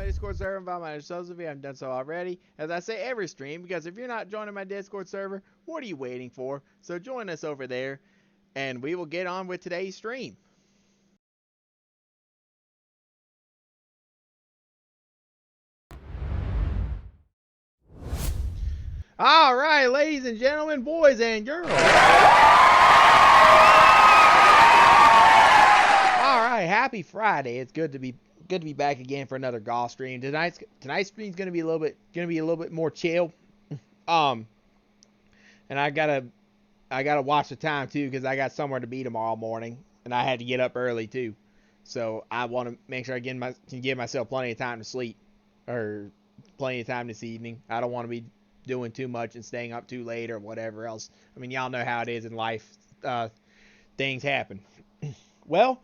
Discord server and invite myself if you haven't done so already. As I say every stream, because if you're not joining my Discord server, what are you waiting for? So join us over there, and we will get on with today's stream. All right, ladies and gentlemen, boys and girls. All right, happy Friday. It's good to be back again for another golf stream. Tonight's stream's gonna be a little bit more chill. And I gotta watch the time too because I got somewhere to be tomorrow morning, and I had to get up early too. So I want to make sure I can give myself plenty of time to sleep, or plenty of time this evening. I don't want to be doing too much and staying up too late or whatever else. I mean, y'all know how it is in life. Things happen. Well,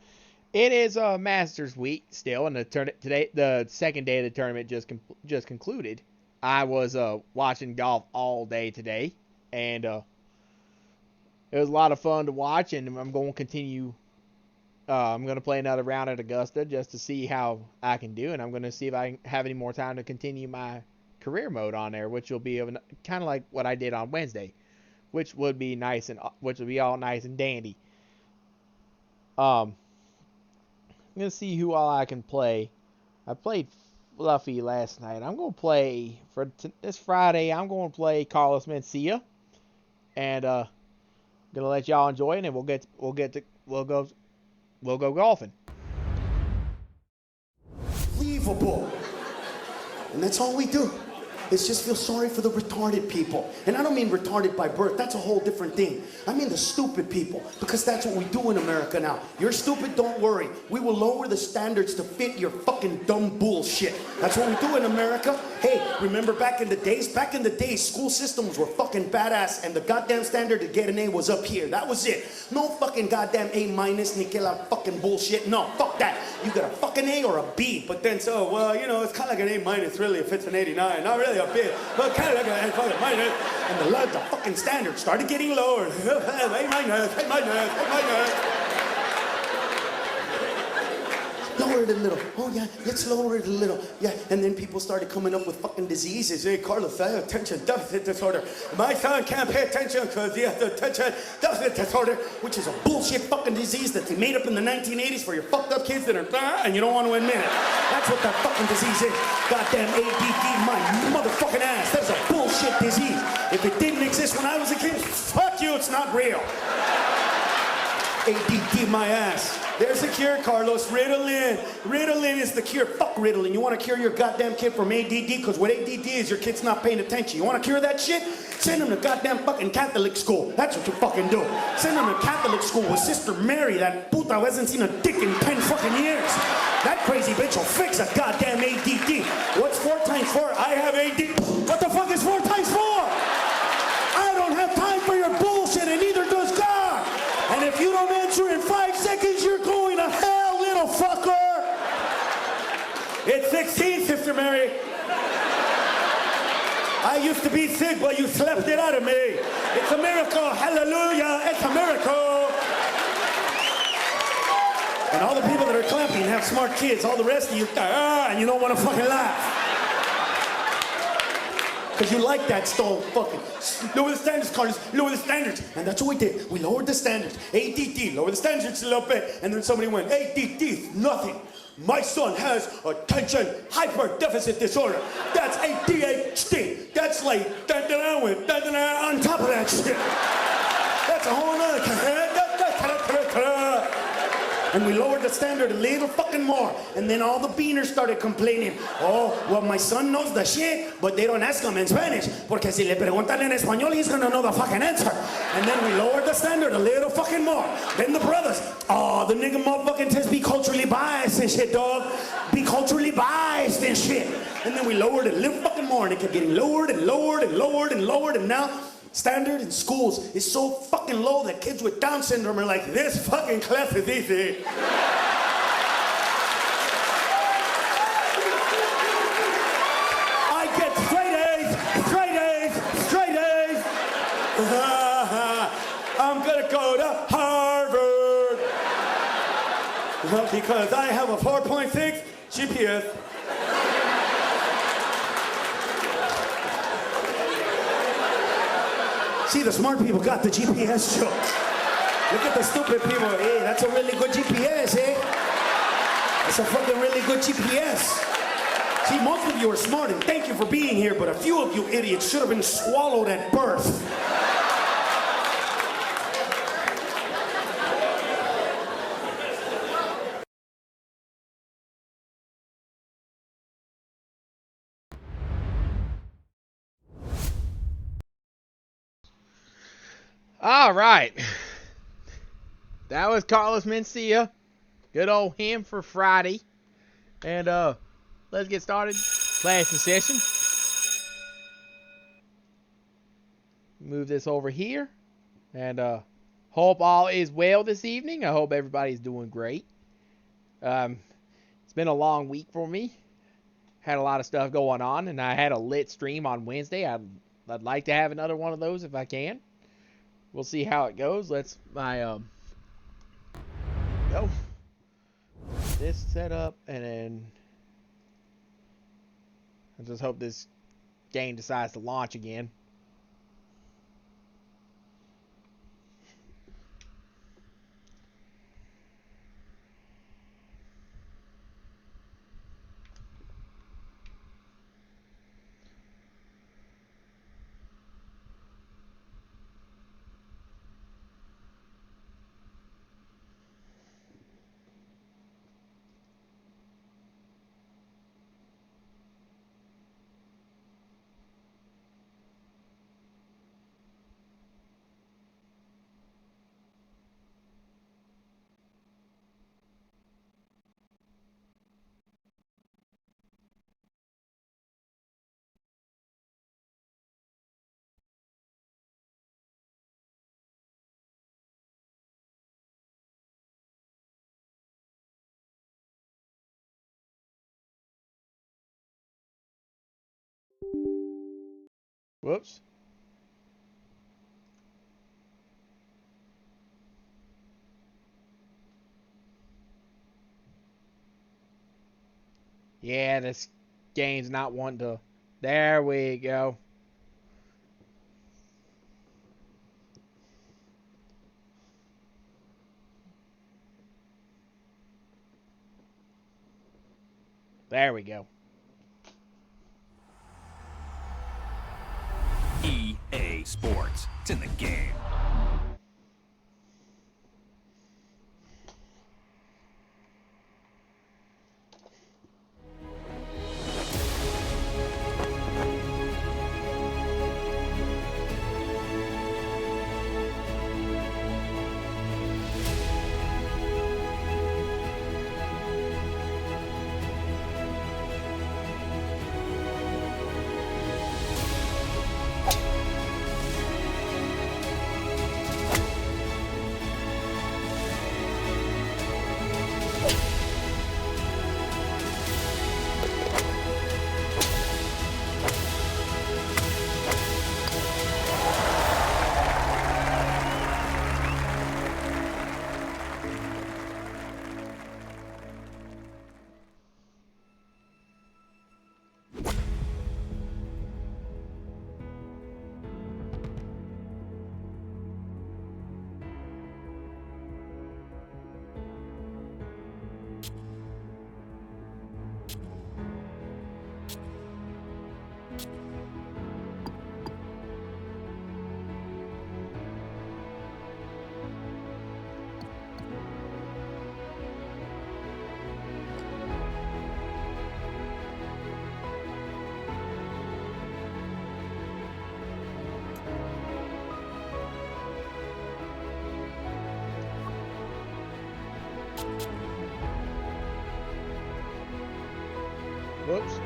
it is Masters week still, and the second day of the tournament just concluded. I was watching golf all day today, and it was a lot of fun to watch. And I'm going to continue. I'm going to play another round at Augusta just to see how I can do, and I'm going to see if I have any more time to continue my career mode on there, which will be kind of like what I did on Wednesday, which would be all nice and dandy. I'm gonna see who all I can play. I played Fluffy last night. I'm gonna play for this Friday. I'm gonna play Carlos Mencia, and gonna let y'all enjoy it, and we'll go golfing. Unbelievable. And that's all we do. Is just feel sorry for the retarded people. And I don't mean retarded by birth, that's a whole different thing. I mean the stupid people, because that's what we do in America now. You're stupid, don't worry. We will lower the standards to fit your fucking dumb bullshit. That's what we do in America. Hey, remember back in the days? Back in the days, school systems were fucking badass, and the goddamn standard to get an A was up here. That was it. No fucking goddamn A minus, Nikela fucking bullshit. No, fuck that. You got a fucking A or a B. But then, so, well, you know, it's kind of like an A minus, really, if it's an 89. Not really a bit, but kind of like a fucking minus. And the fucking standard started getting lower. A minus, A minus, A minus. Lower it a little. Oh yeah, let's lower it a little. Yeah, and then people started coming up with fucking diseases. Hey, Carlos, I have attention deficit disorder. My son can't pay attention because he has attention deficit disorder, which is a bullshit fucking disease that they made up in the 1980s for your fucked up kids that are and you don't want to admit it. That's what that fucking disease is. Goddamn ADD, my motherfucking ass. That's a bullshit disease. If it didn't exist when I was a kid, fuck you, it's not real. ADD, my ass. There's a cure, Carlos. Ritalin. Ritalin is the cure. Fuck Ritalin. You want to cure your goddamn kid from ADD? Because what ADD is, your kid's not paying attention. You want to cure that shit? Send him to goddamn fucking Catholic school. That's what you fucking do. Send him to Catholic school with Sister Mary, that puta who hasn't seen a dick in 10 fucking years. That crazy bitch will fix a goddamn ADD. What's 4 times 4? I have ADD. What the fuck is 4 times 4? I don't have time for your bullshit, and neither does God. And if you don't answer in 5 seconds, you're going to hell, little fucker. It's 16, Sister Mary. I used to be sick, but you slept it out of me. It's a miracle. Hallelujah. It's a miracle. And all the people that are clapping have smart kids. All the rest of you, and you don't want to fucking laugh. Because you like that stone fucking. Lower the standards, Carlos. Lower the standards. And that's what we did. We lowered the standards. ADD. Lower the standards a little bit. And then somebody went, ADD, nothing. My son has attention hyper deficit disorder. That's ADHD. That's like on top of that shit. That's a whole nother. And we lowered the standard a little fucking more. And then all the beaners started complaining. Oh, well, my son knows the shit, but they don't ask him in Spanish. Porque si le preguntan en español, he's gonna know the fucking answer. And then we lowered the standard a little fucking more. Then the brothers, oh, the nigga motherfucking says be culturally biased and shit, dog. Be culturally biased and shit. And then we lowered it a little fucking more, and it kept getting lowered and lowered and lowered and lowered, and now standard in schools is so fucking low that kids with Down syndrome are like, this fucking class is easy. I get straight A's, straight A's, straight A's. I'm gonna go to Harvard. Because I have a 4.6 GPS. See, the smart people got the GPS, Joe. Look at the stupid people. Hey, that's a really good GPS, eh? That's a fucking really good GPS. See, most of you are smart, and thank you for being here, but a few of you idiots should have been swallowed at birth. All right. That was Carlos Mencia. Good old him for Friday. And let's get started. Class in session. Move this over here. And hope all is well this evening. I hope everybody's doing great. It's been a long week for me. Had a lot of stuff going on, and I had a lit stream on Wednesday. I'd like to have another one of those if I can. We'll see how it goes. Let's go. This set up, and then I just hope this game decides to launch again. Whoops. Yeah, this game's not wanting to. There we go. There we go. EA Sports. It's in the game. Whoops.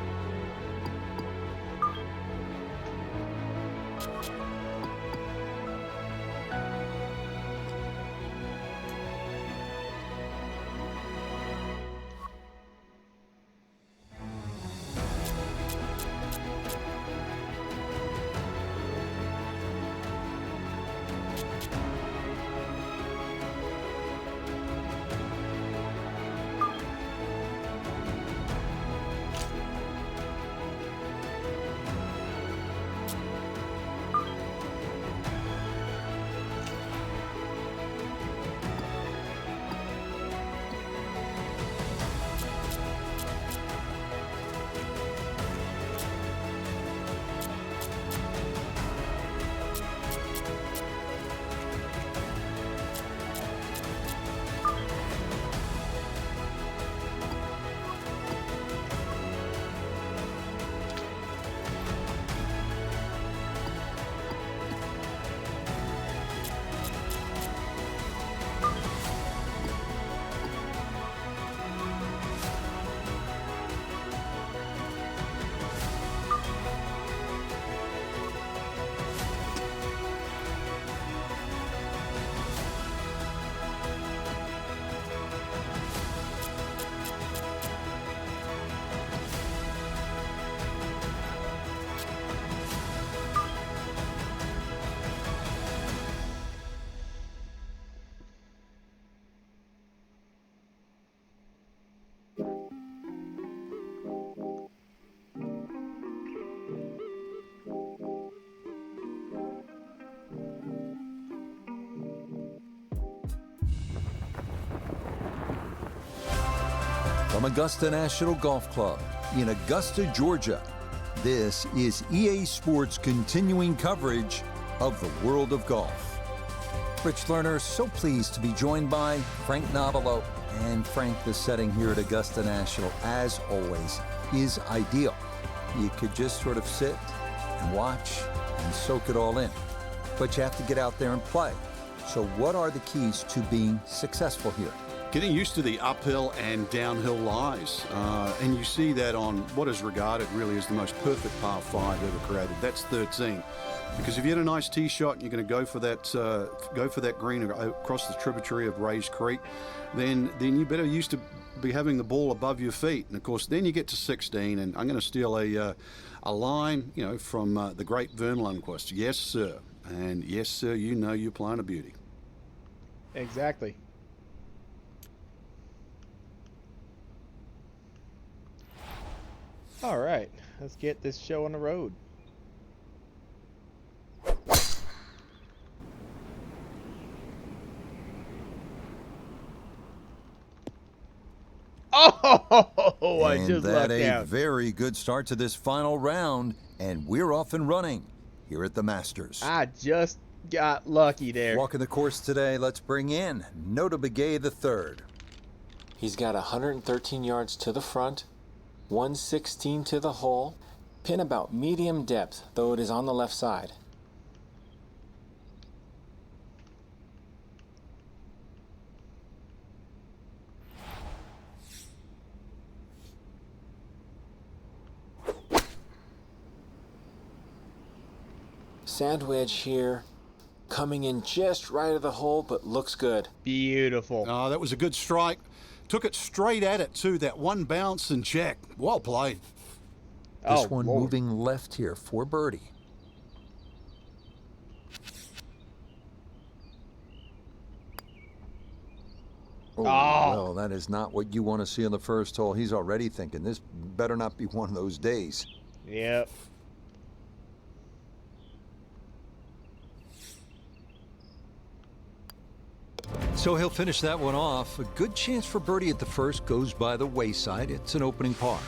From Augusta National Golf Club in Augusta, Georgia, this is EA Sports' continuing coverage of the world of golf. Rich Lerner, so pleased to be joined by Frank Nobilo. And Frank, the setting here at Augusta National, as always, is ideal. You could just sort of sit and watch and soak it all in. But you have to get out there and play. So what are the keys to being successful here? Getting used to the uphill and downhill lies. And you see that on what is regarded really as the most perfect par 5 ever created. That's 13. Because if you hit a nice tee shot and you're going to go for that green across the tributary of Rays Creek, then you better used to be having the ball above your feet. And of course, then you get to 16, and I'm going to steal a line, from the great Vern Lundquist. Yes, sir. And yes, sir, you're playing a beauty. Exactly. All right, let's get this show on the road. Oh, I just lucked out. A very good start to this final round, and we're off and running here at the Masters. I just got lucky there. Walking the course today, let's bring in Notah Begay III. He's got 113 yards to the front, 116 to the hole, pin about medium depth, though it is on the left side. Sand wedge here, coming in just right of the hole, but looks good. Beautiful. Oh, that was a good strike. Took it straight at it, too. That one bounce and check. Well played. This one moving left here for birdie. Oh, well, that is not what you want to see on the first hole. He's already thinking this better not be one of those days. Yep. So he'll finish that one off. A good chance for birdie at the first goes by the wayside. It's an opening par.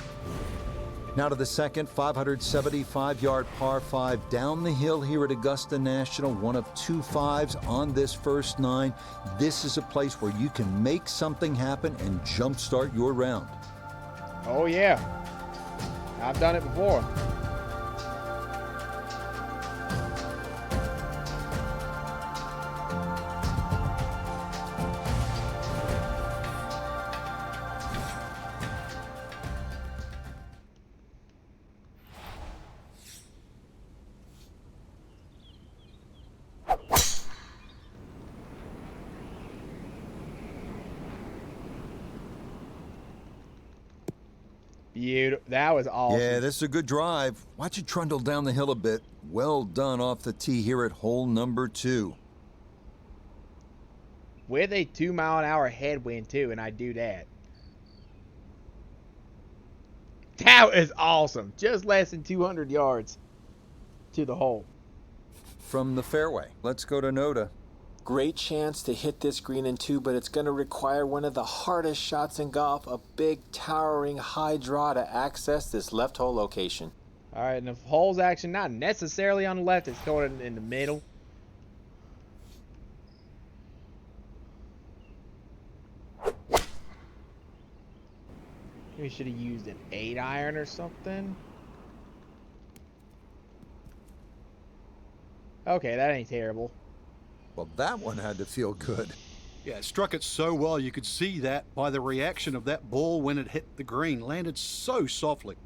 Now to the second, 575-yard par 5 down the hill here at Augusta National. One of 2 fives on this first 9. This is a place where you can make something happen and jumpstart your round. Oh, yeah. I've done it before. Beautiful. That was awesome. Yeah, this is a good drive. Watch it trundle down the hill a bit. Well done off the tee here at hole number 2. With a 2-mile-an-hour headwind, too, and I do that. That is awesome. Just less than 200 yards to the hole. From the fairway, let's go to Notah. Great chance to hit this green in 2, but it's going to require one of the hardest shots in golf, a big, towering, high draw to access this left hole location. All right, and the hole's action not necessarily on the left, it's going in the middle. We should have used an 8-iron or something. Okay, that ain't terrible. Well, that one had to feel good. Yeah, it struck it so well. You could see that by the reaction of that ball when it hit the green. Landed so softly.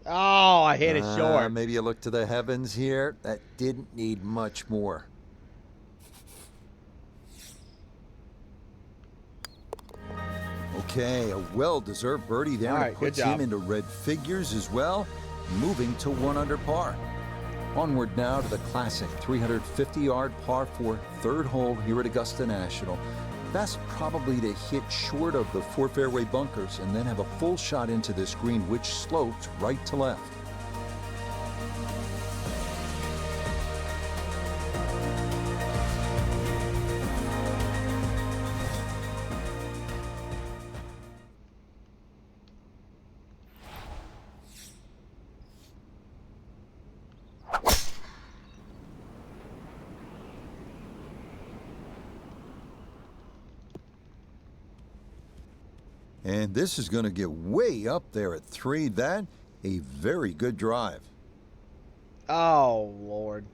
Oh, I hit it short. Maybe you look to the heavens here. That didn't need much more. Okay, a well-deserved birdie there. All right, puts good job. him into red figures as well, moving to 1 under par. Onward now to the classic 350-yard par 4 third hole here at Augusta National. Best probably to hit short of the 4 fairway bunkers and then have a full shot into this green, which slopes right to left. And this is going to get way up there at 3. That, a very good drive. Oh, Lord.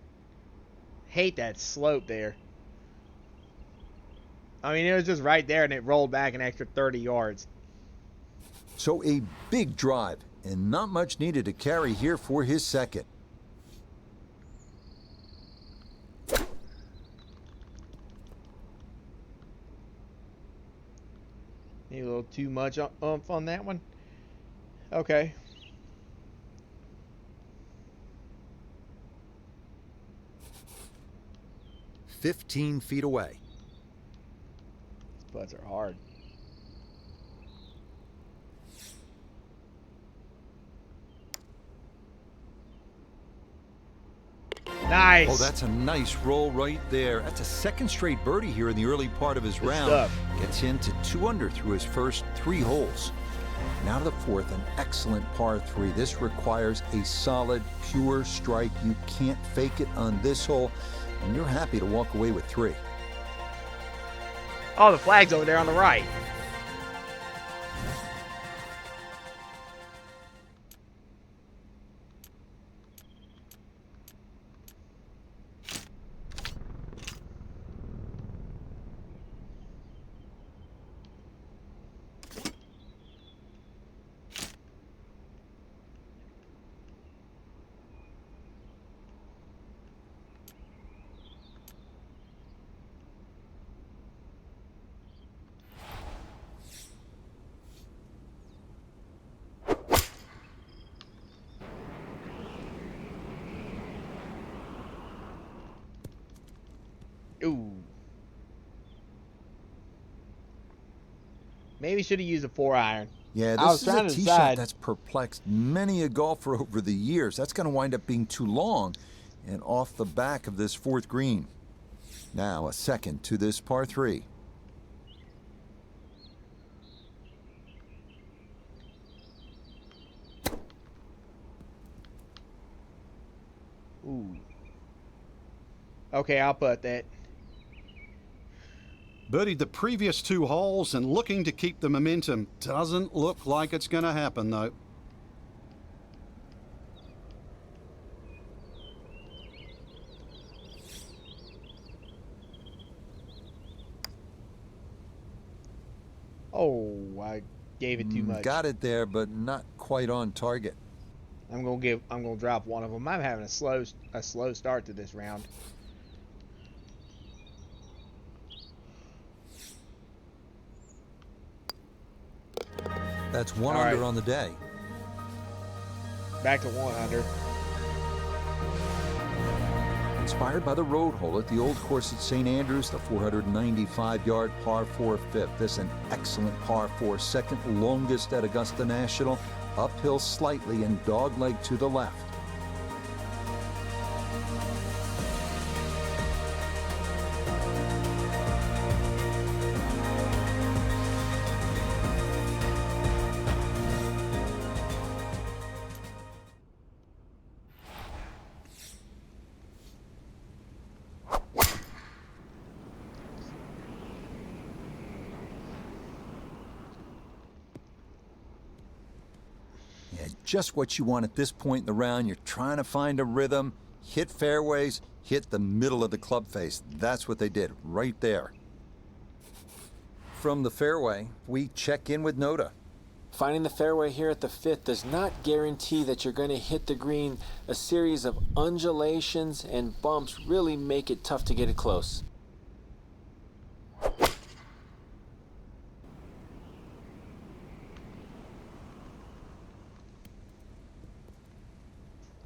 Hate that slope there. I mean, it was just right there, and it rolled back an extra 30 yards. So a big drive, and not much needed to carry here for his second. Maybe a little too much oomph on that one. Okay. "15 feet away." These putts are hard. Nice. Oh, that's a nice roll right there. That's a second straight birdie here in the early part of his Good round. stuff. Gets him to 2 under through his first 3 holes. Now to the fourth, an excellent par 3. This requires a solid, pure strike. You can't fake it on this hole, and you're happy to walk away with 3. Oh, the flag's over there on the right. Ooh. Maybe should have used a 4-iron. Yeah, I was this is trying a to tee shot decide. that's perplexed many a golfer over the years. That's going to wind up being too long and off the back of this 4th green. Now a second to this par 3. Ooh. Okay, I'll put that. Birdied the previous 2 holes and looking to keep the momentum. Doesn't look like it's going to happen, though. Oh, I gave it too much. Got it there, but not quite on target. I'm gonna drop one of them. I'm having a slow start to this round. That's 1 All under right. on the day. Back to 1 under. Inspired by the road hole at the old course at St. Andrews, the 495-yard par 4 fifth. This an excellent par 4, second longest at Augusta National. Uphill slightly and dogleg to the left. Yeah, just what you want at this point in the round. You're trying to find a rhythm, hit fairways, hit the middle of the club face. That's what they did right there. From the fairway, we check in with Nota. Finding the fairway here at the 5th does not guarantee that you're going to hit the green. A series of undulations and bumps really make it tough to get it close.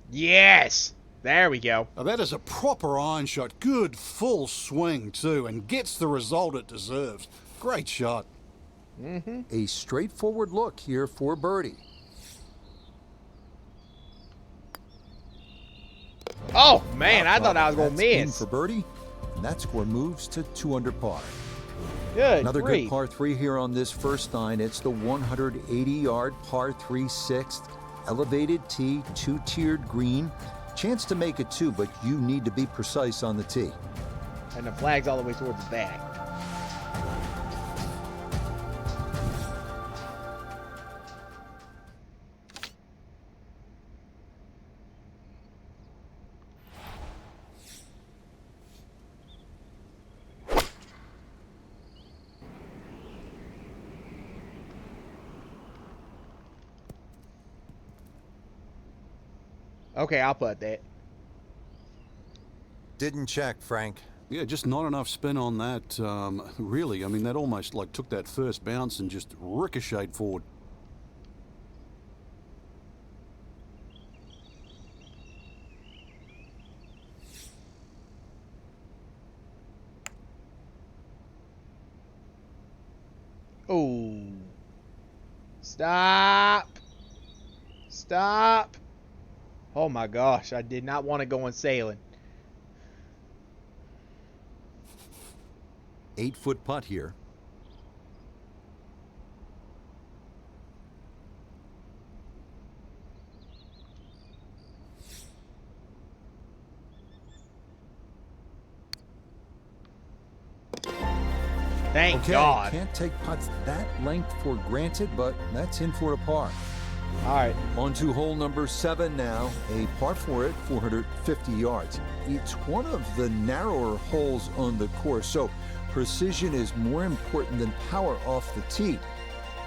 Yes! There we go. Now that is a proper iron shot. Good full swing, too, and gets the result it deserves. Great shot. A straightforward look here for birdie. Oh, man, I thought I was going to That's in miss. for birdie, and that score moves to 2 under par. Good Another grief. good par 3 here on this first nine. It's the 180-yard par 3 6th. Elevated tee, 2-tiered green. Chance to make it 2, but you need to be precise on the tee. And the flag's all the way towards the back. Okay, I'll put that. Didn't check, Frank. Yeah, just not enough spin on that. Really, I mean, that almost like took that first bounce and just ricocheted forward. Oh. Stop. Stop. Oh my gosh, I did not want to go on sailing. 8-foot putt here. Thank Okay, God. can't take putts that length for granted, but that's in for a par. All right. On to hole number 7 now, a par 4 at 450 yards. It's one of the narrower holes on the course, so precision is more important than power off the tee.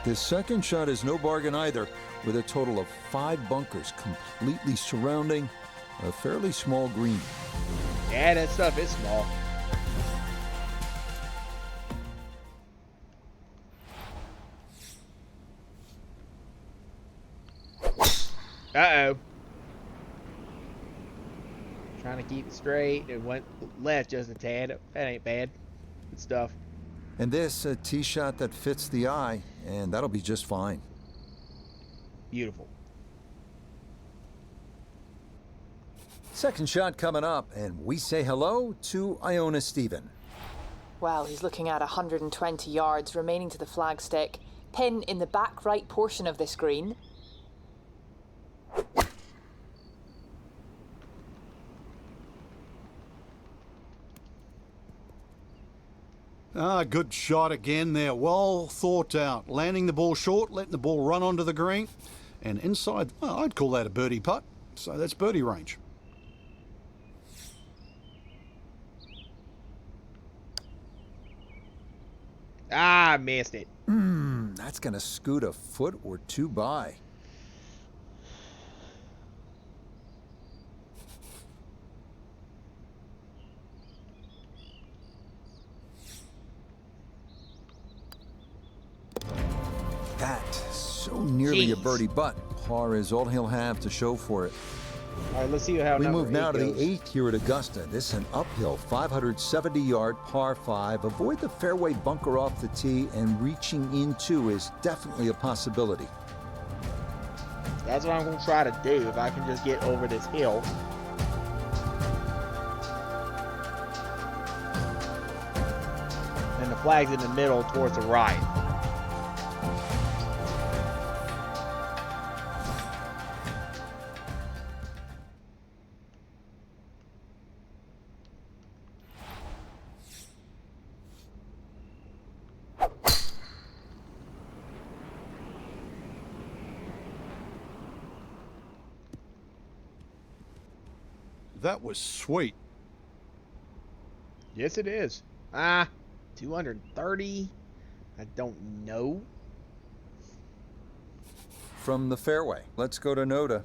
The second shot is no bargain either, with a total of 5 bunkers completely surrounding a fairly small green. Yeah, that stuff is small. Uh-oh. Trying to keep it straight. It went left just a tad. That ain't bad. Good stuff. And this, a tee shot that fits the eye, and that'll be just fine. Beautiful. Second shot coming up, and we say hello to Iona Stephen. Well, he's looking at 120 yards remaining to the flagstick. Pin in the back right portion of this green. Good shot again there. Well thought out. Landing the ball short, letting the ball run onto the green. And inside, well, I'd call that a birdie putt. So that's birdie range. Ah, missed it. That's going to scoot a foot or two by. That, so nearly a Jeez. birdie, but par is all he'll have to show for it. All right, let's see how We number move now 8 to the goes. 8th here at Augusta. This is an uphill 570-yard par 5. Avoid the fairway bunker off the tee, and reaching into is definitely a possibility. That's what I'm going to try to do if I can just get over this hill. And the flag's in the middle towards the right. That was sweet. Yes, it is. 230? I don't know. From the fairway, let's go to Noda.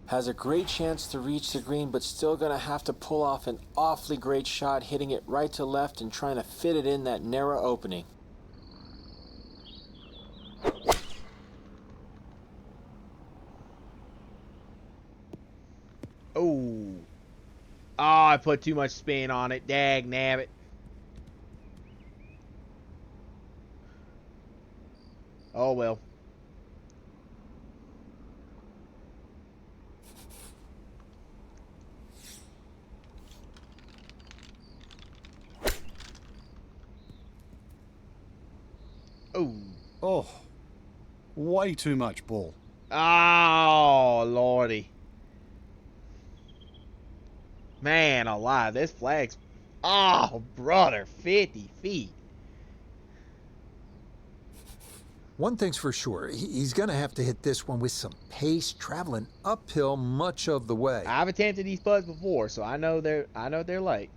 Has a great chance to reach the green, but still gonna have to pull off an awfully great shot, hitting it right to left and trying to fit it in that narrow opening. Oh. Oh, I put too much spin on it. Dag nabbit. Oh, well. Oh. Oh, way too much ball. Oh, lordy. Man alive, this flag's... Oh, brother, 50 feet. One thing's for sure, he's going to have to hit this one with some pace, traveling uphill much of the way. I've attempted these putts before, so I know they're like.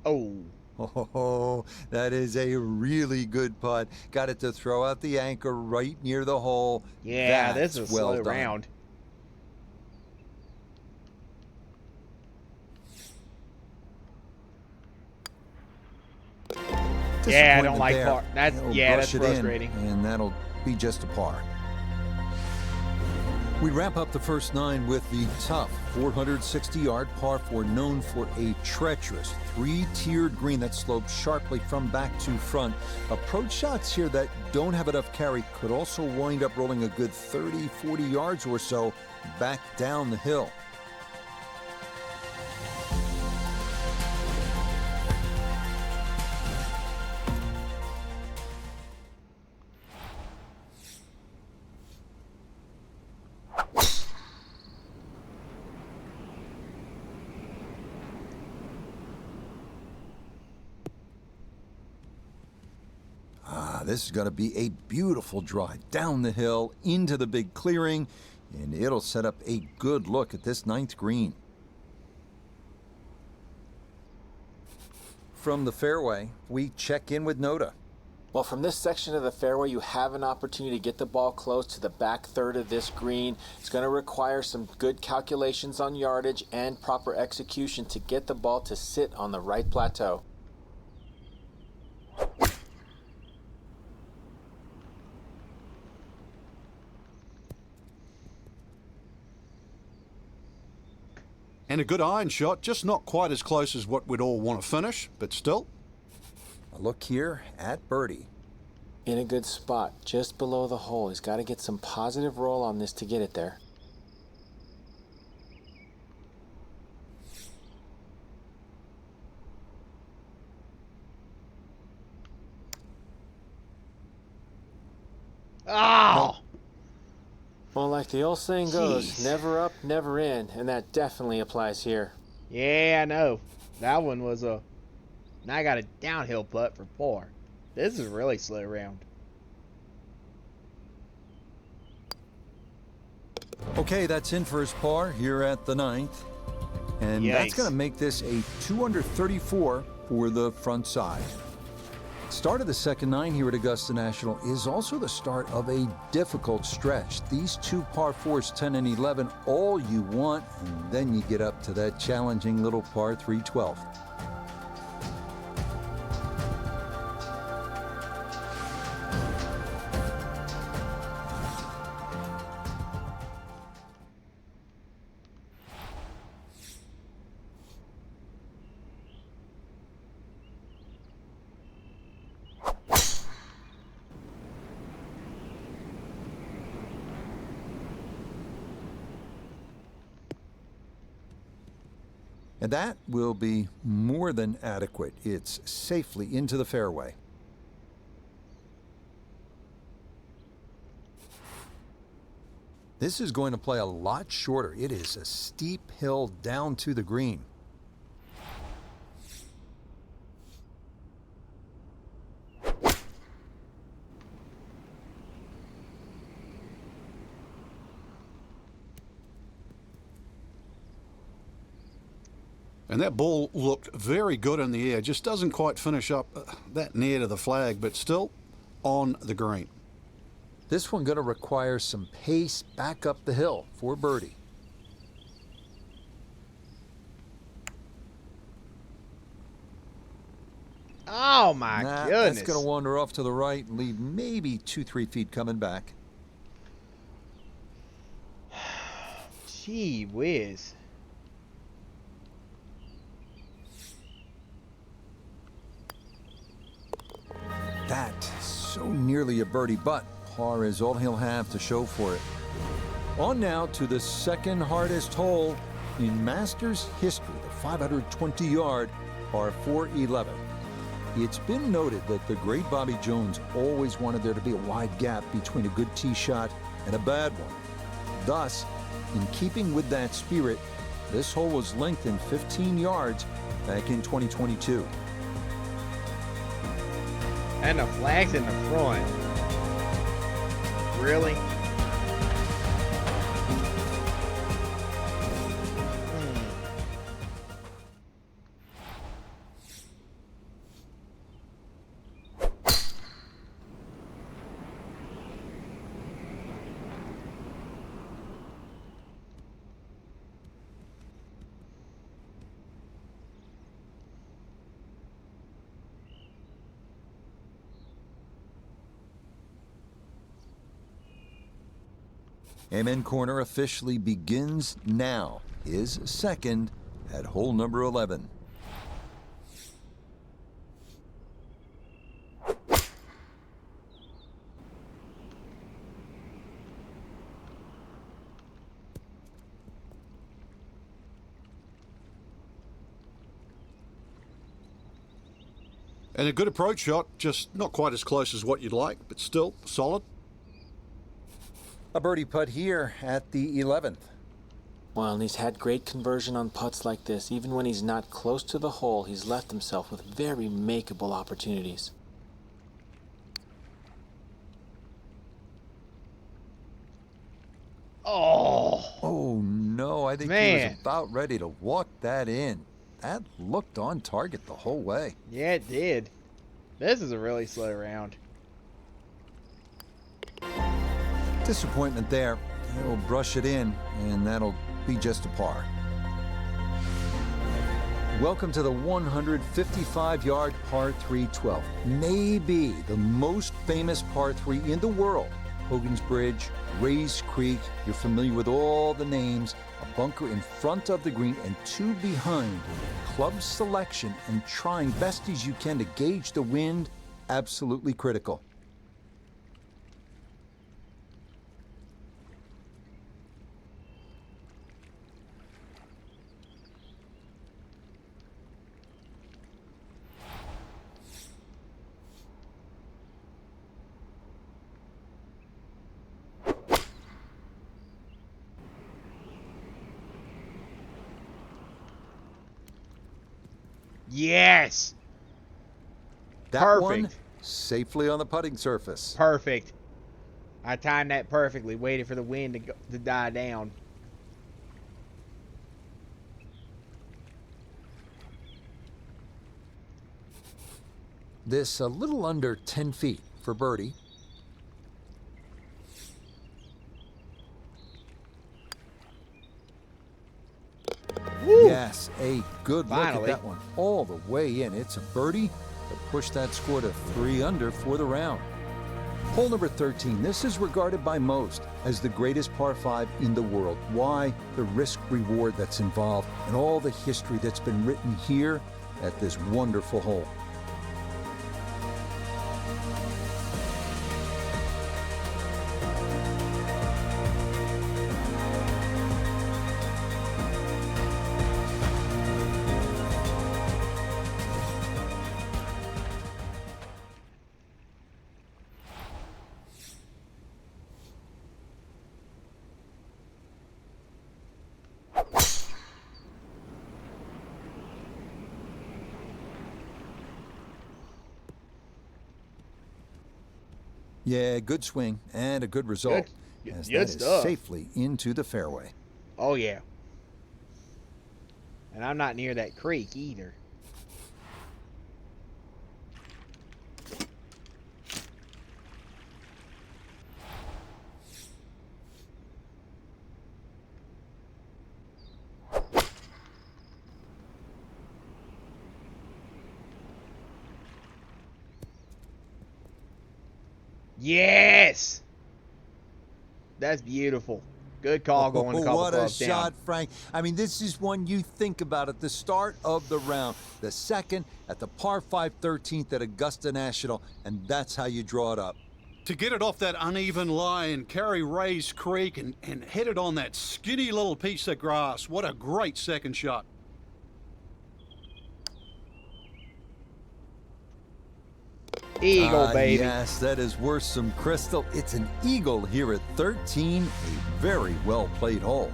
Oh, that is a really good putt. Got it to throw out the anchor right near the hole. Yeah, this That's is a well slow done. round. Yeah, I don't Disappointment like there. par. That's He'll yeah, that's brush it in, frustrating. and that'll be just a par. We wrap up the first 9 with the tough 460-yard par 4, known for a treacherous 3-tiered green that slopes sharply from back to front. Approach shots here that don't have enough carry could also wind up rolling a good 30, 40 yards or so back down the hill. This is going to be a beautiful drive down the hill into the big clearing, and it'll set up a good look at this 9th green. From the fairway, we check in with Notah. Well, from this section of the fairway, you have an opportunity to get the ball close to the back third of this green. It's going to require some good calculations on yardage and proper execution to get the ball to sit on the right plateau. And a good iron shot, just not quite as close as what we'd all want to finish, but still. A look here at birdie. In a good spot, just below the hole. He's got to get some positive roll on this to get it there. Oh! Well, like the old saying goes, Jeez. never up, never in, and that definitely applies here. Yeah, I know. That one was a... Now I got a downhill putt for par. This is a really slow round. Okay, that's in for his par here at the 9th. And that's Yikes. going to make this a 234 for the front side. Start of the second 9 here at Augusta National is also the start of a difficult stretch. These 2 par 4s, 10 and 11, all you want, and then you get up to that challenging little par 3, 12. And that will be more than adequate. It's safely into the fairway. This is going to play a lot shorter. It is a steep hill down to the green. And that ball looked very good in the air. Just doesn't quite finish up that near to the flag, but still on the green. This one going to require some pace back up the hill for birdie. Oh my goodness. That's going to wander off to the right and leave maybe 2-3 feet coming back. Gee whiz. That so nearly a birdie, but par is all he'll have to show for it. On now to the second hardest hole in Masters history, the 520-yard par 4-11. It's been noted that the great Bobby Jones always wanted there to be a wide gap between a good tee shot and a bad one. Thus, in keeping with that spirit, this hole was lengthened 15 yards back in 2022. And the flag's in the front. Really? Amen Corner officially begins now, his second at hole number 11. And a good approach shot, just not quite as close as what you'd like, but still solid. A birdie putt here at the 11th. Well, and he's had great conversion on putts like this. Even when he's not close to the hole, he's left himself with very makeable opportunities. Oh no, I think he Man. was about ready to walk that in. That looked on target the whole way. Yeah, it did. This is a really slow round. Disappointment there. He'll brush it in, and that'll be just a par. Welcome to the 155-yard par 3 12. Maybe the most famous par 3 in the world. Hogan's Bridge, Rays Creek. You're familiar with all the names. A bunker in front of the green and two behind. Club selection and trying best as you can to gauge the wind, absolutely critical. Yes! That Perfect. one safely on the putting surface. Perfect. I timed that perfectly, waited for the wind to die down. This a little under 10 feet for birdie. Woo! Yes, a good look at Finally. that one all the way in. It's a birdie to push that score to 3 under for the round. Hole number 13. This is regarded by most as the greatest par 5 in the world. Why? The risk reward that's involved and all the history that's been written here at this wonderful hole. Yeah, good swing and a good result. Good- as good that is stuff. safely into the fairway. Oh, yeah. And I'm not near that creek either. Yes! That's beautiful. Good call going a couple What a clubs down. shot, Frank. I mean, this is one you think about at the start of the round. The second at the par 5 13th at Augusta National, and that's how you draw it up. To get it off that uneven line, carry Rays Creek and hit it on that skinny little piece of grass. What a great second shot. Eagle, baby. Yes, that is worth some crystal. It's an eagle here at 13, a very well played hole.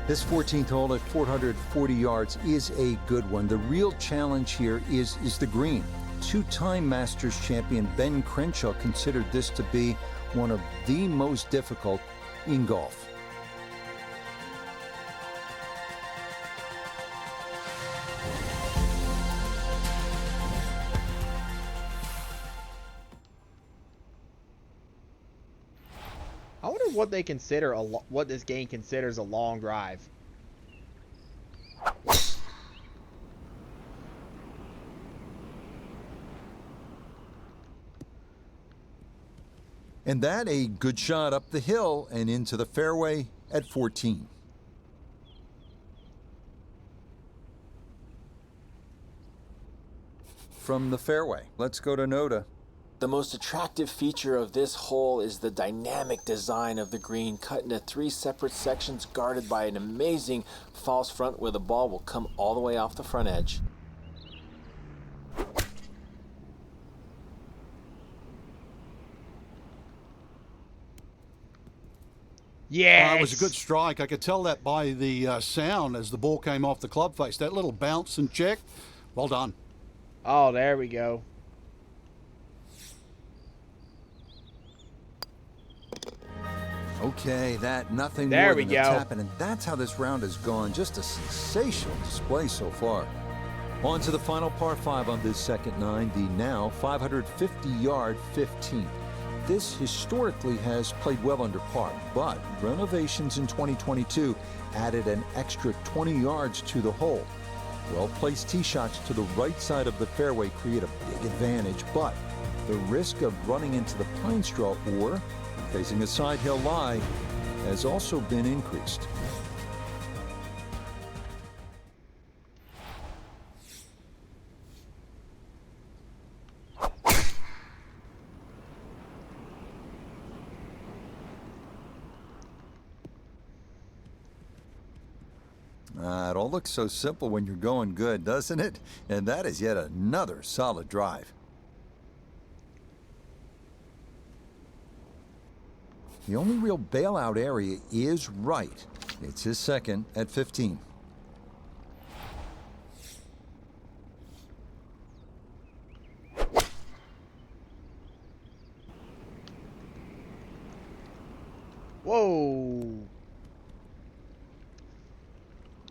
This 14th hole at 440 yards is a good one. The real challenge here is the green. Two-time Masters champion Ben Crenshaw considered this to be one of the most difficult in golf. I wonder what they consider what this game considers a long drive. And that a good shot up the hill and into the fairway at 14. From the fairway, let's go to Noda. The most attractive feature of this hole is the dynamic design of the green, cut into 3 separate sections guarded by an amazing false front where the ball will come all the way off the front edge. Yes. It was a good strike. I could tell that by the sound as the ball came off the club face. That little bounce and check, well done. Oh, there we go. Okay, that nothing There more we than a go. tap-in, and that's how this round has gone. Just a sensational display so far. On to the final par 5 on this second 9, the now 550-yard 15. This historically has played well under par, but renovations in 2022 added an extra 20 yards to the hole. Well-placed tee shots to the right side of the fairway create a big advantage, but the risk of running into the pine straw or facing a side hill lie has also been increased. It all looks so simple when you're going good, doesn't it? And that is yet another solid drive. The only real bailout area is right. It's his second at 15. Whoa.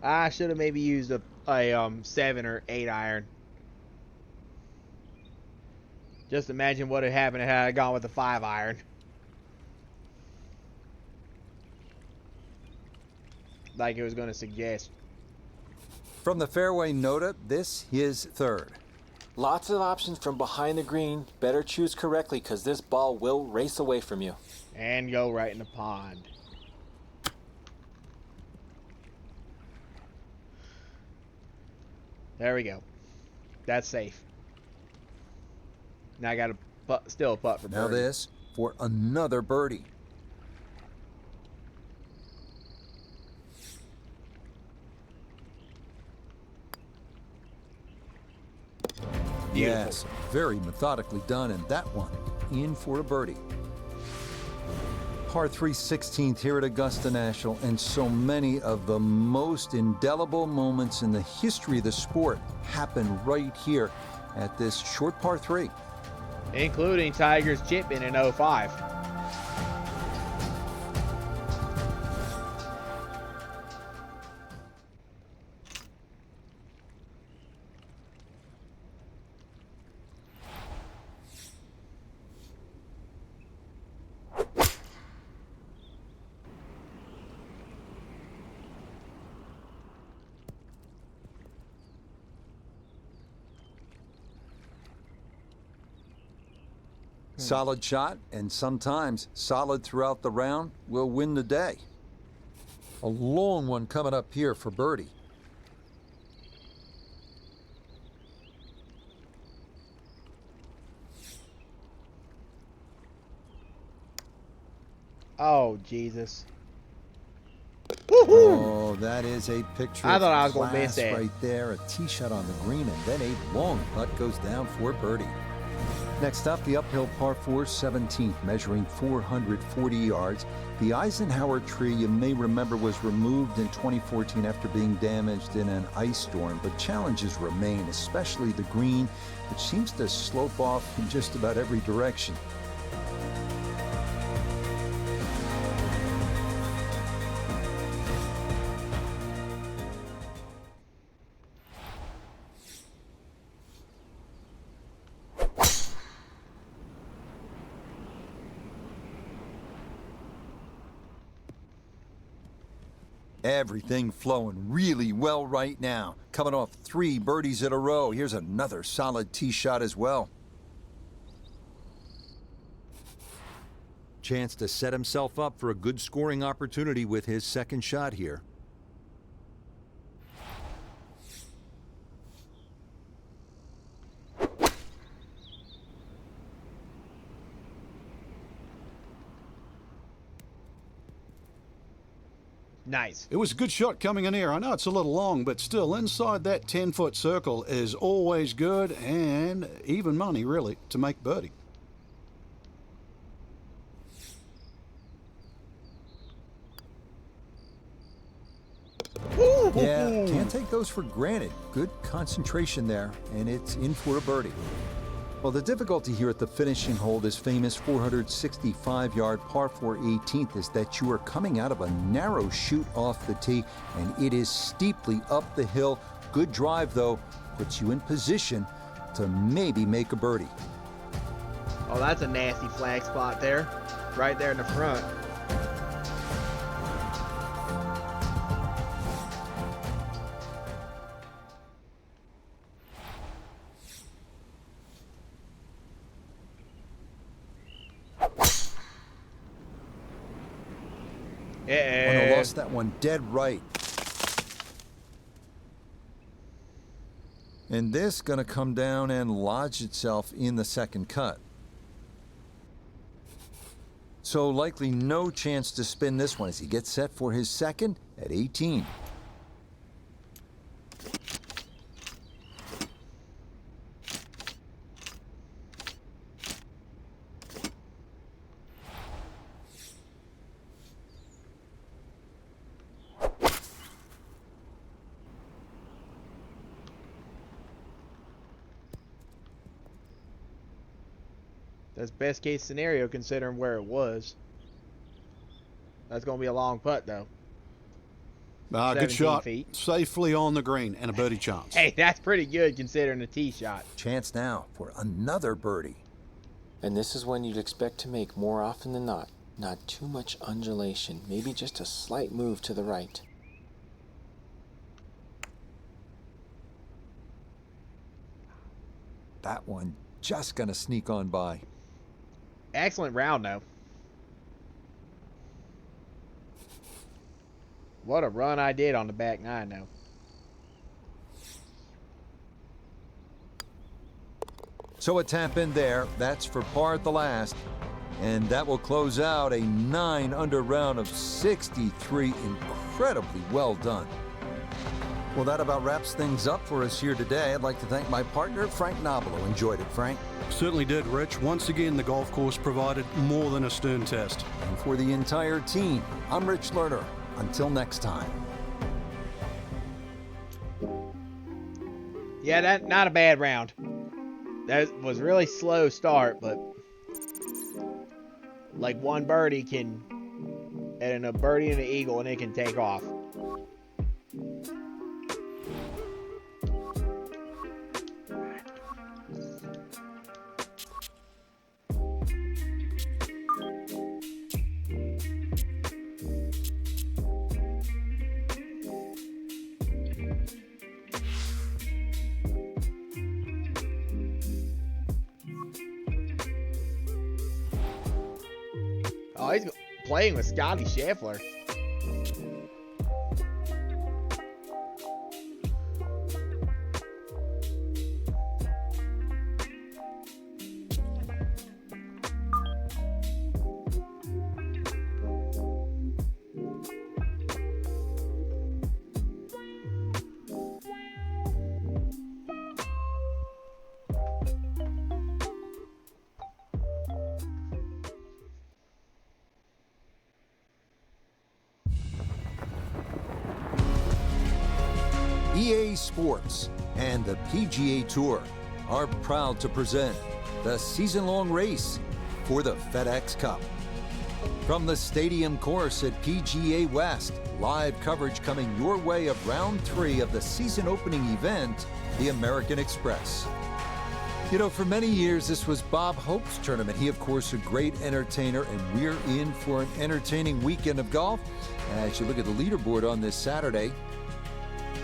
I should have maybe used a 7 or 8 iron. Just imagine what had happened had I gone with a 5 iron. Like it was going to suggest. From the fairway, Noda, this his third. Lots of options from behind the green. Better choose correctly because this ball will race away from you. And go right in the pond. There we go. That's safe. Now I got to still a putt for Now birdie. this for another birdie. Yes, very methodically done, and that one in for a birdie. Par 3 16th here at Augusta National, and so many of the most indelible moments in the history of the sport happen right here at this short par 3. Including Tiger's chip in 05. Solid shot, and sometimes solid throughout the round, will win the day. A long one coming up here for birdie. Oh, Jesus. Oh, that is a picture I of thought I was gonna class miss that. right there. A tee shot on the green, and then a long putt goes down for birdie. Next up, the uphill par 4 17th, measuring 440 yards. The Eisenhower tree, you may remember, was removed in 2014 after being damaged in an ice storm, but challenges remain, especially the green, which seems to slope off in just about every direction. Everything flowing really well right now. Coming off 3 birdies in a row. Here's another solid tee shot as well. chance to set himself up for a good scoring opportunity with his second shot here. Nice. It was a good shot coming in here. I know it's a little long, but still inside that 10-foot circle is always good and even money, really, to make birdie. Yeah, can't take those for granted. Good concentration there, and it's in for a birdie. Well, the difficulty here at the finishing hole, this famous 465-yard par 4 18th, is that you are coming out of a narrow chute off the tee, and it is steeply up the hill. Good drive, though, puts you in position to maybe make a birdie. Oh, that's a nasty flag spot there. Right there in the front. Oh, lost that one dead right. And this gonna come down and lodge itself in the second cut. So likely no chance to spin this one as he gets set for his second at 18. That's best case scenario considering where it was. That's going to be a long putt, though. Good shot. Feet. Safely on the green and a birdie chance. Hey, that's pretty good considering a tee shot. Chance now for another birdie. And this is when you'd expect to make more often than not. Not too much undulation, maybe just a slight move to the right. That one just gonna sneak on by. Excellent round, though. What a run I did on the back nine, though. So a tap in there. That's for par at the last. And that will close out a 9-under round of 63. Incredibly well done. Well, that about wraps things up for us here today. I'd like to thank my partner, Frank Nobilo. Enjoyed it, Frank? Certainly did, Rich. Once again, the golf course provided more than a stern test. And for the entire team, I'm Rich Lerner. Until next time. Yeah, that not a bad round. That was really slow start, but like one birdie can, and a birdie and an eagle, and it can take off. Oh, he's playing with Scotty Scheffler. EA Sports and the PGA Tour are proud to present the season-long race for the FedEx Cup. From the stadium course at PGA West, live coverage coming your way of round 3 of the season opening event, the American Express. You know, for many years, this was Bob Hope's tournament. He, of course, a great entertainer, and we're in for an entertaining weekend of golf. As you look at the leaderboard on this Saturday,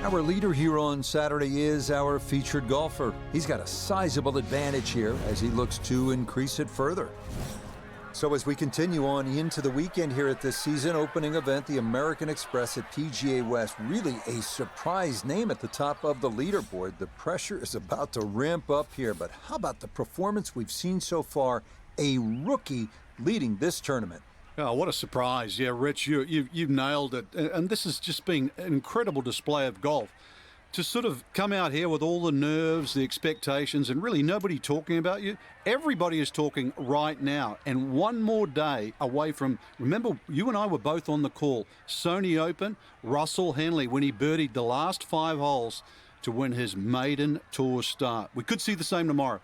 our leader here on Saturday is our featured golfer. He's got a sizable advantage here as he looks to increase it further. So as we continue on into the weekend here at this season opening event, the American Express at PGA West, really a surprise name at the top of the leaderboard. The pressure is about to ramp up here, but how about the performance we've seen so far? A rookie leading this tournament. Oh, what a surprise. Yeah, Rich, you've nailed it. And this has just been an incredible display of golf. To sort of come out here with all the nerves, the expectations, and really nobody talking about you. Everybody is talking right now. And one more day away from, remember, you and I were both on the call. Sony Open, Russell Henley, when he birdied the last 5 holes to win his maiden tour start. We could see the same tomorrow.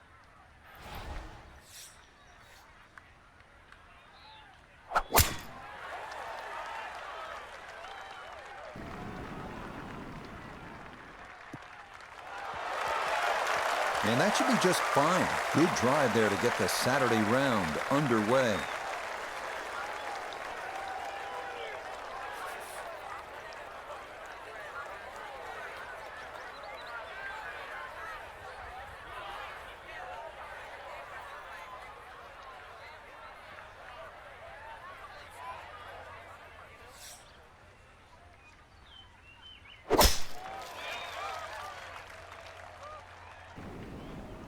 And that should be just fine. Good drive there to get the Saturday round underway.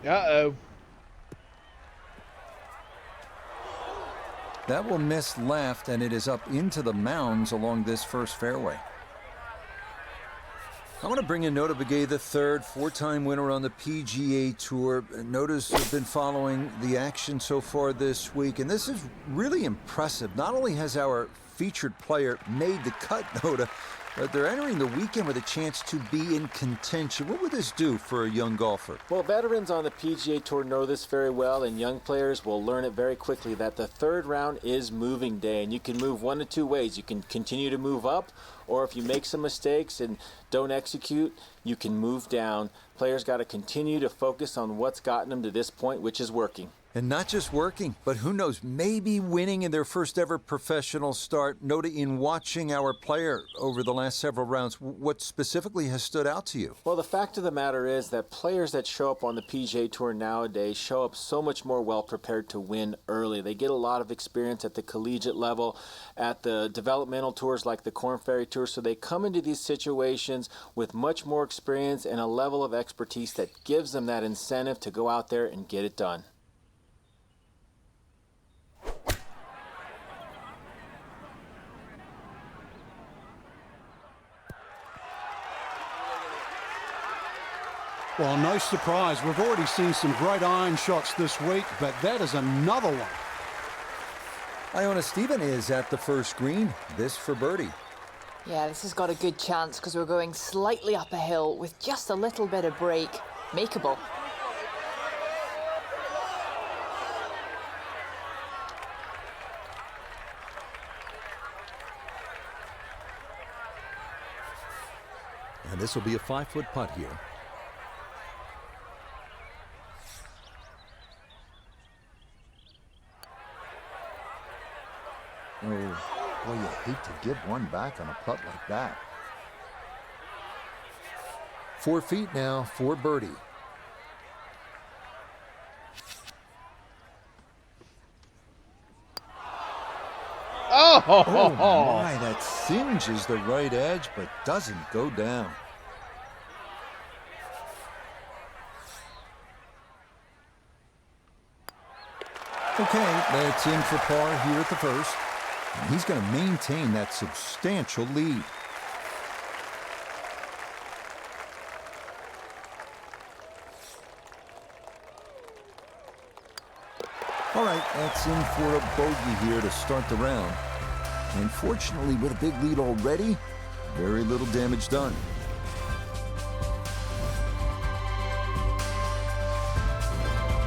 Uh-oh. That will miss left, and it is up into the mounds along this first fairway. I want to bring in Notah Begay III, 4-time winner on the PGA Tour. Notah's been following the action so far this week, and this is really impressive. Not only has our featured player made the cut, Notah, but they're entering the weekend with a chance to be in contention. What would this do for a young golfer? Well, veterans on the PGA Tour know this very well, and young players will learn it very quickly that the third round is moving day, and you can move one of two ways. You can continue to move up, or if you make some mistakes and don't execute, you can move down. Players got to continue to focus on what's gotten them to this point, which is working. And not just working, but who knows, maybe winning in their first ever professional start. Notah, in watching our player over the last several rounds, what specifically has stood out to you? Well, the fact of the matter is that players that show up on the PGA Tour nowadays show up so much more well prepared to win early. They get a lot of experience at the collegiate level, at the developmental tours like the Korn Ferry Tour, so they come into these situations with much more experience and a level of expertise that gives them that incentive to go out there and get it done. Well, no surprise. We've already seen some great iron shots this week, but that is another one. Iona Stephen is at the first green. This for birdie. Yeah, this has got a good chance because we're going slightly up a hill with just a little bit of break. Makeable. And this will be a 5-foot putt here. Oh, boy, you hate to give one back on a putt like that. 4 feet now for birdie. Oh, my, that singes the right edge, but doesn't go down. Okay, that's in for par here at the first. And he's going to maintain that substantial lead. All right, that's in for a bogey here to start the round. And fortunately, with a big lead already, very little damage done.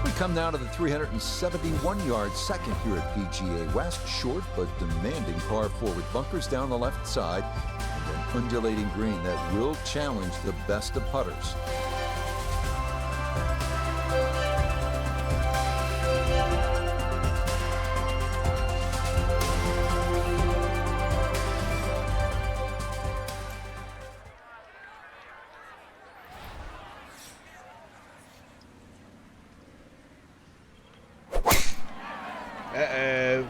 We come now to the 371-yard second here at PGA West. Short but demanding par forward. Bunkers down the left side and an undulating green that will challenge the best of putters. Uh-oh.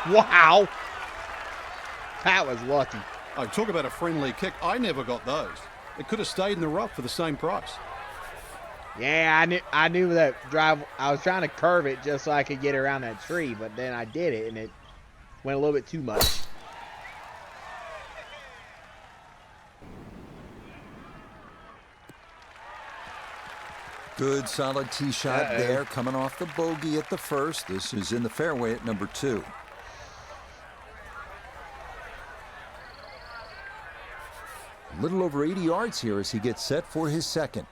Wow. That was lucky. Oh, talk about a friendly kick. I never got those. It could have stayed in the rough for the same price. Yeah, I knew that drive. I was trying to curve it just so I could get around that tree, but then I did it, and it went a little bit too much. Good solid tee shot there, coming off the bogey at the first. This is in the fairway at number 2. A little over 80 yards here as he gets set for his second.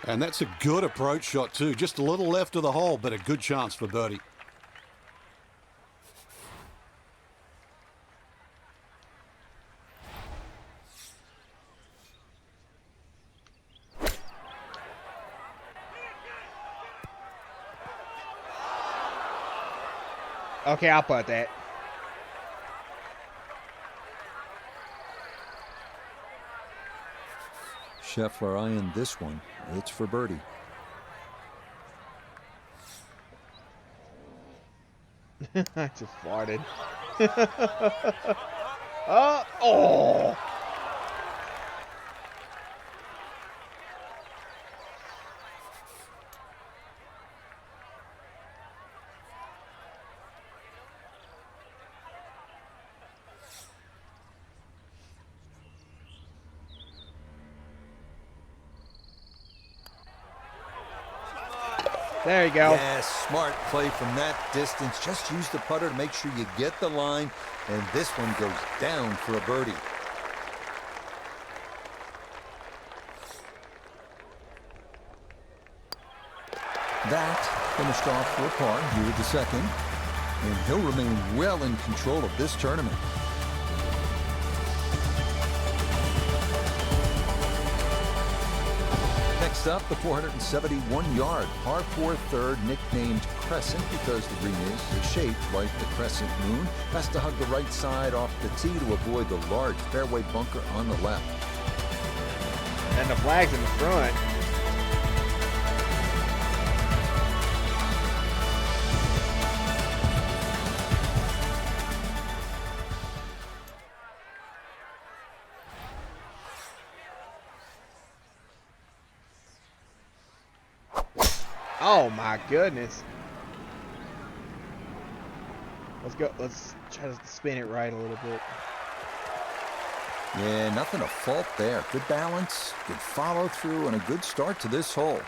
And that's a good approach shot too. Just a little left of the hole, but a good chance for birdie. Okay, I'll put that. Scheffler eyeing this one. It's for birdie. I just farted. Oh! There you go. Yes, smart play from that distance. Just use the putter to make sure you get the line, and this one goes down for a birdie. That finished off for a par here at the second, and he'll remain well in control of this tournament. Next up, the 471-yard par 4 third, nicknamed Crescent because the green is shaped like the crescent moon. Has to hug the right side off the tee to avoid the large fairway bunker on the left. And the flag's in the front. Oh my goodness. Let's go. Let's try to spin it right a little bit. Yeah, nothing to fault there. Good balance, good follow through, and a good start to this hole.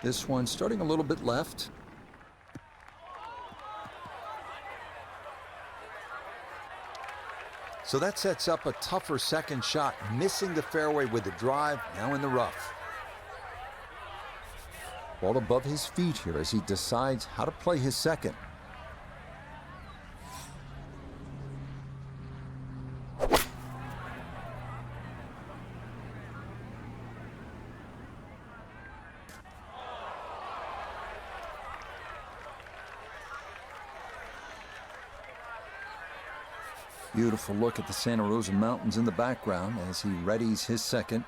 This one starting a little bit left. So that sets up a tougher second shot, missing the fairway with the drive, now in the rough. Ball above his feet here as he decides how to play his second. Beautiful look at the Santa Rosa Mountains in the background as he readies his second.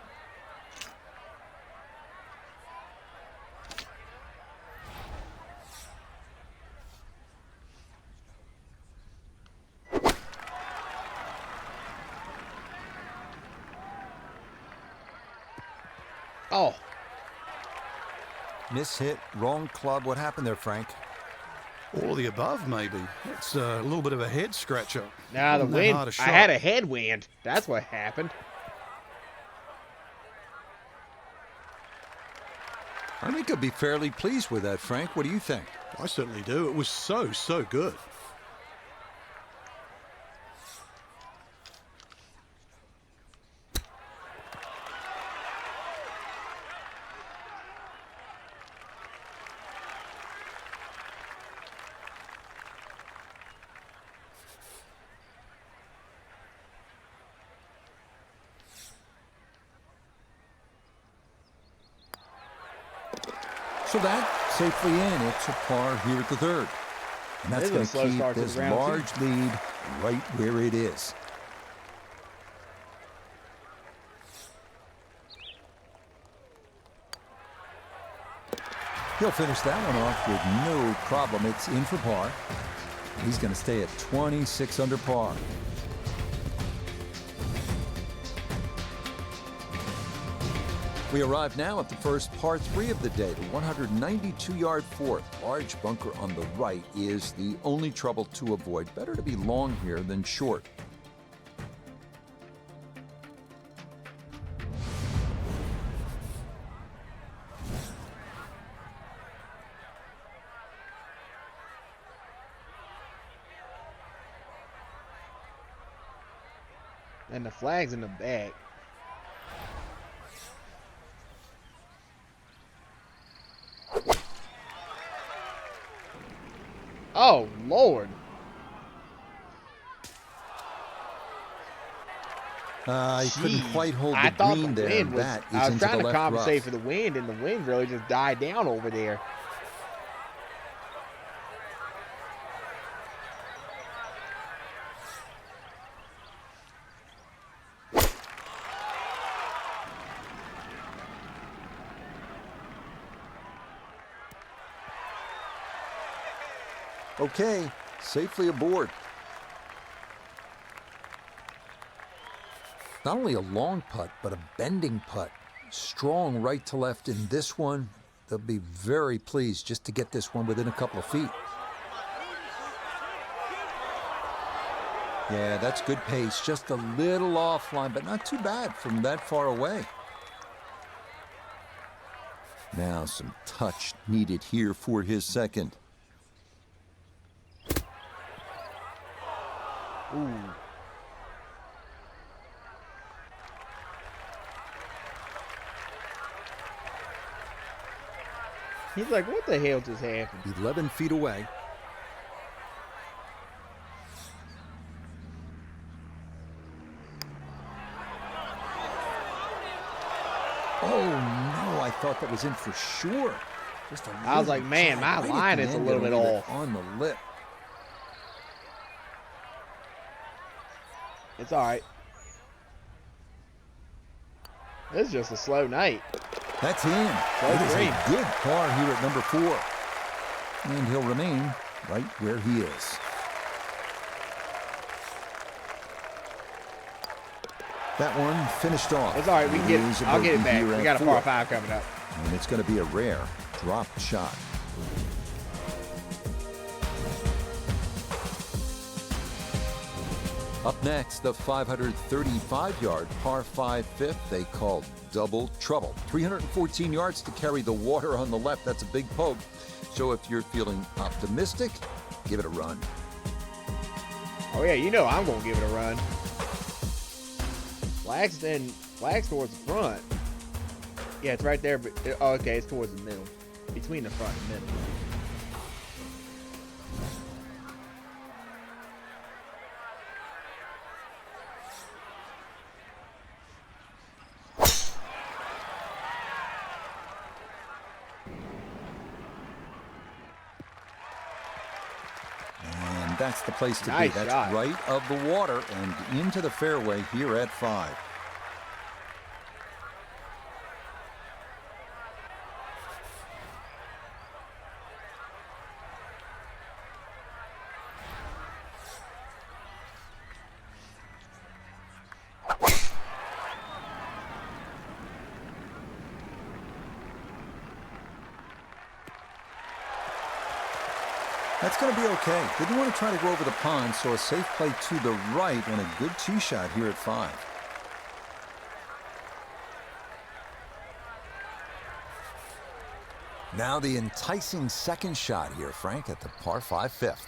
Oh. Mishit, wrong club. What happened there, Frank? All the above, maybe. It's a little bit of a head scratcher. Now the Wasn't that wind. hard a I shot. had a headwind. That's what happened. I think I'd be fairly pleased with that, Frank. What do you think? I certainly do. It was so good. So that safely in. It's a par here at the third. And that's going to keep this large lead right where it is. He'll finish that one off with no problem. It's in for par. He's going to stay at 26 under par. We arrive now at the first par 3 of the day, the 192-yard fourth. Large bunker on the right is the only trouble to avoid. Better to be long here than short. And the flag's in the back. Oh, Lord. He couldn't quite hold the I thought green the there. wind was, That is I was into trying the to left compensate rough. for the wind, and the wind really just died down over there. Okay, safely aboard. Not only a long putt, but a bending putt. Strong right to left in this one. They'll be very pleased just to get this one within a couple of feet. Yeah, that's good pace. Just a little offline, but not too bad from that far away. Now some touch needed here for his second. Ooh. He's like, what the hell just happened? 11 feet away. Oh, no, I thought that was in for sure. Just a I was like, man, my line is a little bit off. On the lip. It's all right. This is just a slow night. That's in. It is a good par here at number 4. And he'll remain right where he is. That one finished off. It's all right. We can get it. I'll get it back. We got a par 5 coming up. And it's going to be a rare drop shot. Up next, the 535-yard par 5 fifth they call Double Trouble. 314 yards to carry the water on the left. That's a big poke. So if you're feeling optimistic, give it a run. Oh, yeah, you know I'm going to give it a run. Flag's towards the front. Yeah, it's right there. But oh, okay, it's towards the middle. Between the front and middle. That's the place to nice be. That's shot. Right of the water and into the fairway here at 5. That's going to be okay. Didn't want to try to go over the pond, so a safe play to the right and a good tee shot here at 5. Now the enticing second shot here, Frank, at the par 5 fifth.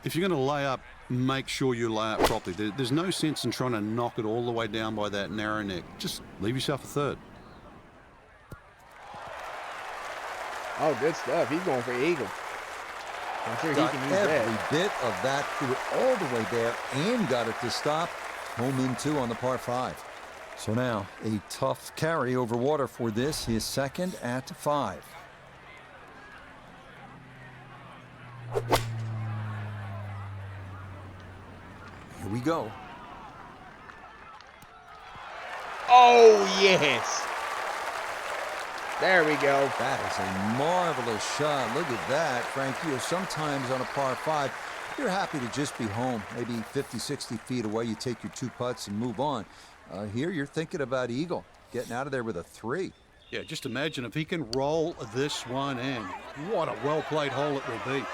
If you're going to lay up, make sure you lay up properly. There's no sense in trying to knock it all the way down by that narrow neck. Just leave yourself a third. Oh, good stuff. He's going for eagle. I'm sure Got he can use every that. bit of that, threw it all the way there and got it to stop. Home in 2 on the par 5. So now a tough carry over water for this, his second at 5. we go. Oh, yes. There we go. That is a marvelous shot. Look at that, Frank. You know, sometimes on a par 5, you're happy to just be home. Maybe 50, 60 feet away, you take your 2 putts and move on. Here, you're thinking about eagle, getting out of there with a 3. Yeah, just imagine if he can roll this one in. What a well-played hole it will be.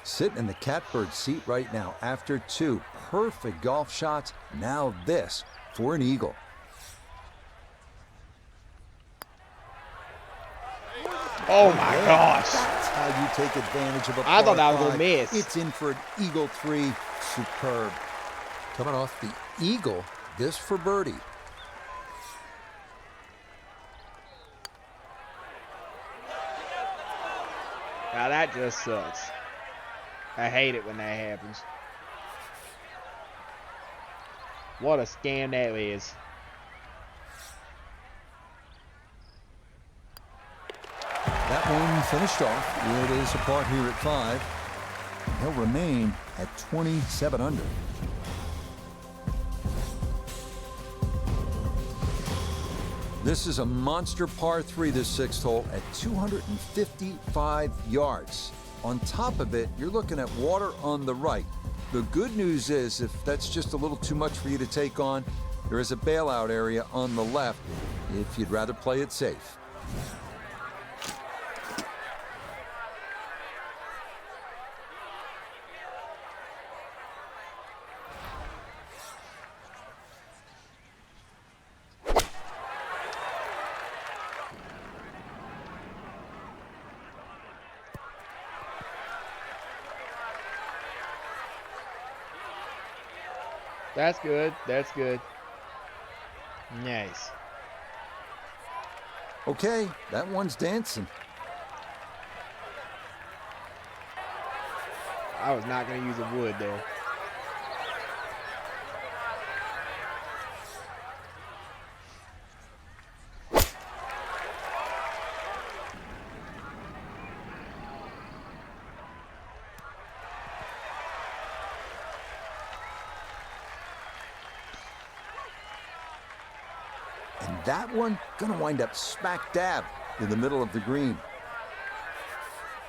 Sitting in the catbird seat right now after 2 perfect golf shots. Now this for an eagle. Oh, my gosh. That's how you take advantage of a I thought par I was going to 5. miss. It's in for an eagle 3. Superb. Coming off the eagle, this for birdie. Now that just sucks. I hate it when that happens. What a scam that is. That one finished off. It is a par here at 5. He'll remain at 27 under. This is a monster par 3, this 6th hole, at 255 yards. On top of it, you're looking at water on the right. The good news is, if that's just a little too much for you to take on, there is a bailout area on the left if you'd rather play it safe. That's good. That's good. Nice. Okay, that one's dancing. I was not going to use a wood there. And that one gonna wind up smack dab in the middle of the green.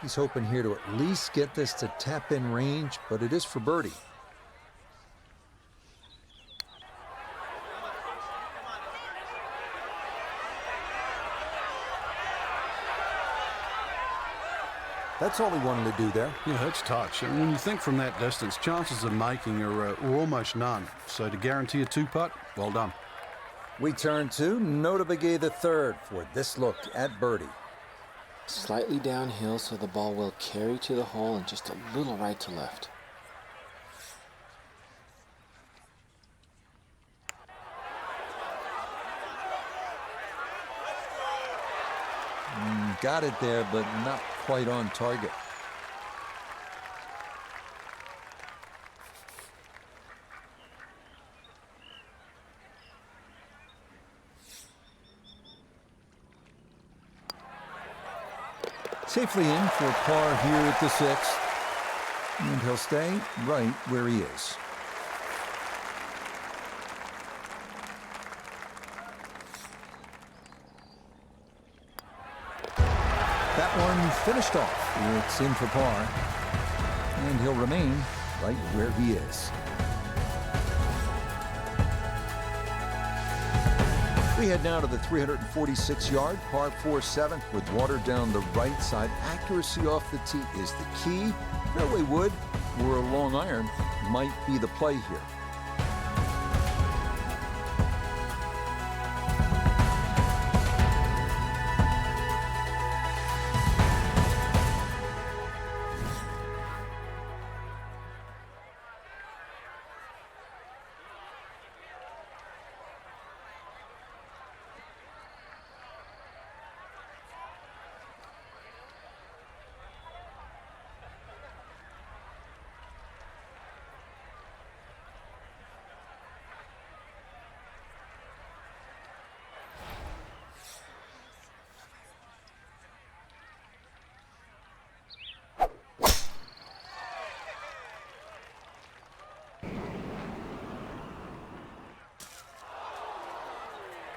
He's hoping here to at least get this to tap in range, but it is for birdie. That's all he wanted to do there. Yeah, it's touch. And when you think from that distance, chances of making are almost none. So to guarantee a 2-putt, well done. We turn to Notah Begay III for this look at birdie. Slightly downhill, so the ball will carry to the hole and just a little right to left. Got it there, but not quite on target. Safely in for a par here at the 6th. And he'll stay right where he is. That one finished off. It's in for par. And he'll remain right where he is. We head now to the 346-yard par 4 7th with water down the right side. Accuracy off the tee is the key. Fairway wood or a long iron might be the play here.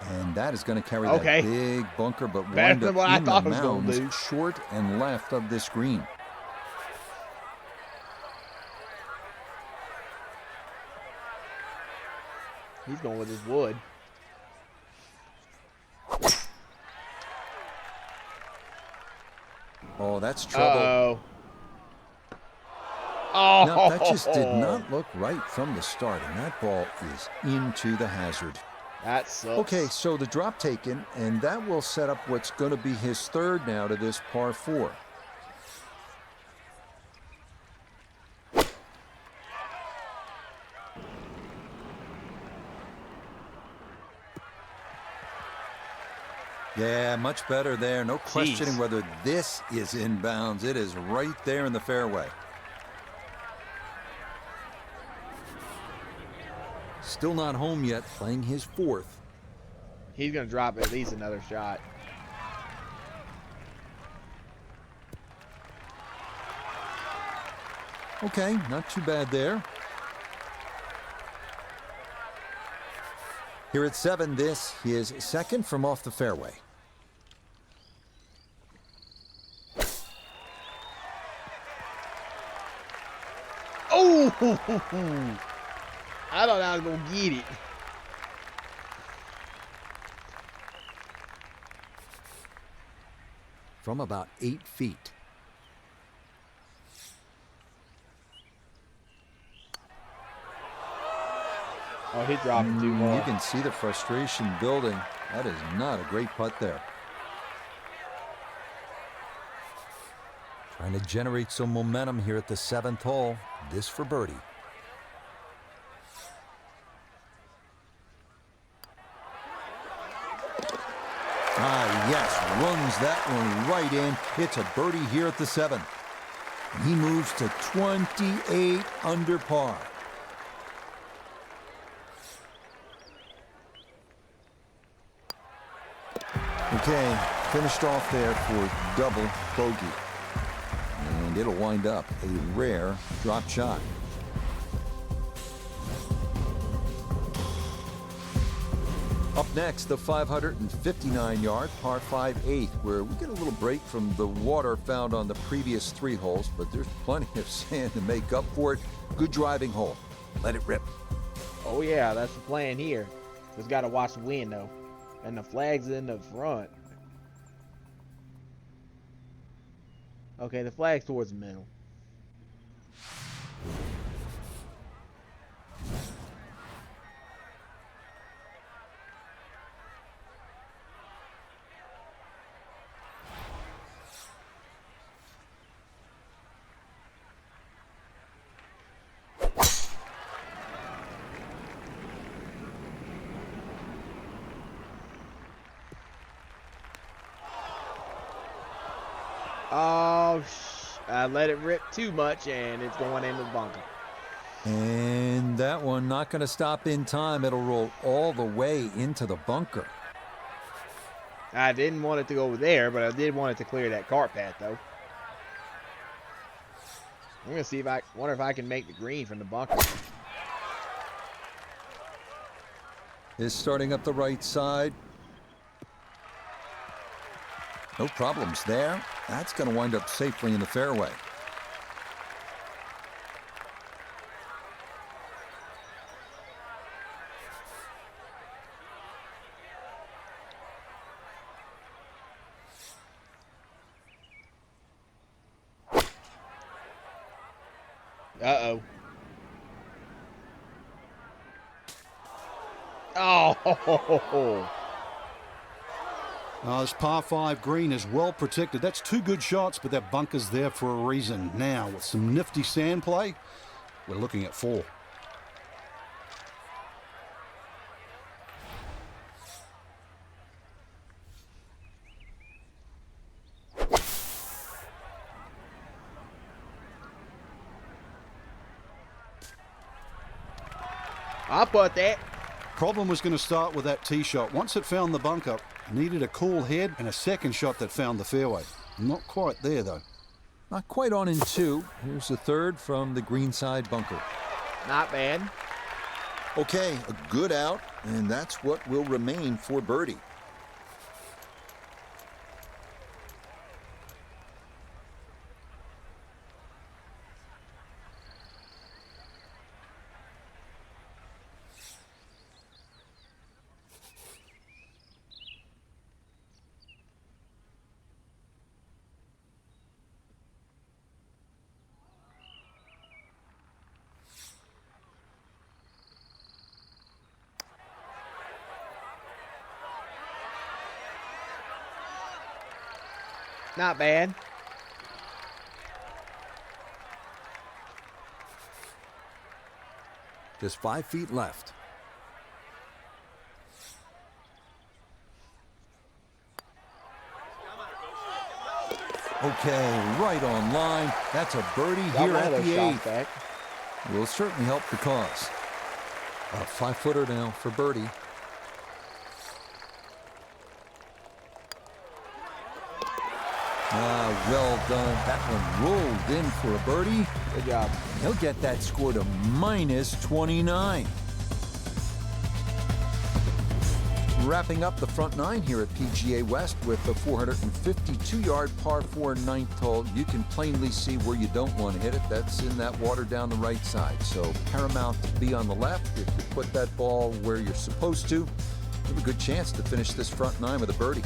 And that is going to carry Okay. that big bunker, but Better wind than up what I in thought the it was gonna mounds, do. short and left of this green. He's going with his wood. Oh, that's trouble. Uh-oh. Oh. Now, that just did not look right from the start, and that ball is into the hazard. That sucks. Okay, so the drop taken, and that will set up what's going to be his third now to this par 4. Yeah, much better there. No questioning whether this is inbounds. It is right there in the fairway. Still not home yet, playing his 4th. He's going to drop at least another shot. Okay, not too bad there. Here at 7, this his second from off the fairway. Oh! I thought I was going to get it. From about 8 feet. Oh, he dropped it too far. You can see the frustration building. That is not a great putt there. Trying to generate some momentum here at the 7th hole. This for birdie. Ah, yes, runs that one right in. It's a birdie here at the 7th. And he moves to 28 under par. Okay, finished off there for double bogey. And it'll wind up a rare drop shot. Up next, the 559-yard par 5/8, where we get a little break from the water found on the previous 3 holes, but there's plenty of sand to make up for it. Good driving hole. Let it rip. Oh, yeah, that's the plan here. Just got to watch the wind, though. And the flag's in the front. Okay, the flag's towards the middle. Oh, I let it rip too much, and it's going into the bunker. And that one not going to stop in time. It'll roll all the way into the bunker. I didn't want it to go over there, but I did want it to clear that cart path, though. I'm going to see if wonder if I can make the green from the bunker. Is starting up the right side. No problems there. That's going to wind up safely in the fairway. Uh-oh. Oh! This par 5 green is well protected. That's 2 good shots, but that bunker's there for a reason. Now, with some nifty sand play, we're looking at 4. I'll put that. Problem was going to start with that tee shot. Once it found the bunker, needed a cool head and a second shot that found the fairway. Not quite there, though. Not quite on in 2. Here's the third from the greenside bunker. Not bad. Okay, a good out, and that's what will remain for birdie. Not bad. Just 5 feet left. Okay, right on line. That's a birdie Got here one at of those the shots 8th. back. Will certainly help the cause. A 5-footer now for birdie. Well done. That one rolled in for a birdie. Good job. He'll get that score to -29. Wrapping up the front 9 here at PGA West with a 452-yard par 4 ninth hole. You can plainly see where you don't want to hit it. That's in that water down the right side. So paramount to be on the left. If you put that ball where you're supposed to, you have a good chance to finish this front 9 with a birdie.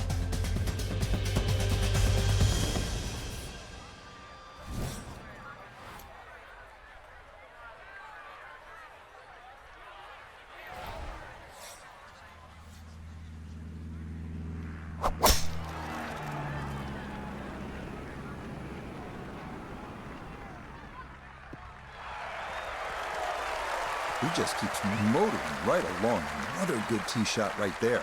He just keeps motoring right along. Another good tee shot right there.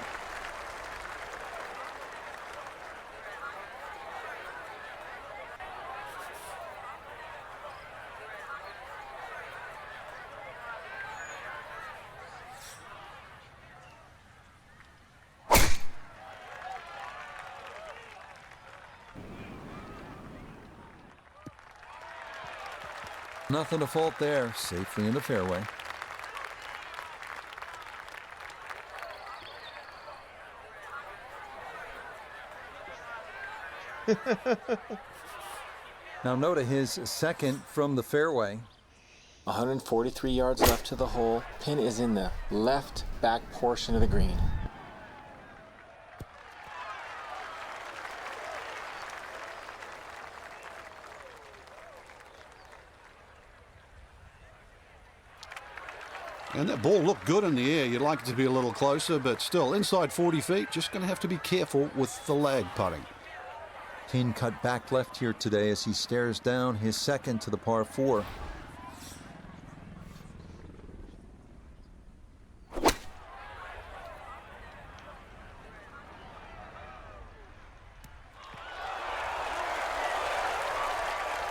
Nothing to fault there. Safely in the fairway. Now Notah his second from the fairway. 143 yards left to the hole. Pin is in the left back portion of the green. And that ball looked good in the air. You'd like it to be a little closer, but still inside 40 feet. Just going to have to be careful with the lag putting. Pin cut back left here today as he stares down his second to the par 4.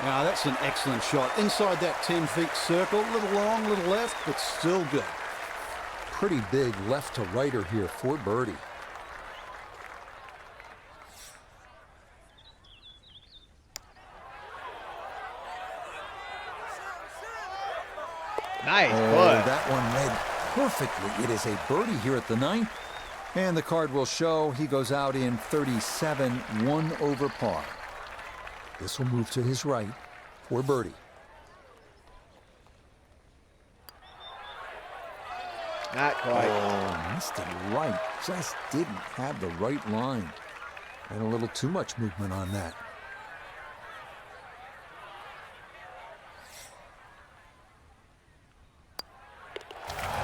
Now that's an excellent shot. Inside that 10 feet circle. A little long, a little left, but still good. Pretty big left to righter here for birdie. Nice Oh, putt. that one read perfectly. It is a birdie here at the 9th. And the card will show he goes out in 37, 1 over par. This will move to his right for birdie. Not quite. Oh, missed it right. Just didn't have the right line. And a little too much movement on that.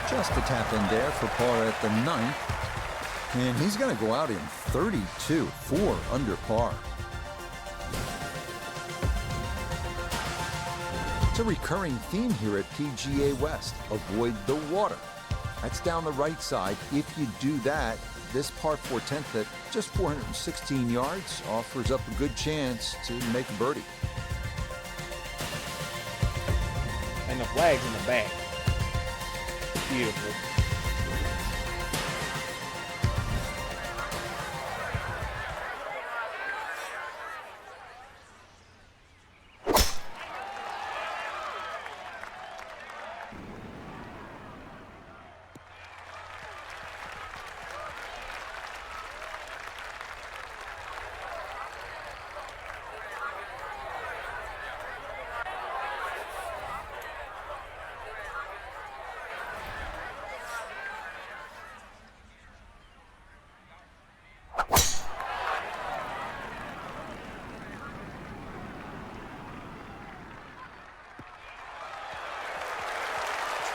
Just a tap in there for par at the 9th. And he's going to go out in 32, 4 under par. It's a recurring theme here at PGA West. Avoid the water. That's down the right side. If you do that, this par 4 10th at just 416 yards offers up a good chance to make a birdie. And the flag's in the back. Beautiful.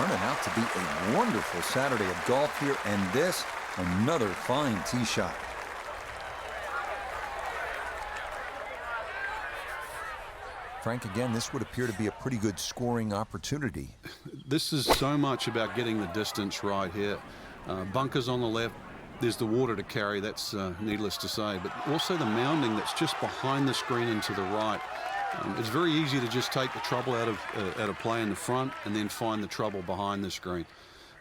Turning out to be a wonderful Saturday of golf here, and this, another fine tee shot. Frank, again, this would appear to be a pretty good scoring opportunity. This is so much about getting the distance right here. Bunkers on the left, there's the water to carry, that's needless to say, but also the mounding that's just behind the screen and to the right. It's very easy to just take the trouble out of play in the front and then find the trouble behind the screen.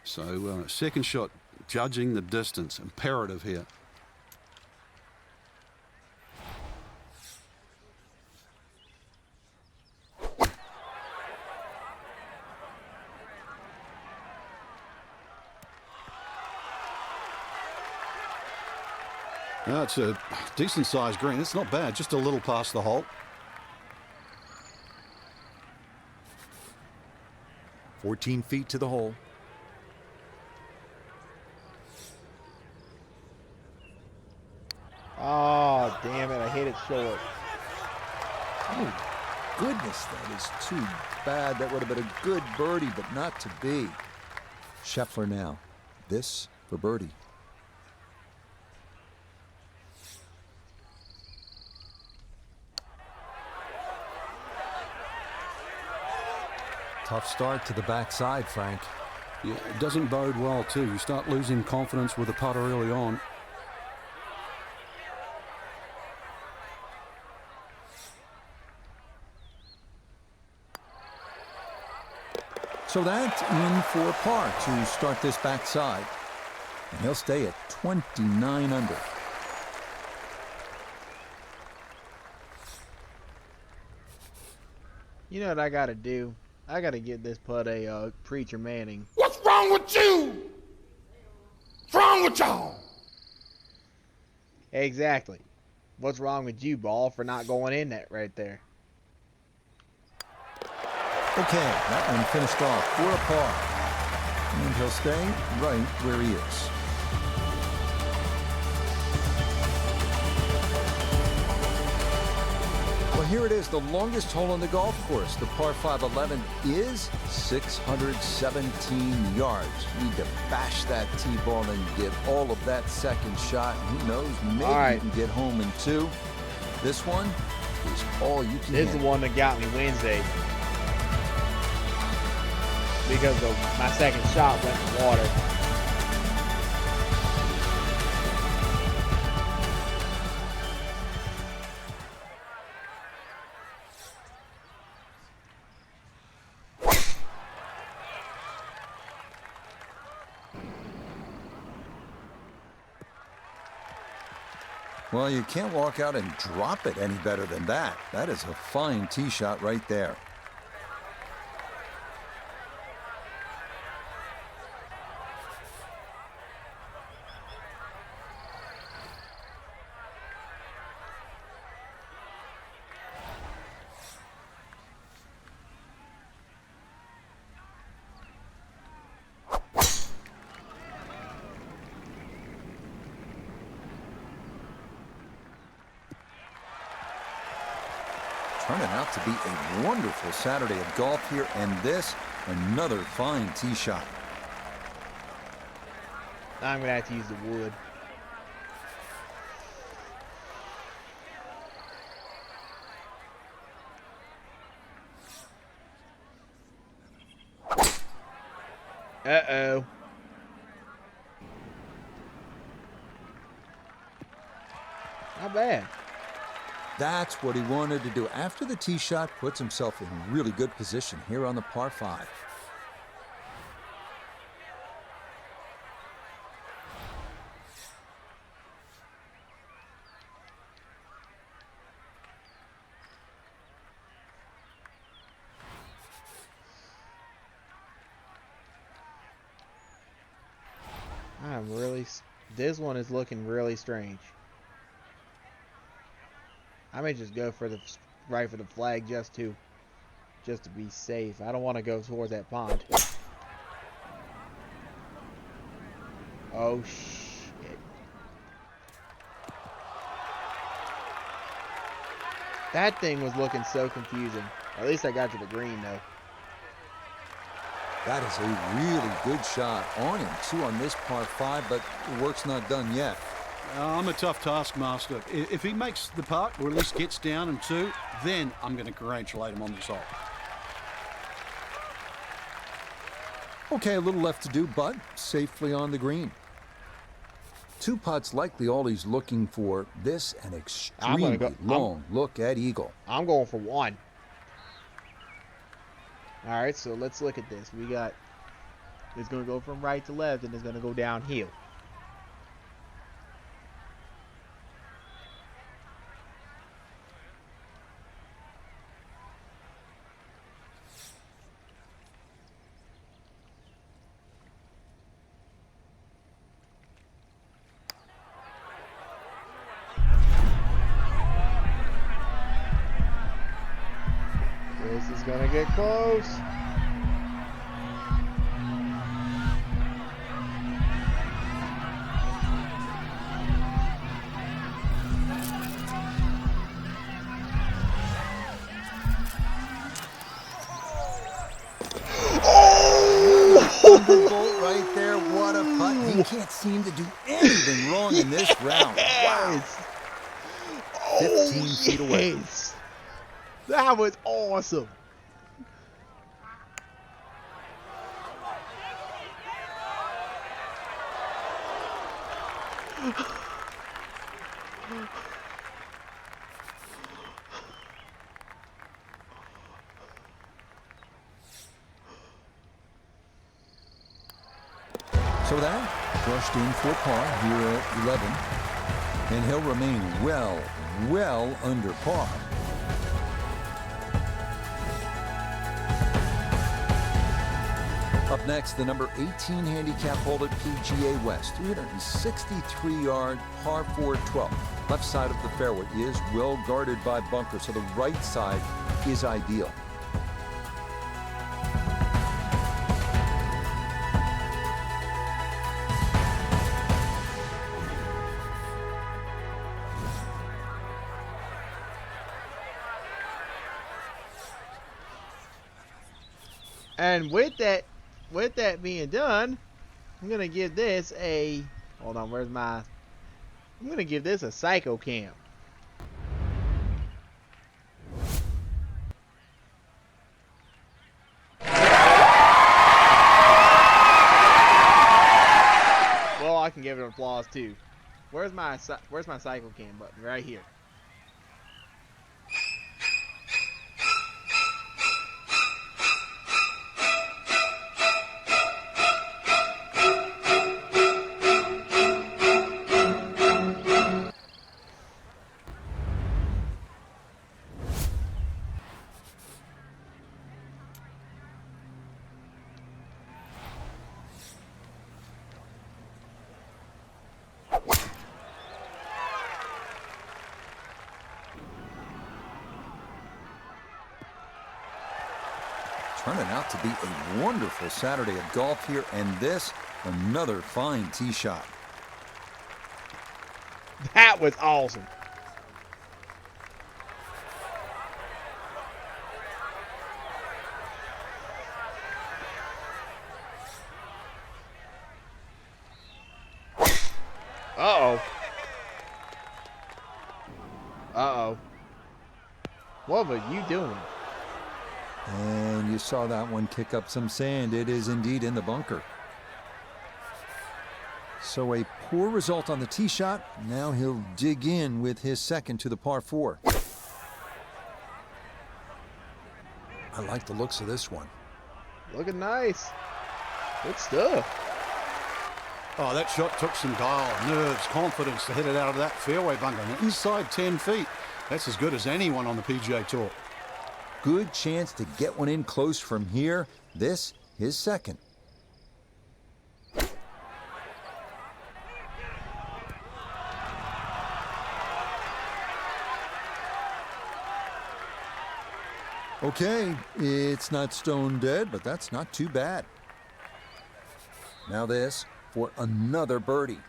So second shot, judging the distance, imperative here. It's a decent-sized green. It's not bad, just a little past the hole. 14 feet to the hole. Oh, damn it. I hit it short. Oh, goodness, that is too bad. That would have been a good birdie, but not to be. Scheffler now. This for birdie. Tough start to the backside, Frank. Yeah, it doesn't bode well, too. You start losing confidence with the putter early on. So that's in for par to start this backside. And he'll stay at 29 under. You know what I got to do? I got to give this putt a Preacher Manning. What's wrong with you? What's wrong with y'all? Exactly. What's wrong with you, ball, for not going in that right there? Okay, that one finished off for a par. And he'll stay right where he is. Well, here it is, the longest hole on the golf course. The par 5 11 is 617 yards. Need to bash that tee ball and get all of that second shot. Who knows, maybe you can get home in 2. This one is all you can This is handle. the one that got me Wednesday. Because my second shot went in the water. Well, you can't walk out and drop it any better than that. That is a fine tee shot right there. Turning out to be a wonderful Saturday of golf here, and this, another fine tee shot. Now I'm going to have to use the wood. Uh-oh. Not bad. That's what he wanted to do. After the tee shot, puts himself in really good position here on the par 5. This one is looking really strange. I may just go for the right for the flag just to be safe. I don't want to go towards that pond. Oh shit. That thing was looking so confusing. At least I got to the green though. That is a really good shot on him. 2 on this par 5, but the work's not done yet. I'm a tough taskmaster. If he makes the putt, or at least gets down in 2, then I'm going to congratulate him on this hole. Okay, a little left to do, but safely on the green. 2 putts likely all he's looking for. This an extremely long look at eagle. I'm going for 1. All right, so let's look at this. We got, it's going to go from right to left, and it's going to go downhill. This is going to get close. Thunderbolt right there. What a putt. He can't seem to do anything wrong in this round. Wow. 15 feet away. That was awesome. So that crushed in for par here at 11. And he'll remain well under par. Up next, the number 18 handicap hole at PGA West. 363-yard par 4 12. Left side of the fairway is well guarded by bunkers, so the right side is ideal. And with that being done, I'm gonna give this a, hold on, I'm gonna give this a Psycho Cam. Well, I can give it applause too. Where's my Psycho Cam button? Right here. Turning out to be a wonderful Saturday of golf here, and this, another fine tee shot. That was awesome. Uh-oh. Uh-oh. What were you doing? And you saw that one kick up some sand. It is indeed in the bunker. So a poor result on the tee shot. Now he'll dig in with his second to the par 4. I like the looks of this one. Looking nice. Good stuff. Oh, that shot took some guile, nerves, confidence to hit it out of that fairway bunker. Inside 10 feet. That's as good as anyone on the PGA Tour. Good chance to get one in close from here. This, his second. Okay, it's not stone dead, but that's not too bad. Now this for another birdie.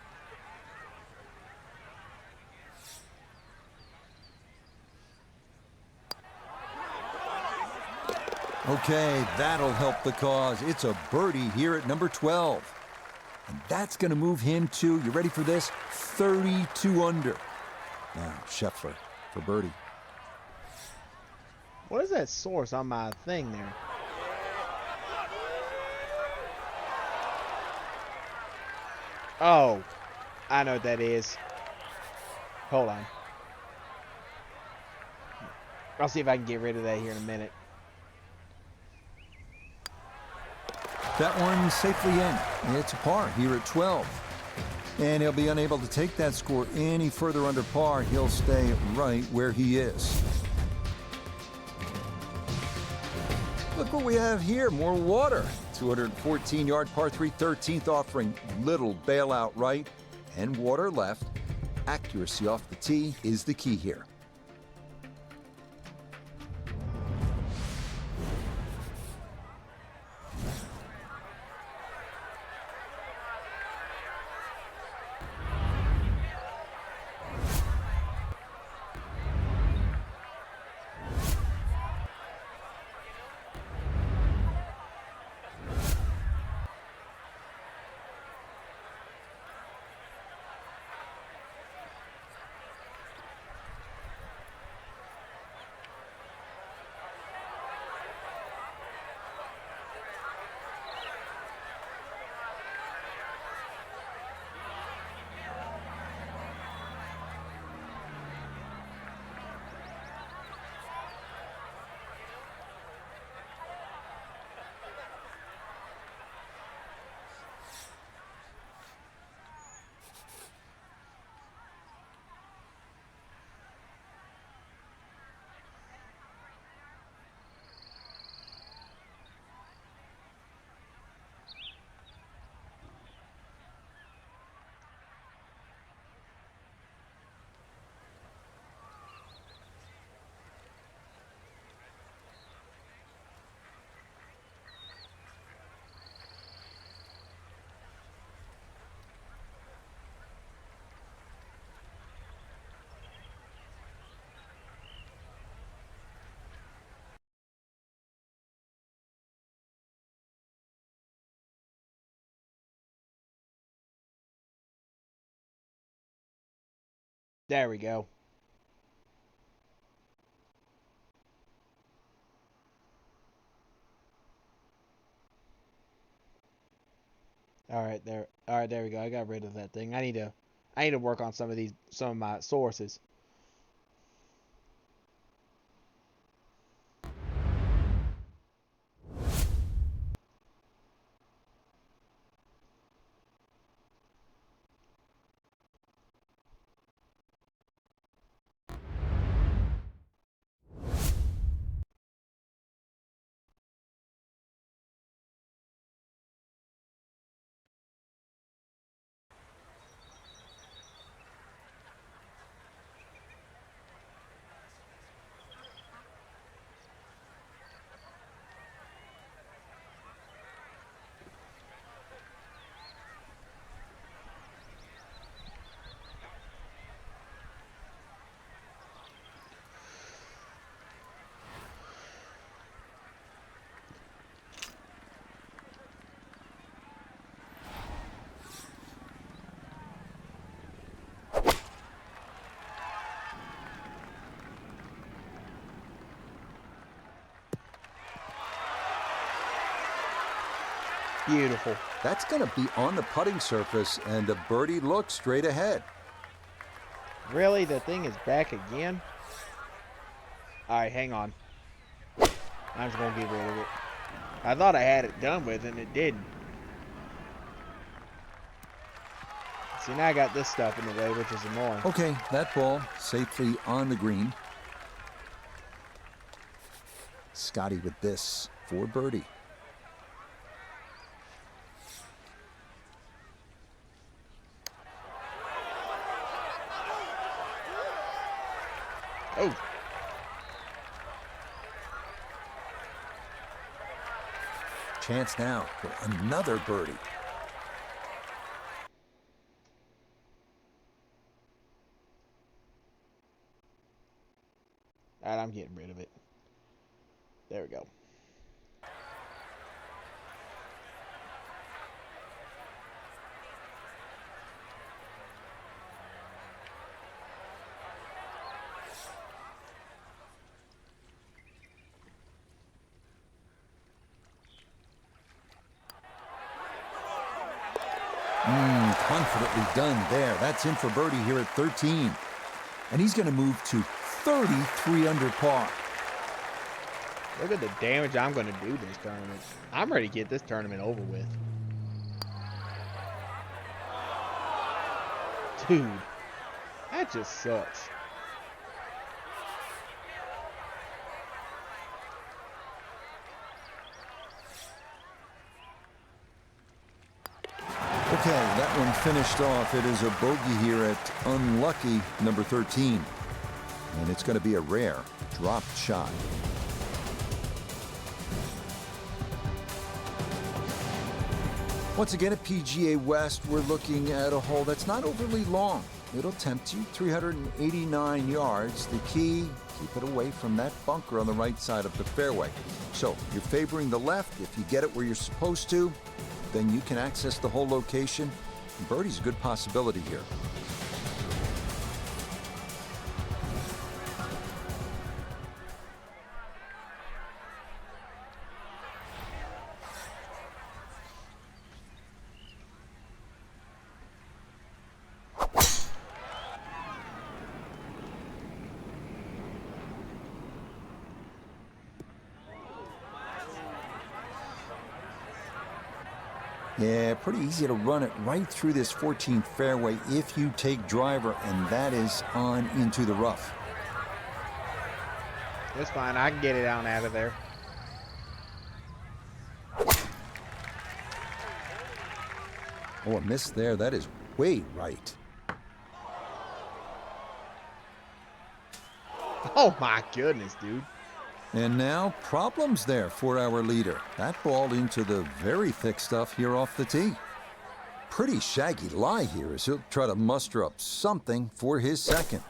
Okay, that'll help the cause. It's a birdie here at number 12. And that's going to move him to, you ready for this? 32 under. Now, Scheffler for birdie. What is that source on my thing there? Oh, I know what that is. Hold on. I'll see if I can get rid of that here in a minute. That one safely in. It's a par here at 12. And he'll be unable to take that score any further under par. He'll stay right where he is. Look what we have here, more water. 214-yard par 3 13th offering, little bailout right and water left. Accuracy off the tee is the key here. There we go. All right, there. All right, there we go. I got rid of that thing. I need to work on some of my sources. Beautiful. That's going to be on the putting surface, and the birdie looks straight ahead. Really? The thing is back again? Alright, hang on. I'm just going to get rid of it. I thought I had it done with, and it didn't. See, now I got this stuff in the way, which is annoying. Okay, that ball safely on the green. Scotty with this for birdie. Oh. Chance now for another birdie. Alright, I'm getting rid of it. There we go. and confidently done there. That's in for birdie here at 13. And he's going to move to 33 under par. Look at the damage I'm going to do this tournament. I'm ready to get this tournament over with. Dude, that just sucks. Okay, that one finished off. It is a bogey here at unlucky number 13. And it's going to be a rare dropped shot. Once again at PGA West, we're looking at a hole that's not overly long. It'll tempt you, 389 yards. The key, keep it away from that bunker on the right side of the fairway. So you're favoring the left. If you get it where you're supposed to, then you can access the whole location. Birdie's a good possibility here. Yeah, pretty easy to run it right through this 14th fairway if you take driver, and that is on into the rough. It's fine. I can get it on out of there. Oh, a miss there. That is way right. Oh, my goodness, dude. And now problems there for our leader. That ball into the very thick stuff here off the tee. Pretty shaggy lie here as he'll try to muster up something for his second.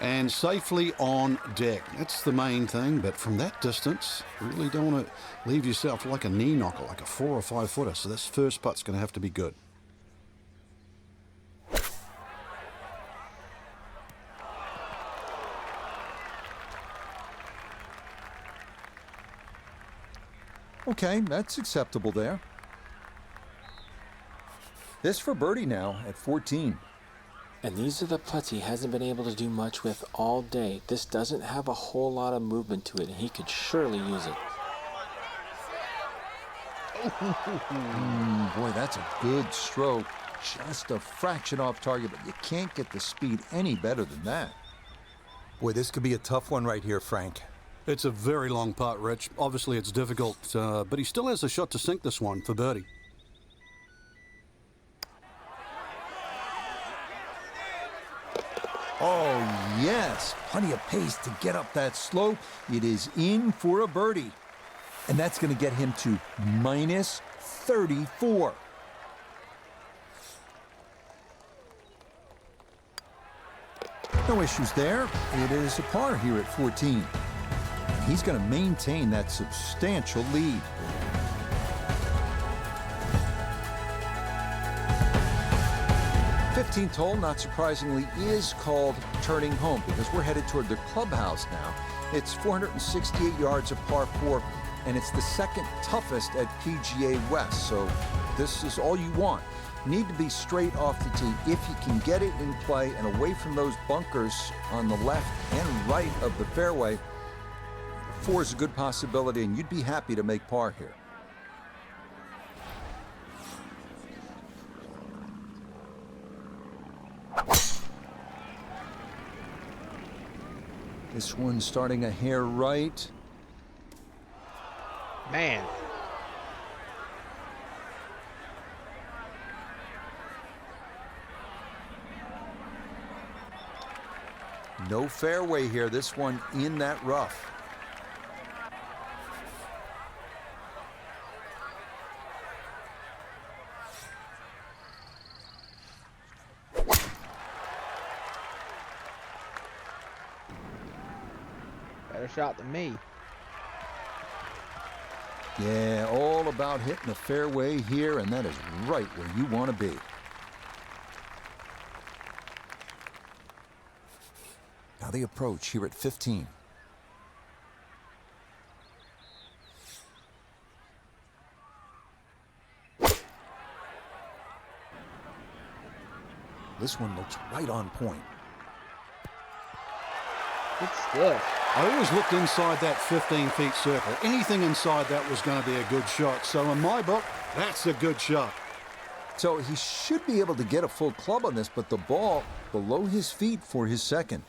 And safely on deck. That's the main thing, but from that distance, you really don't want to leave yourself like a knee knocker, like a 4 or 5 footer. So this first putt's going to have to be good. Okay, that's acceptable there. This for birdie now at 14. And these are the putts he hasn't been able to do much with all day. This doesn't have a whole lot of movement to it, and he could surely use it. Boy, that's a good stroke. Just a fraction off target, but you can't get the speed any better than that. Boy, this could be a tough one right here, Frank. It's a very long putt, Rich. Obviously, it's difficult, but he still has a shot to sink this one for birdie. Oh, yes. Plenty of pace to get up that slope. It is in for a birdie. And that's going to get him to minus 34. No issues there. It is a par here at 14. He's going to maintain that substantial lead. 15th hole, not surprisingly, is called Turning Home because we're headed toward the clubhouse now. It's 468 yards of par 4, and it's the second toughest at PGA West, so this is all you want. Need to be straight off the tee. If you can get it in play and away from those bunkers on the left and right of the fairway, 4 is a good possibility, and you'd be happy to make par here. This one starting a hair right. Man. No fairway here. This one in that rough. Better shot than me. Yeah, all about hitting the fairway here, and that is right where you want to be. Now the approach here at 15. This one looks right on point. Good stuff. I always looked inside that 15-feet circle. Anything inside that was going to be a good shot. So in my book, that's a good shot. So he should be able to get a full club on this, but the ball below his feet for his second.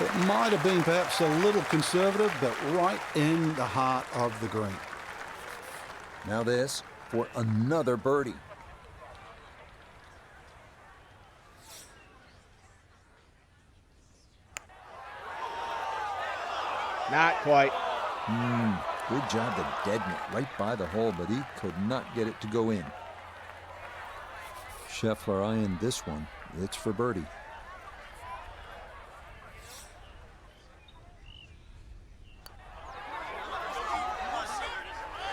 It might have been perhaps a little conservative, but right in the heart of the green. Now this for another birdie. Not quite. Good job to deaden it right by the hole, but he could not get it to go in. Scheffler eyeing this one. It's for birdie.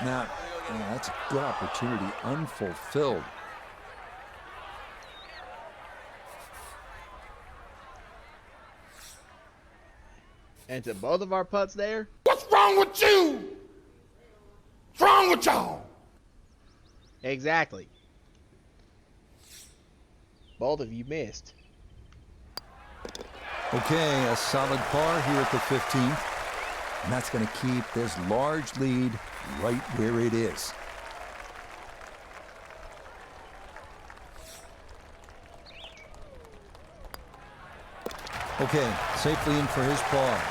Now, that's a good opportunity unfulfilled. And to both of our putts there. What's wrong with you? What's wrong with y'all? Exactly. Both of you missed. Okay, a solid par here at the 15th. And that's going to keep this large lead right where it is. Okay, safely in for his par.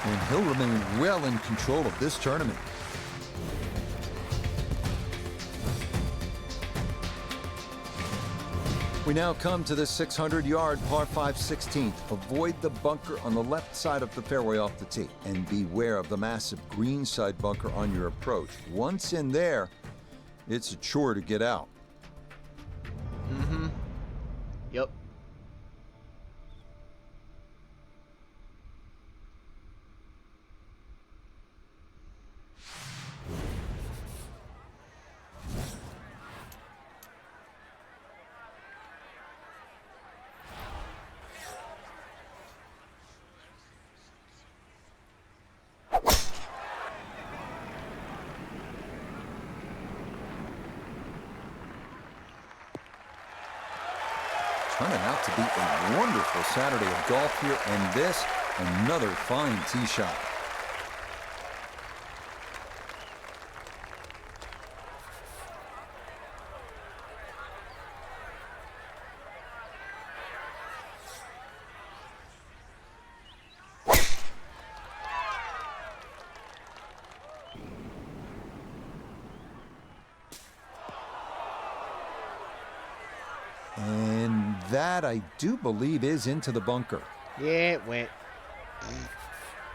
And he'll remain well in control of this tournament. We now come to the 600-yard par 5 16th. Avoid the bunker on the left side of the fairway off the tee. And beware of the massive green side bunker on your approach. Once in there, it's a chore to get out. Yep. Turning out to be a wonderful Saturday of golf here, and this, another fine tee shot. And that, I do believe, is into the bunker. Yeah, it went.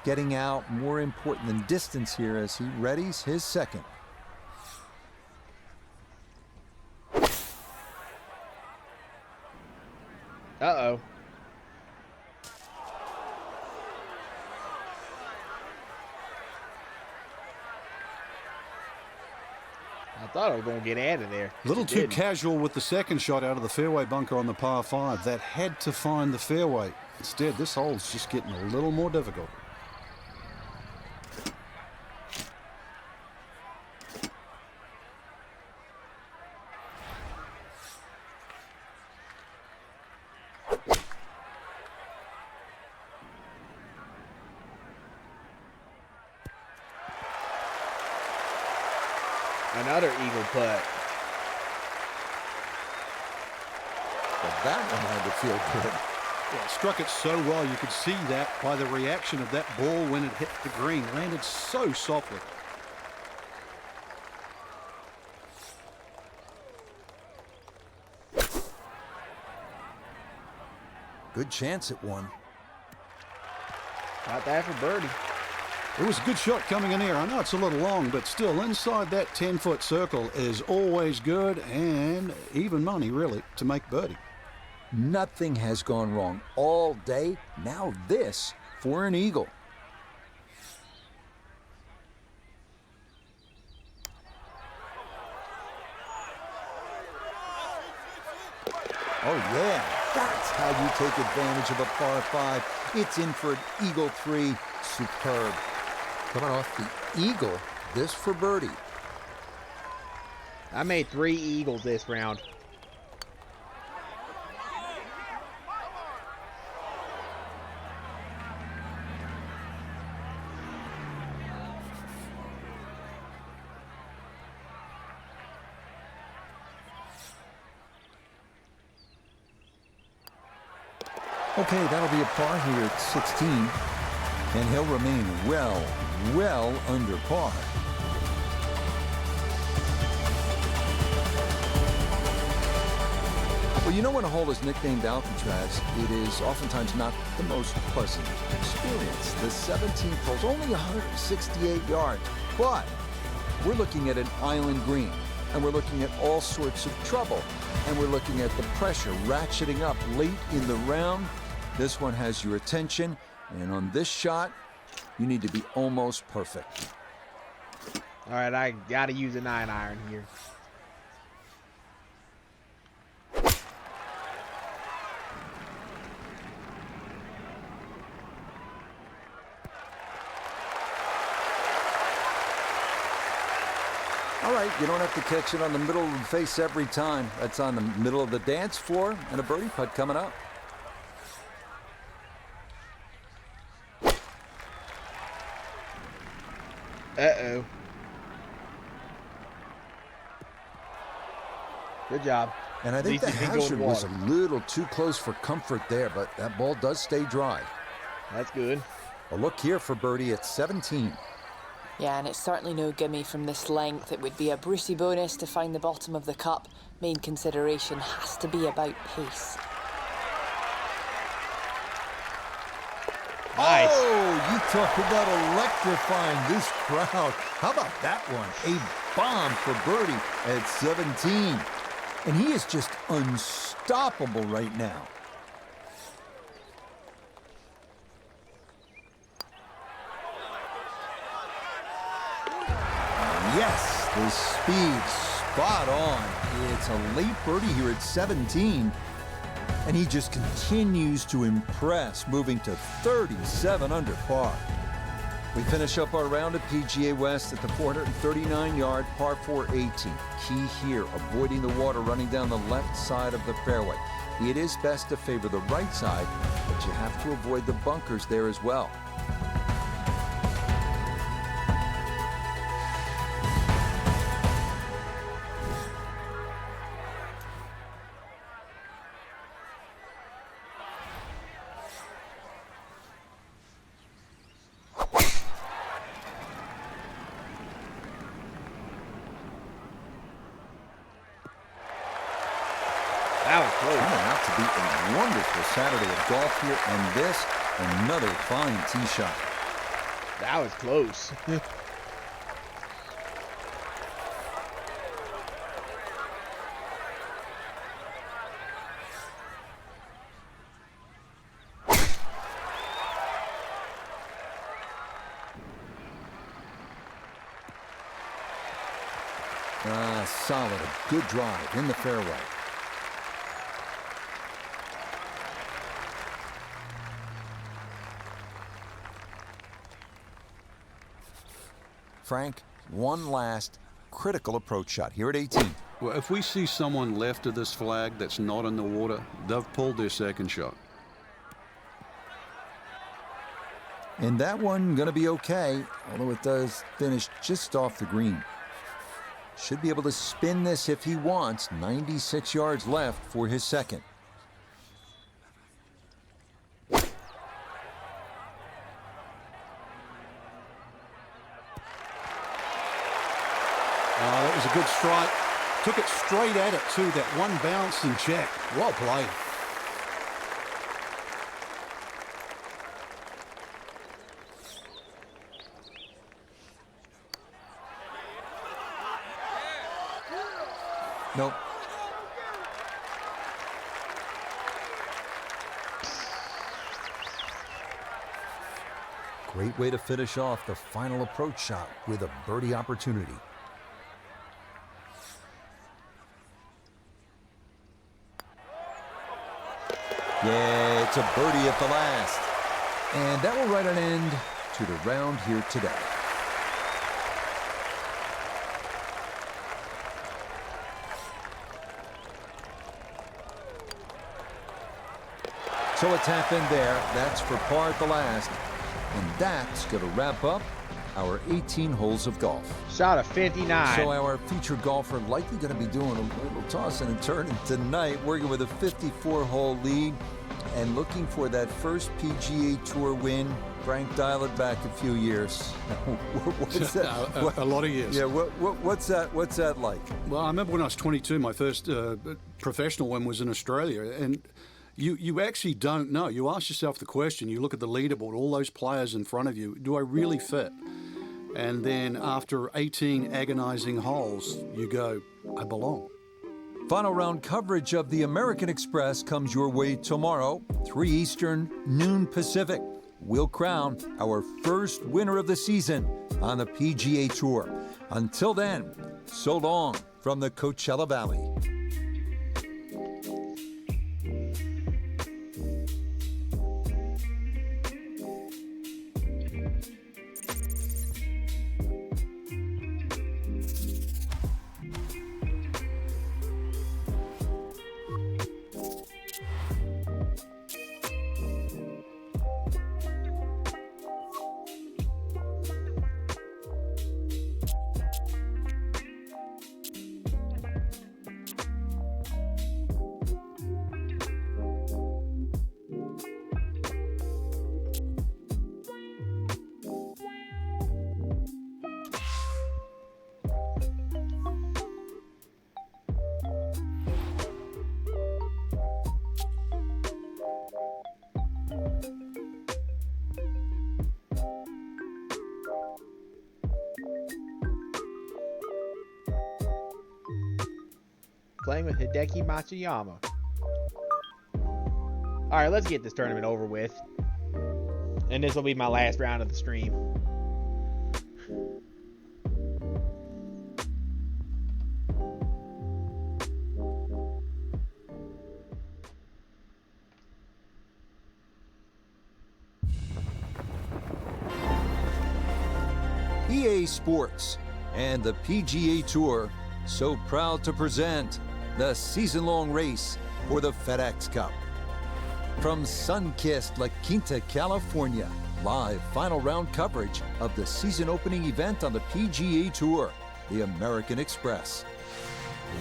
Getting out more important than distance here as he readies his second. Uh-oh. I thought I was going to get out of there. A little It too didn't. casual with the second shot out of the fairway bunker on the par 5. That had to find the fairway. Instead, this hole's just getting a little more difficult. Another eagle putt. But that one had to feel good. Yeah, struck it so well, you could see that by the reaction of that ball when it hit the green. Landed so softly. Good chance at one. Got that for birdie. It was a good shot coming in here. I know it's a little long, but still inside that 10-foot circle is always good and even money, really, to make birdie. Nothing has gone wrong all day. Now this for an eagle. Oh, yeah. That's how you take advantage of a par 5. It's in for an eagle 3. Superb. Coming off the eagle, this for birdie. I made 3 eagles this round. Okay, that'll be a par here at 16. And he'll remain well under par. Well, you know when a hole is nicknamed Alcatraz, it is oftentimes not the most pleasant experience. The 17th hole's only 168 yards, but we're looking at an island green, and we're looking at all sorts of trouble, and we're looking at the pressure ratcheting up late in the round. This one has your attention, and on this shot, you need to be almost perfect. All right, I got to use a 9-iron here. All right, you don't have to catch it on the middle of the face every time. That's on the middle of the dance floor, and a birdie putt coming up. Uh-oh. Good job. And I think the hazard was a little too close for comfort there, but that ball does stay dry. That's good. A look here for birdie at 17. Yeah, and it's certainly no gimme from this length. It would be a Brucey bonus to find the bottom of the cup. Main consideration has to be about pace. Nice. Oh, you talk about electrifying this crowd. How about that one? A bomb for birdie at 17. And he is just unstoppable right now. Yes, the speed spot on. It's a late birdie here at 17. And he just continues to impress, moving to 37 under par. We finish up our round at PGA West at the 439-yard par 4 18. Key here, avoiding the water running down the left side of the fairway. It is best to favor the right side, but you have to avoid the bunkers there as well. That was close. Coming out to be a wonderful Saturday of golf here, and this, another fine tee shot. That was close. Solid, a good drive in the fairway. Frank, one last critical approach shot here at 18. Well, if we see someone left of this flag that's not in the water, they've pulled their second shot. And that one gonna be okay, although it does finish just off the green. Should be able to spin this if he wants. 96 yards left for his second. That was a good strike. Took it straight at it, too. That one bounce and check. Well played. Nope. Great way to finish off the final approach shot with a birdie opportunity. Yeah, it's a birdie at the last. And that will write an end to the round here today. So a tap in there. That's for par at the last. And that's going to wrap up our 18 holes of golf. Shot a 59. So our featured golfer likely going to be doing a little tossing and turning tonight, working with a 54-hole lead and looking for that first PGA Tour win. Frank, dial it back a few years. What's that? A lot of years. Yeah, what's that like? Well, I remember when I was 22, my first professional one was in Australia, and you actually don't know. You ask yourself the question, you look at the leaderboard, all those players in front of you, do I really fit? And then after 18 agonizing holes, you go, I belong. Final round coverage of the American Express comes your way tomorrow, 3 Eastern, noon Pacific. We'll crown our first winner of the season on the PGA Tour. Until then, so long from the Coachella Valley. Playing with Hideki Matsuyama. Alright, let's get this tournament over with. And this will be my last round of the stream. EA Sports and the PGA Tour so proud to present the season-long race for the FedEx Cup. From sun-kissed La Quinta, California, live final round coverage of the season-opening event on the PGA Tour, the American Express.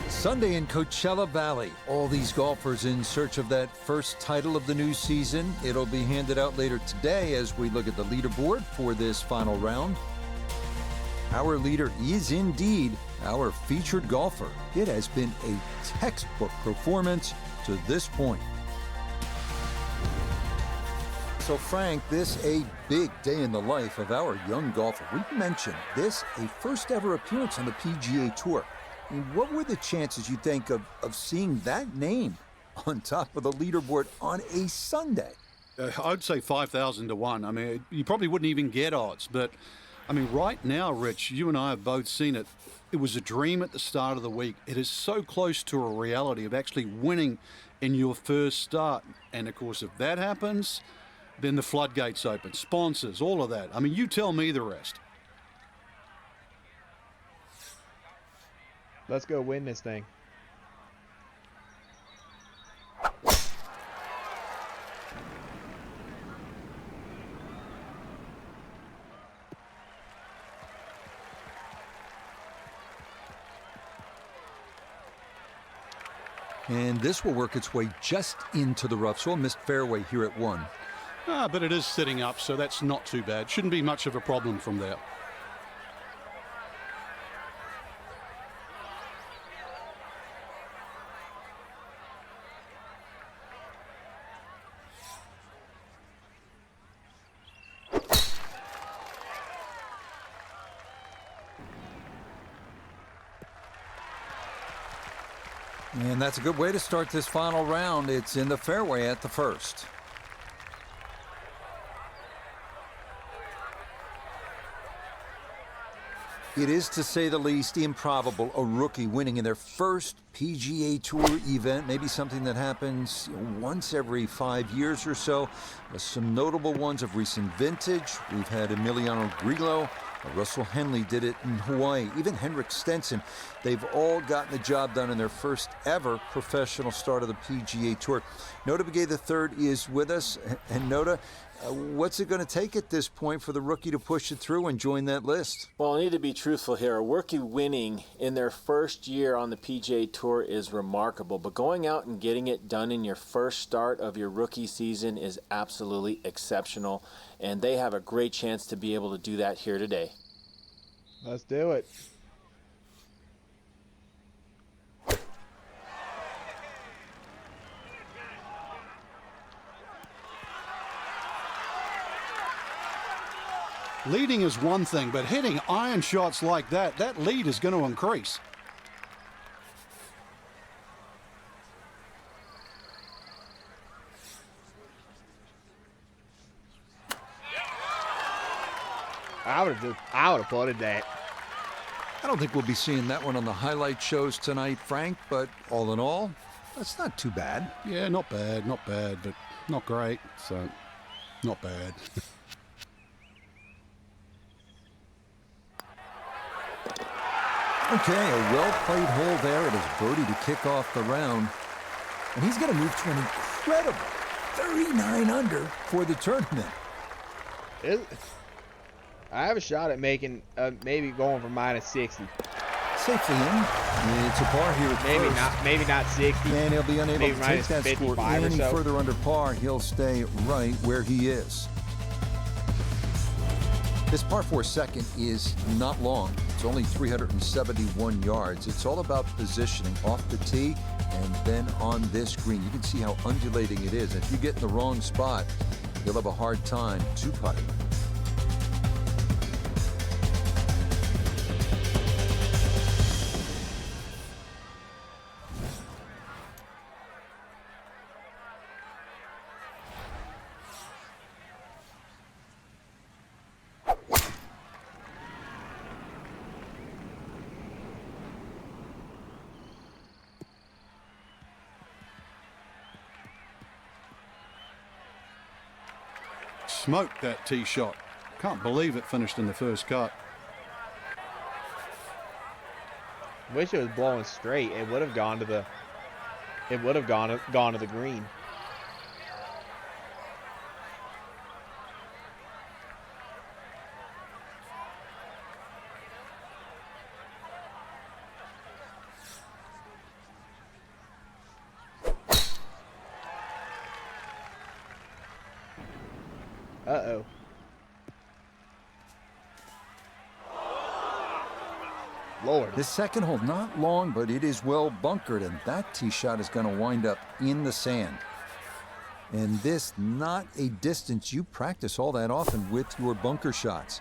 Sunday in Coachella Valley, all these golfers in search of that first title of the new season. It'll be handed out later today as we look at the leaderboard for this final round. Our leader is indeed our featured golfer. It has been a textbook performance to this point. So Frank, this a big day in the life of our young golfer. We mentioned this, a first ever appearance on the PGA Tour. I mean, what were the chances, you think, of seeing that name on top of the leaderboard on a Sunday? I'd say 5,000 to 1. I mean, you probably wouldn't even get odds, but I mean, right now, Rich, you and I have both seen it. It was a dream at the start of the week. It is so close to a reality of actually winning in your first start. And, of course, if that happens, then the floodgates open. Sponsors, all of that. I mean, you tell me the rest. Let's go win this thing. And this will work its way just into the rough. So a missed fairway here at 1. But it is sitting up, so that's not too bad. Shouldn't be much of a problem from there. And that's a good way to start this final round. It's in the fairway at the first. It is, to say the least, improbable a rookie winning in their first PGA Tour event, maybe something that happens once every 5 years or so. Some notable ones of recent vintage. We've had Emiliano Grillo. Russell Henley did it in Hawaii. Even Henrik Stenson. They've all gotten the job done in their first ever professional start of the PGA Tour. Nota Begay III is with us. And Nota, what's it going to take at this point for the rookie to push it through and join that list? Well, I need to be truthful here. A rookie winning in their first year on the PGA Tour is remarkable, but going out and getting it done in your first start of your rookie season is absolutely exceptional, and they have a great chance to be able to do that here today. Let's do it. Leading is one thing, but hitting iron shots like that, that lead is going to increase. I would have putted that. I don't think we'll be seeing that one on the highlight shows tonight, Frank, but all in all, that's not too bad. Yeah, not bad, but not great, so not bad. Okay, a well-played hole there. It is birdie to kick off the round. And he's going to move to an incredible 39 under for the tournament. I have a shot at making, maybe going for minus 60. Safely in. It's a par here at Maybe not 60. And he'll be unable maybe to take that score any further under par. He'll stay right where he is. This par 4 second is not long. It's only 371 yards. It's all about positioning off the tee and then on this green. You can see how undulating it is. If you get in the wrong spot, you'll have a hard time to putt it. Smoked that tee shot. Can't believe it finished in the first cut. Wish it was blowing straight. It would have gone to the. It would have gone to the green. Uh-oh. Lord. This second hole, not long, but it is well bunkered, and that tee shot is going to wind up in the sand. And this, not a distance you practice all that often with your bunker shots.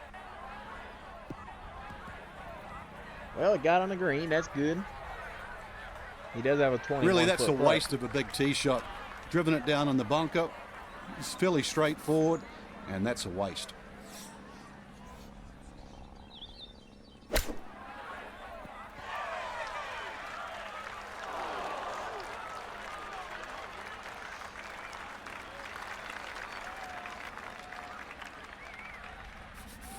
Well, it got on the green. That's good. He does have a 21. Really, that's a waste of a big tee shot. Driven it down on the bunker. It's fairly straightforward, and that's a waste.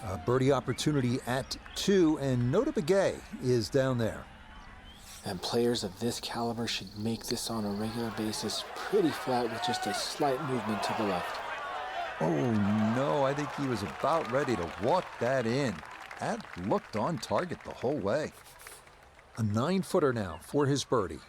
A birdie opportunity at 2, and Nota Begay is down there. And players of this caliber should make this on a regular basis pretty flat with just a slight movement to the left. Oh no, I think he was about ready to walk that in. That looked on target the whole way. A 9-footer now for his birdie.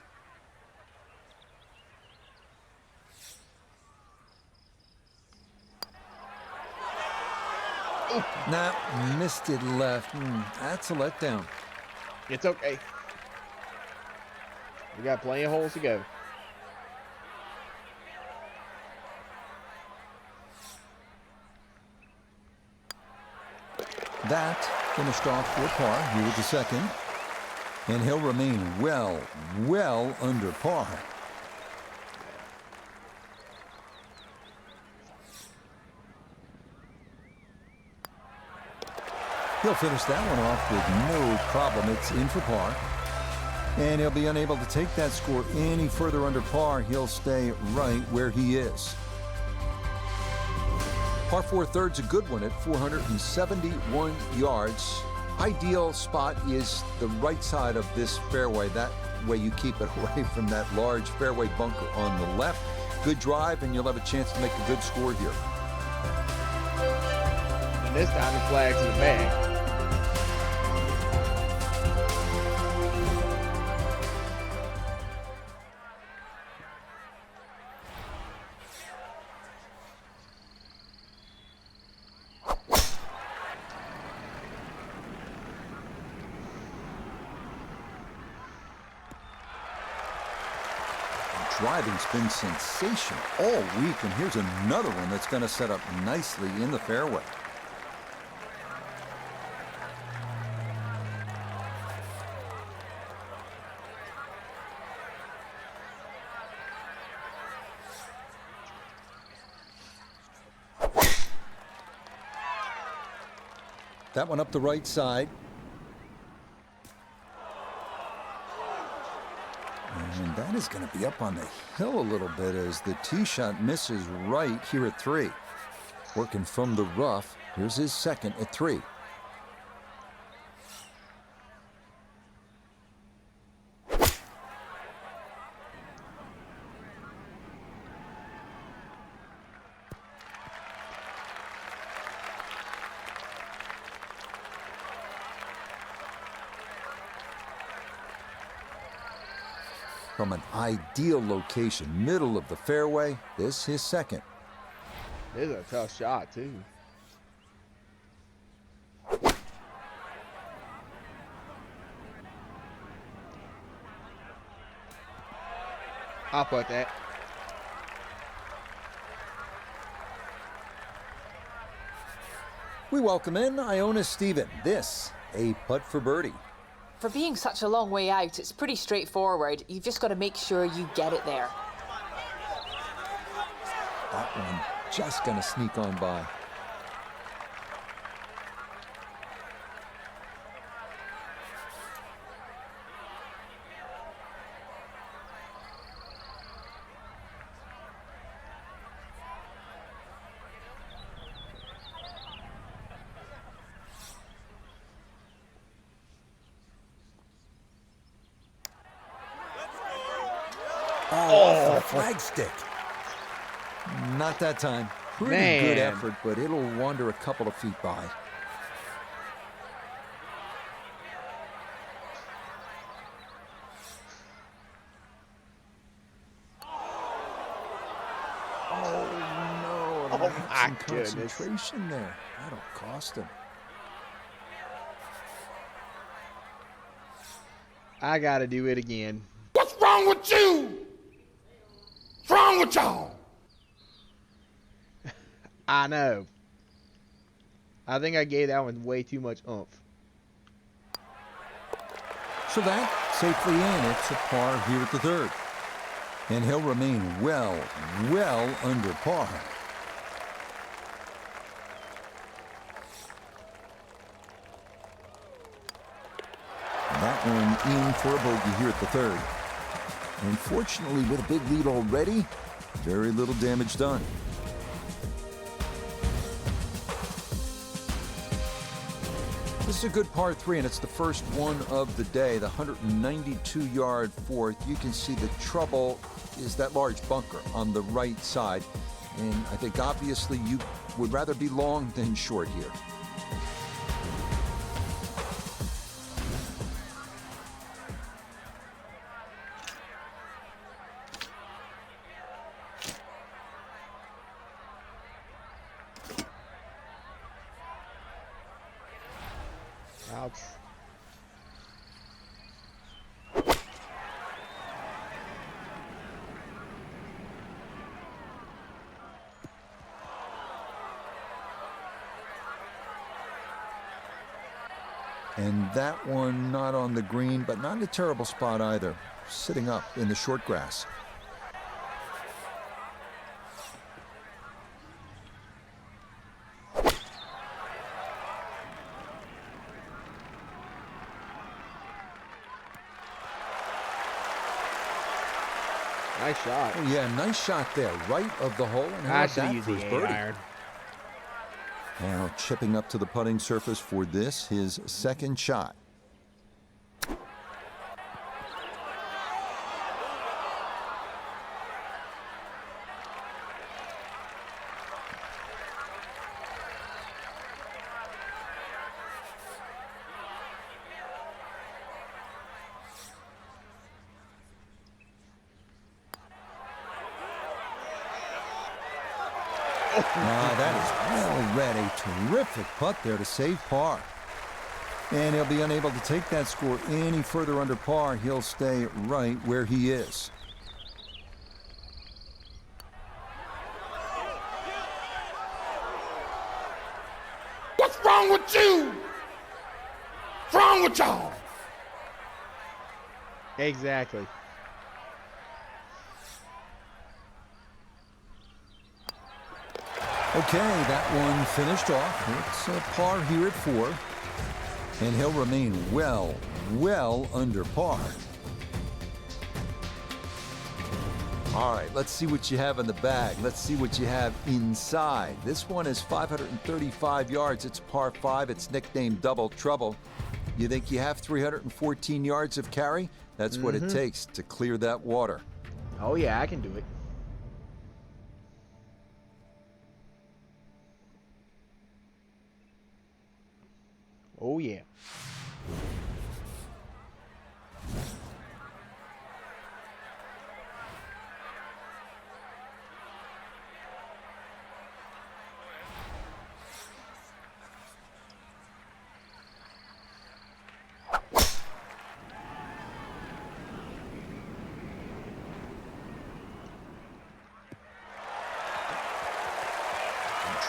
Nah, missed it left. That's a letdown. It's okay. We got plenty of holes to go. That finished off for par here with the second. And he'll remain well under par. He'll finish that one off with no problem. It's in for par. And he'll be unable to take that score any further under par. He'll stay right where he is. Par 4 third's a good one at 471 yards. Ideal spot is the right side of this fairway. That way you keep it away from that large fairway bunker on the left. Good drive, and you'll have a chance to make a good score here. And this time the flag's in the bag. Driving's been sensational all week, and here's another one that's going to set up nicely in the fairway. That one up the right side. And that is going to be up on the hill a little bit as the tee shot misses right here at 3. Working from the rough. Here's his second at 3. From an ideal location, middle of the fairway, this his second. This is a tough shot, too. I'll put that. We welcome in Iona Stephen. This, a putt for birdie. For being such a long way out, it's pretty straightforward. You've just got to make sure you get it there. That one just going to sneak on by. Oh, off the flagstick. Not that time. Pretty good effort, but it'll wander a couple of feet by. Oh, no. Oh, my goodness. Concentration there. That'll cost him. I got to do it again. What's wrong with you? What's wrong with y'all? I know. I think I gave that one way too much oomph. So that safely in. It's a par here at the third. And he'll remain well under par. And that one in for a bogey here at the third. Unfortunately, with a big lead already, very little damage done. This is a good par 3, and it's the first one of the day, the 192-yard fourth. You can see the trouble is that large bunker on the right side, and I think obviously you would rather be long than short here. Ouch. And that one not on the green, but not in a terrible spot either. Sitting up in the short grass. Nice shot. Oh, yeah, nice shot there. Right of the hole. And I how should about use that the for his birdie? 8-iron. Now chipping up to the putting surface for this, his second shot. That is well read. A terrific putt there to save par. And he'll be unable to take that score any further under par. He'll stay right where he is. What's wrong with you? What's wrong with y'all? Exactly. Okay, that one finished off. It's a par here at 4. And he'll remain well under par. All right, let's see what you have in the bag. Let's see what you have inside. This one is 535 yards. It's par 5. It's nicknamed Double Trouble. You think you have 314 yards of carry? That's what it takes to clear that water. Oh, yeah, I can do it. Oh, yeah.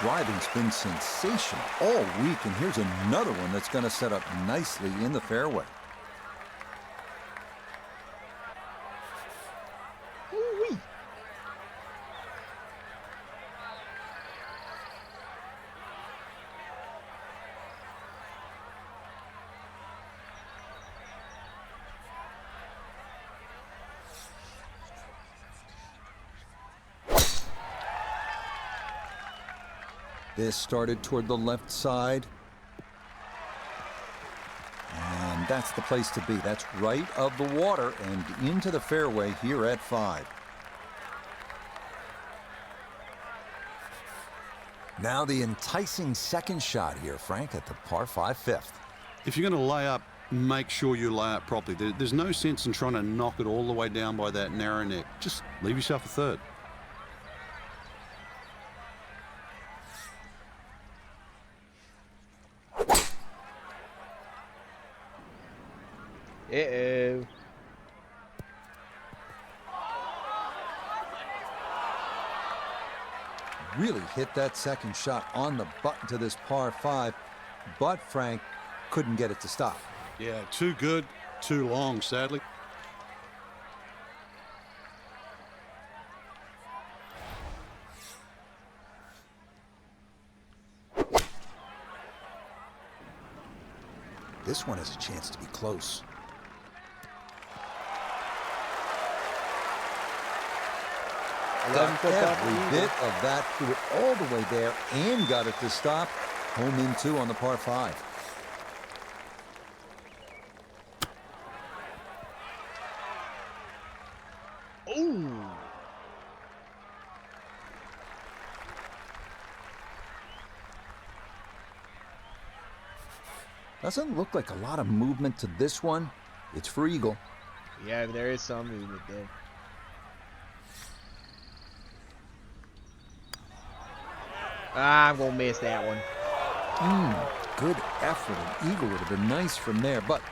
Driving's been sensational all week, and here's another one that's going to set up nicely in the fairway. Ooh-wee. This started toward the left side. And that's the place to be. That's right of the water and into the fairway here at 5. Now the enticing second shot here, Frank, at the par 5 fifth. If you're going to lay up, make sure you lay up properly. There's no sense in trying to knock it all the way down by that narrow neck. Just leave yourself a third. Uh-oh. Really hit that second shot on the button to this par 5, but Frank couldn't get it to stop. Yeah, too good, too long, sadly. This one has a chance to be close. Every bit of that, threw it all the way there and got it to stop. Home in 2 on the par 5. Ooh. Doesn't look like a lot of movement to this one. It's for eagle. Yeah, there is some movement there. I'm going to miss that one. Good effort. An eagle would have been nice from there, but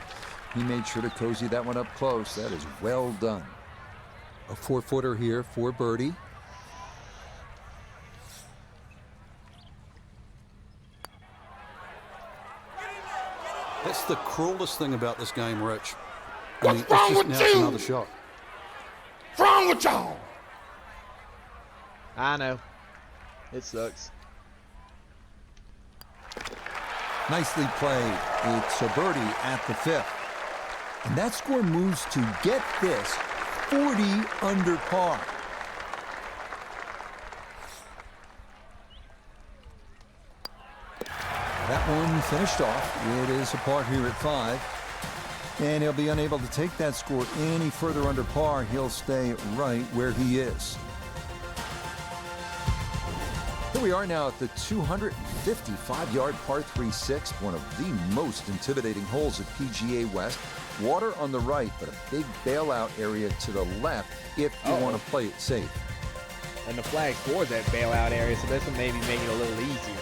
he made sure to cozy that one up close. That is well done. A 4-footer here for birdie. That's the cruelest thing about this game, Rich. I mean, it's just now it's another shot. What's wrong with y'all? I know. It sucks. Nicely played. It's a birdie at the 5th. And that score moves to, get this, 40 under par. That one finished off. It is a par here at 5. And he'll be unable to take that score any further under par. He'll stay right where he is. Here we are now at the 255-yard par 3-6, one of the most intimidating holes at PGA West. Water on the right, but a big bailout area to the left if you want to play it safe. And the flag's towards that bailout area, so this will maybe make it a little easier.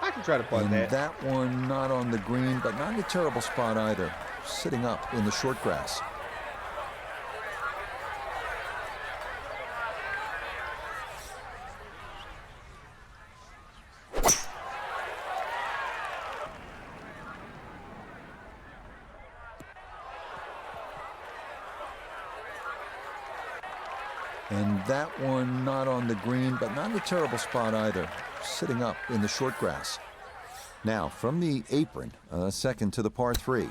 I can try to putt And that. that one not on the green, but not in a terrible spot either. Sitting up in the short grass. And that one not on the green, but not in a terrible spot either. Sitting up in the short grass. Now, from the apron, second to the par 3.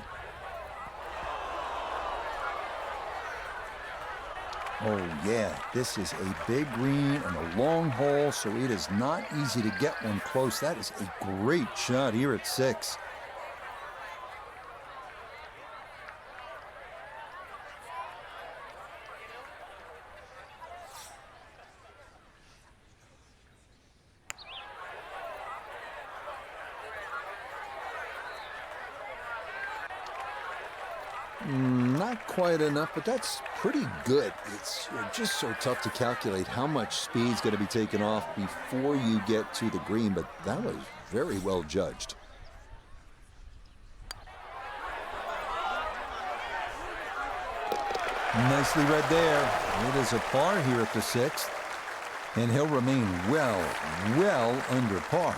Oh, yeah, this is a big green and a long hole, so it is not easy to get one close. That is a great shot here at 6. Not quite enough, but that's pretty good. It's just so tough to calculate how much speed's going to be taken off before you get to the green, but that was very well judged. Nicely read there. It is a par here at the 6th, and he'll remain well under par.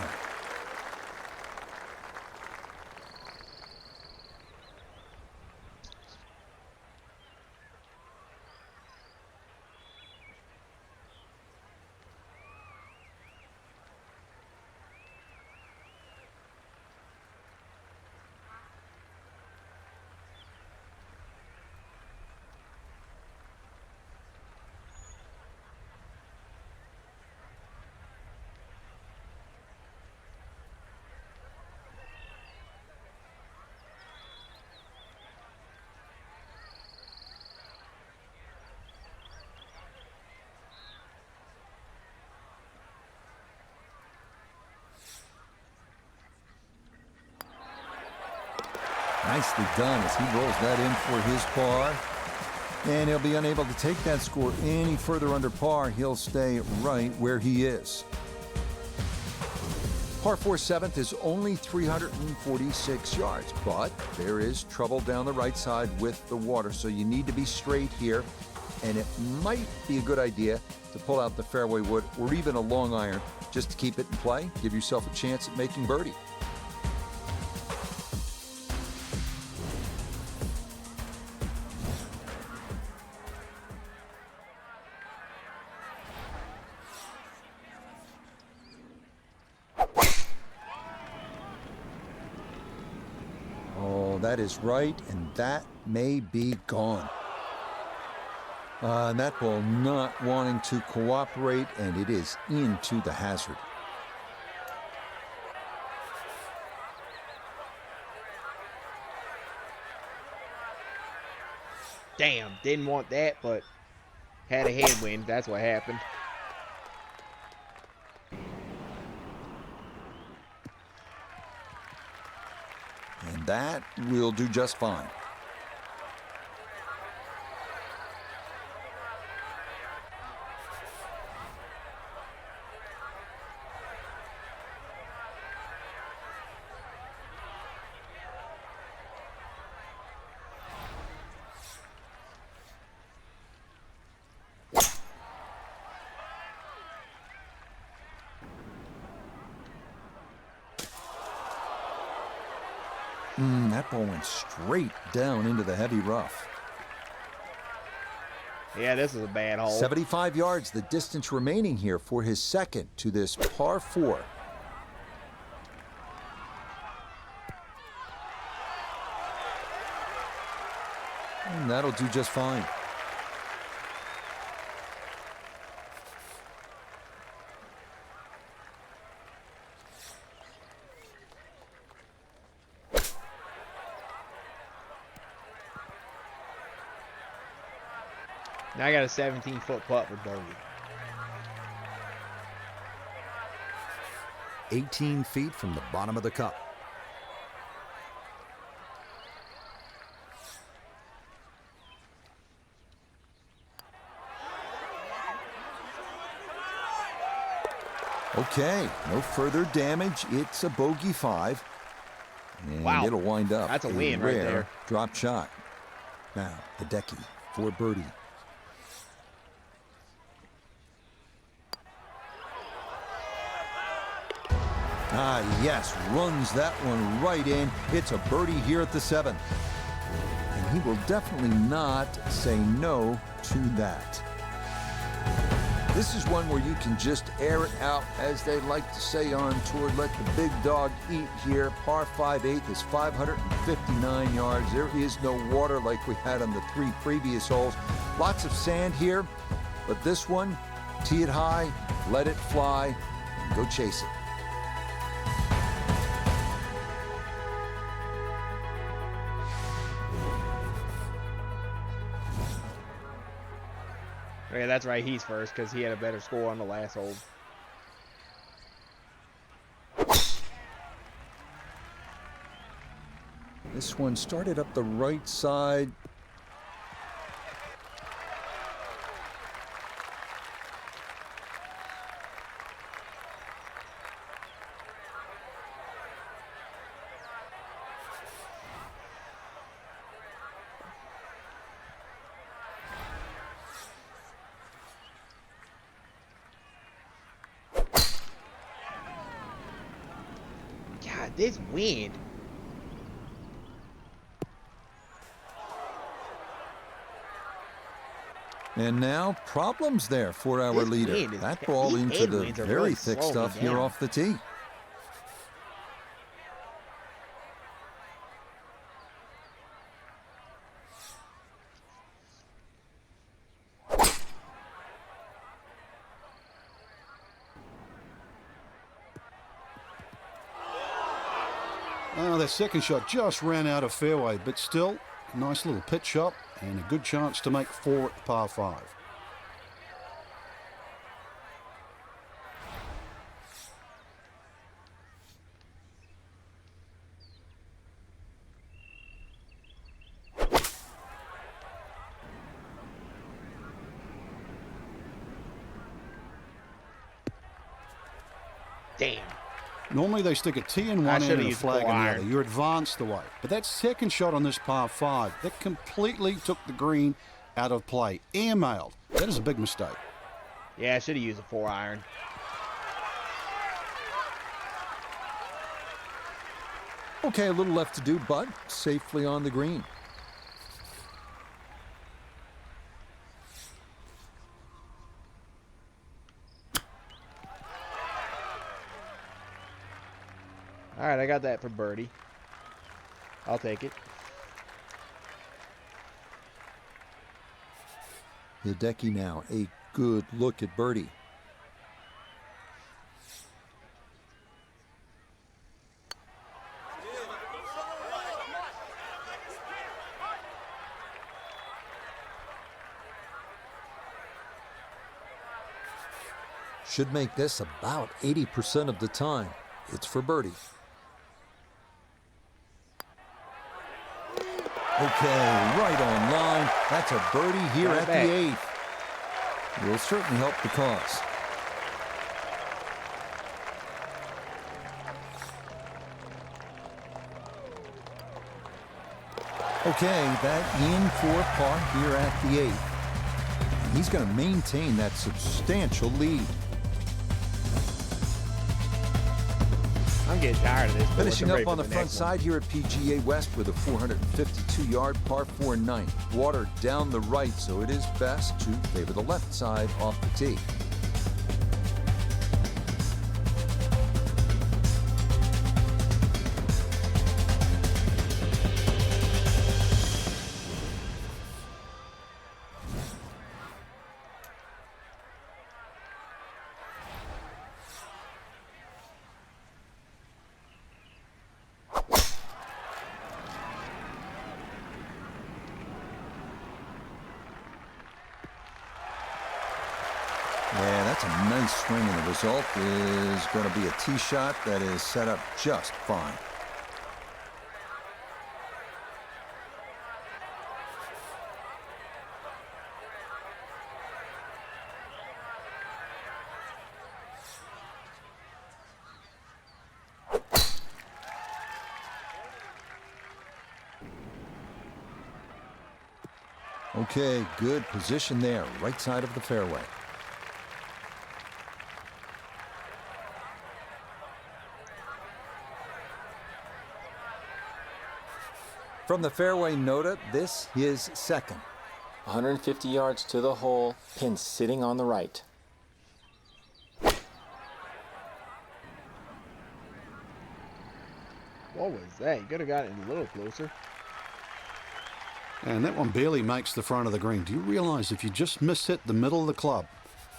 Nicely done as he rolls that in for his par. And he'll be unable to take that score any further under par. He'll stay right where he is. Par 4 7th is only 346 yards, but there is trouble down the right side with the water, so you need to be straight here. And it might be a good idea to pull out the fairway wood or even a long iron just to keep it in play, give yourself a chance at making birdie. That is right, and that may be gone. And that ball not wanting to cooperate, and it is into the hazard. Damn, didn't want that, but had a headwind. That's what happened. And that will do just fine. That ball went straight down into the heavy rough. Yeah, this is a bad hole. 75 yards, the distance remaining here for his second to this par 4. And that'll do just fine. Now I got a 17-foot putt for bogey. 18 feet from the bottom of the cup. Okay, no further damage. It's a bogey 5. And Wow. it'll wind up That's a win right rare there. drop shot. Now, Hideki for birdie. Ah, yes, runs that one right in. It's a birdie here at the 7th. And he will definitely not say no to that. This is one where you can just air it out, as they like to say on tour. Let the big dog eat here. Par 5/8 is 559 yards. There is no water like we had on the 3 previous holes. Lots of sand here, but this one, tee it high, let it fly, and go chase it. Yeah, that's right. He's first because he had a better score on the last hole. This one started up the right side. God, this wind. And now problems there for our This leader. wind is- That ball these into the headwinds are very really thick slowing me stuff here down. off the tee. Oh, that second shot just ran out of fairway, but still, a nice little pitch shot and a good chance to make 4 at par 5. Damn. Normally they stick a tee in I one end should've and a used flag in full the iron. other. You're advanced the way. But that second shot on this par 5, that completely took the green out of play. Airmailed. That is a big mistake. Yeah, I should have used a 4-iron. Okay, a little left to do, but safely on the green. All right, I got that for birdie. I'll take it. Hideki now, a good look at birdie. Should make this about 80% of the time. It's for birdie. Okay, right on line. That's a birdie here Got it at back. the 8th. Will certainly help the cause. Okay, that in for par here at the 8th. He's going to maintain that substantial lead. I'm getting tired of this. boys. Finishing I'm ready up for on the front next one. side here at PGA West with a 452-yard par 4 ninth. Water down the right, so it is best to favor the left side off the tee. Yeah, that's a nice swing, and the result is going to be a tee shot that is set up just fine. Okay, good position there, right side of the fairway. From the fairway, Noda, this is second. 150 yards to the hole, pin sitting on the right. What was that? You could have gotten it a little closer. And that one barely makes the front of the green. Do you realize if you just miss hit the middle of the club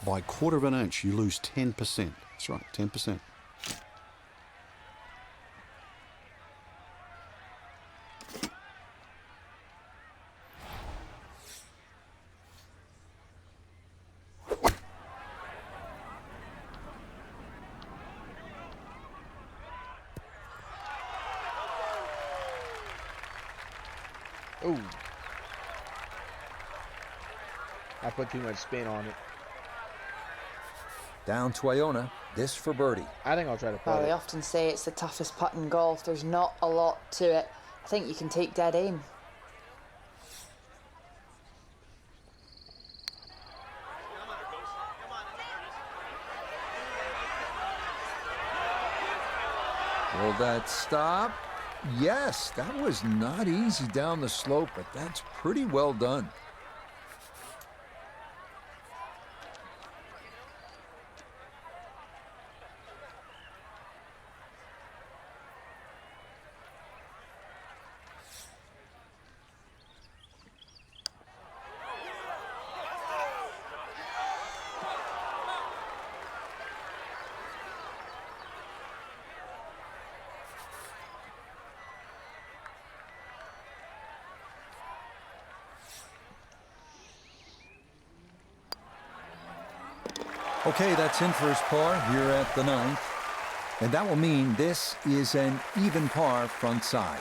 by a quarter of an inch, you lose 10%? That's right, 10%. Ooh. I put too much spin on it. Down to Iona, this for birdie. I think I'll try to Well, putt they it. often say it's the toughest putt in golf. There's not a lot to it. I think you can take dead aim. Will that stop? Yes, that was not easy down the slope, but that's pretty well done. Okay, that's in for his par here at the ninth. And that will mean this is an even par front side.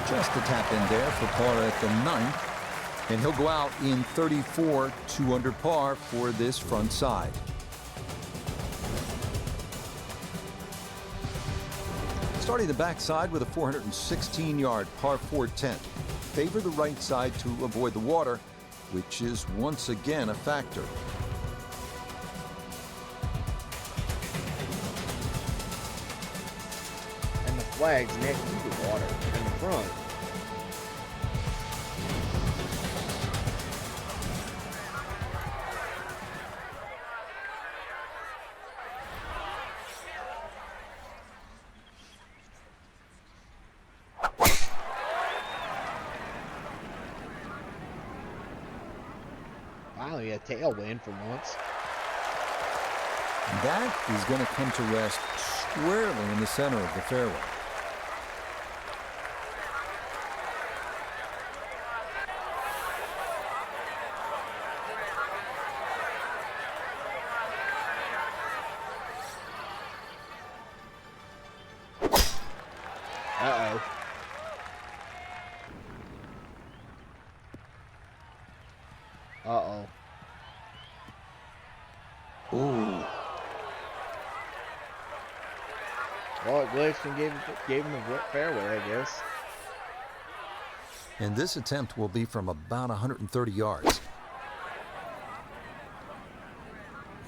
Just a tap in there for par at the ninth. And he'll go out in 34, 2 under par for this front side. Starting the backside with a 416-yard par 4 10th. Favor the right side to avoid the water, which is once again a factor. And the flag's next to the water in the front. Finally, a tailwind for once. That is going to come to rest squarely in the center of the fairway. Uh-oh. Uh-oh. Ooh. Well, it glitched and gave him the fairway, I guess. And this attempt will be from about 130 yards.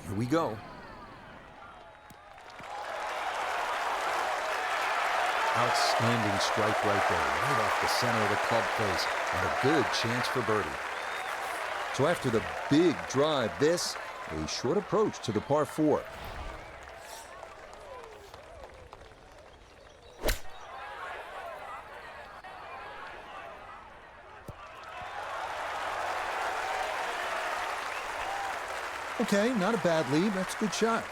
Here we go. Outstanding strike right there, right off the center of the club face, and a good chance for birdie. So after the big drive, this, a short approach to the par 4. Okay, not a bad lead. That's a good shot.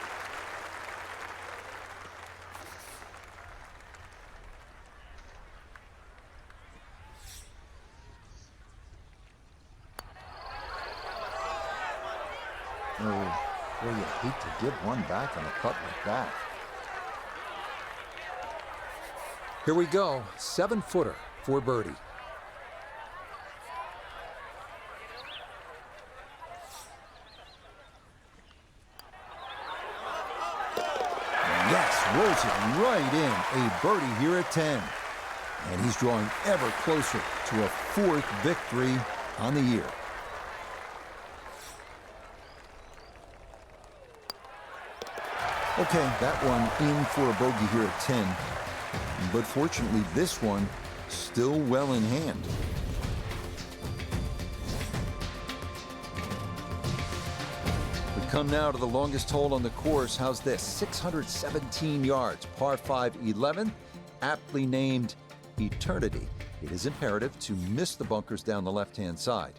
Oh, boy, you hate to give one back on a putt like that. Here we go. 7-footer for birdie. Yes, rolls it right in. A birdie here at 10. And he's drawing ever closer to a 4th victory on the year. Okay, that one in for a bogey here at 10. But fortunately, this one still well in hand. We come now to the longest hole on the course. How's this? 617 yards, par 5 11th, aptly named Eternity. It is imperative to miss the bunkers down the left-hand side.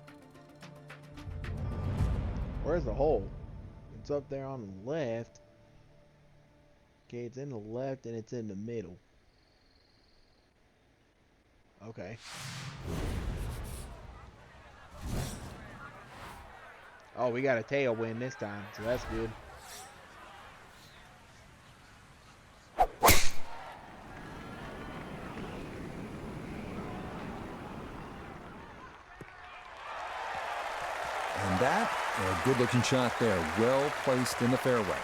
Where's the hole? It's up there on the left. Okay, it's in the left and it's in the middle. Okay. Oh, we got a tailwind this time, so that's good. And that, a good-looking shot there, well placed in the fairway.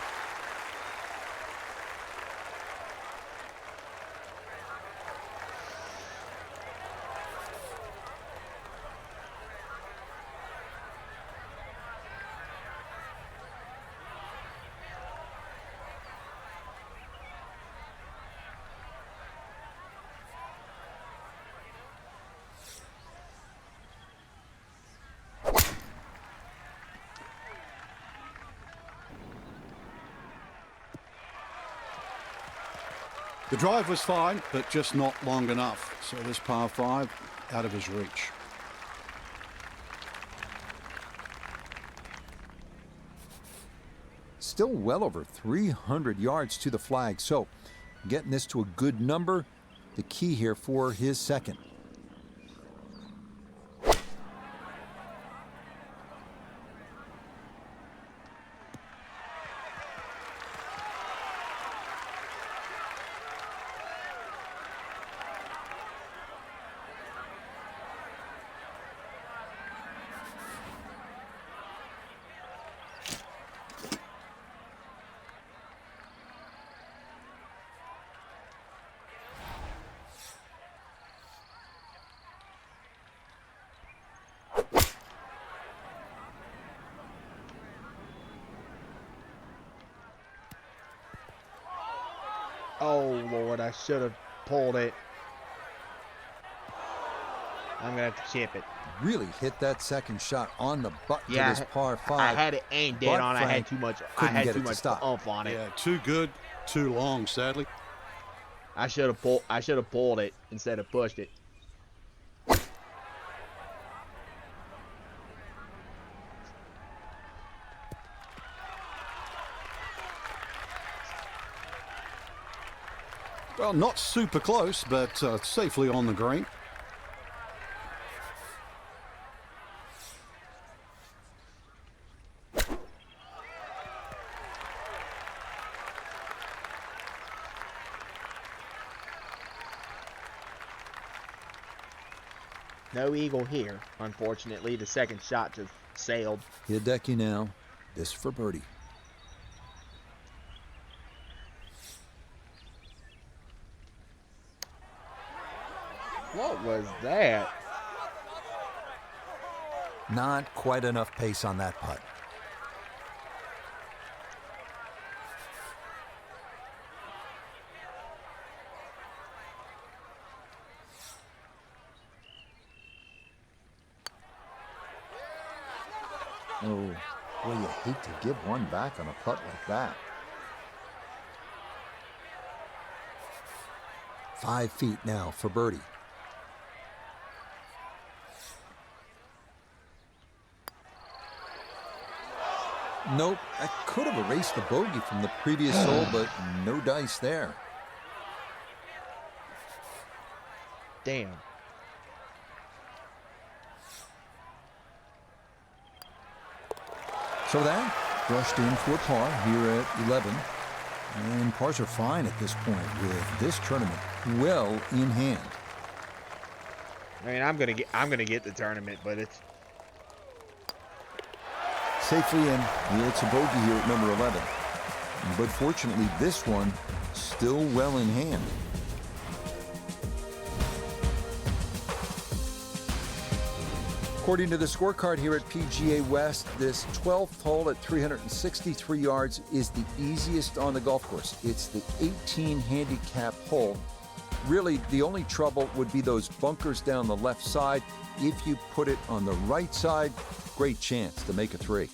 The drive was fine, but just not long enough. So this par 5 out of his reach. Still well over 300 yards to the flag, so getting this to a good number, the key here for his second. Oh, Lord, I should have pulled it. I'm going to have to chip it. Really hit that second shot on the button Yeah, to this par 5. I had it aimed dead but on. I had Frank too much. I couldn't had get too it to much stop. oomph on it. Yeah, too good, too long, sadly. I should have pulled it instead of pushed it. Well, not super close, but safely on the green. No eagle here. Unfortunately, the second shot just sailed. Hideki now. This for birdie. What was that? Not quite enough pace on that putt. Oh, boy, you hate to give one back on a putt like that. 5 feet now for birdie. Nope, I could have erased the bogey from the previous hole, but no dice there. Damn. So that brushed in for par here at 11. And pars are fine at this point with this tournament well in hand. I mean, I'm gonna get the tournament, but it's Safely in. It's a bogey here at number 11. But fortunately, this one still well in hand. According to the scorecard here at PGA West, this 12th hole at 363 yards is the easiest on the golf course. It's the 18 handicap hole. Really, the only trouble would be those bunkers down the left side. If you put it on the right side, great chance to make a 3.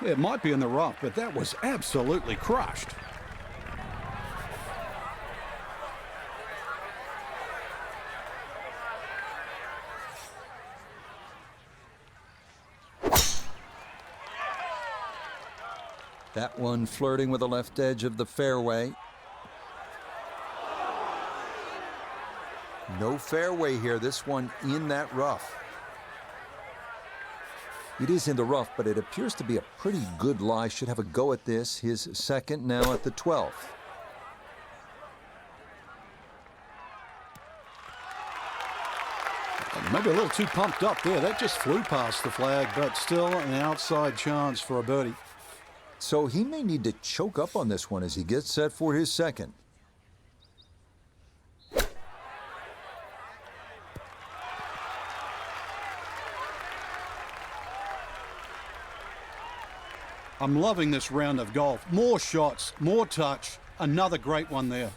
It might be in the rough, but that was absolutely crushed. That one flirting with the left edge of the fairway. No fairway here, this one in that rough. It is in the rough, but it appears to be a pretty good lie. Should have a go at this. His second now at the 12th. Maybe a little too pumped up there. That just flew past the flag, but still an outside chance for a birdie. So he may need to choke up on this one as he gets set for his second. I'm loving this round of golf. More shots, more touch. Another great one there.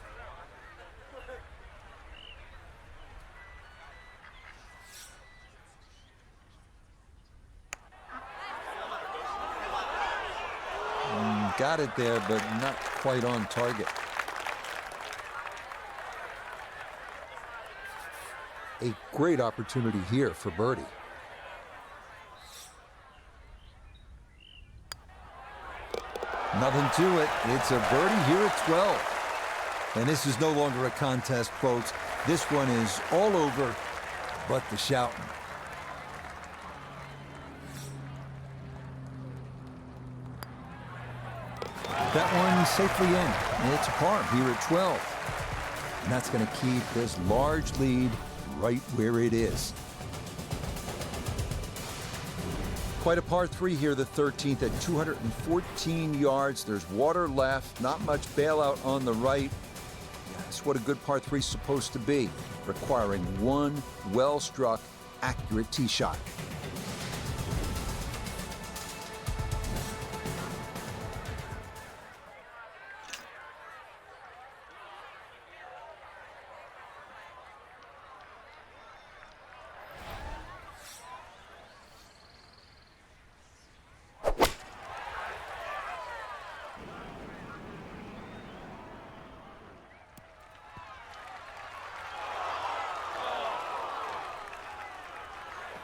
Got it there, but not quite on target. A great opportunity here for birdie. Nothing to it. It's a birdie here at 12. And this is no longer a contest, folks. This one is all over but the shouting. That one safely in. It's a par here at 12. And that's going to keep this large lead right where it is. Quite a par 3 here, the 13th at 214 yards. There's water left, not much bailout on the right. That's what a good par 3 is supposed to be, requiring one well-struck, accurate tee shot.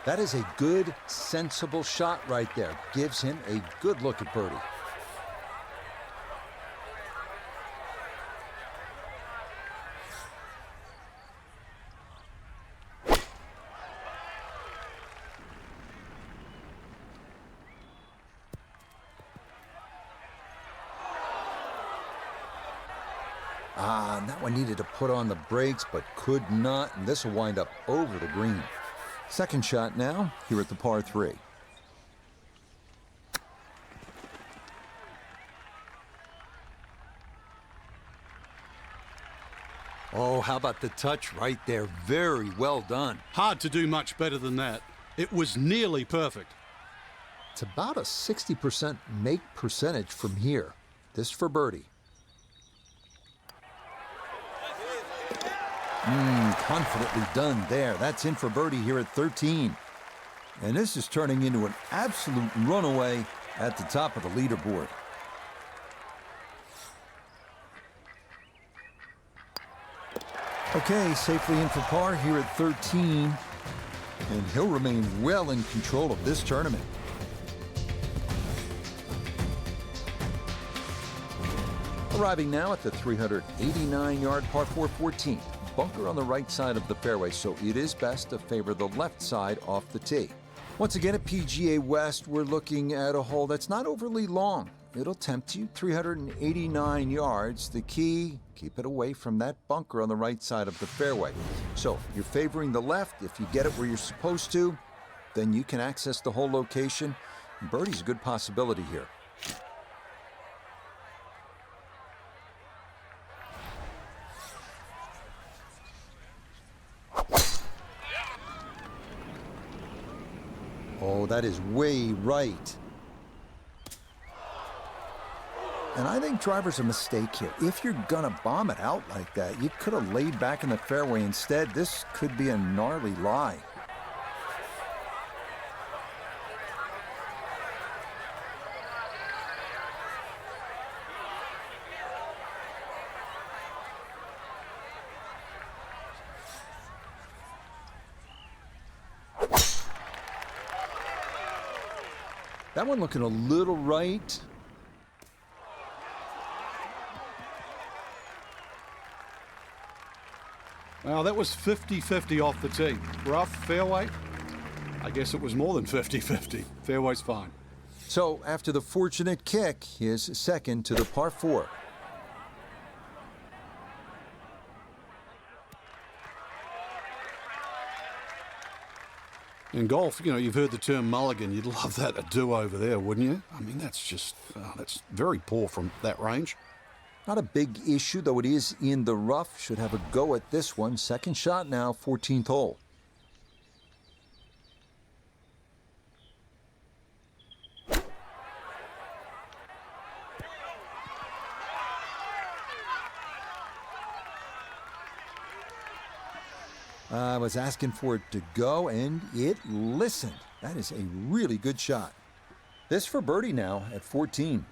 That is a good, sensible shot right there. Gives him a good look at birdie. And that one needed to put on the brakes, but could not, and this will wind up over the green. Second shot now, here at the par 3. Oh, how about the touch right there? Very well done. Hard to do much better than that. It was nearly perfect. It's about a 60% make percentage from here. This for birdie. Confidently done there. That's in for birdie here at 13. And this is turning into an absolute runaway at the top of the leaderboard. Okay, safely in for par here at 13. And he'll remain well in control of this tournament. Arriving now at the 389-yard par 4 14th. Bunker on the right side of the fairway, so it is best to favor the left side off the tee. Once again at PGA West, we're looking at a hole that's not overly long. It'll tempt you, 389 yards. The key, keep it away from that bunker on the right side of the fairway. So you're favoring the left. If you get it where you're supposed to, then you can access the whole location. Birdie's a good possibility here. Oh, that is way right. And I think driver's a mistake here. If you're gonna bomb it out like that, you could have laid back in the fairway instead. This could be a gnarly lie. That one looking a little right. Well, that was 50-50 off the tee. Rough, fairway. I guess it was more than 50-50. Fairway's fine. So after the fortunate kick, his second to the par 4. In golf, you know, you've heard the term mulligan. You'd love that, a do-over there, wouldn't you? I mean, that's just, that's very poor from that range. Not a big issue, though it is in the rough. Should have a go at this one. Second shot now, 14th hole. I was asking for it to go, and it listened. That is a really good shot. This for birdie now at 14.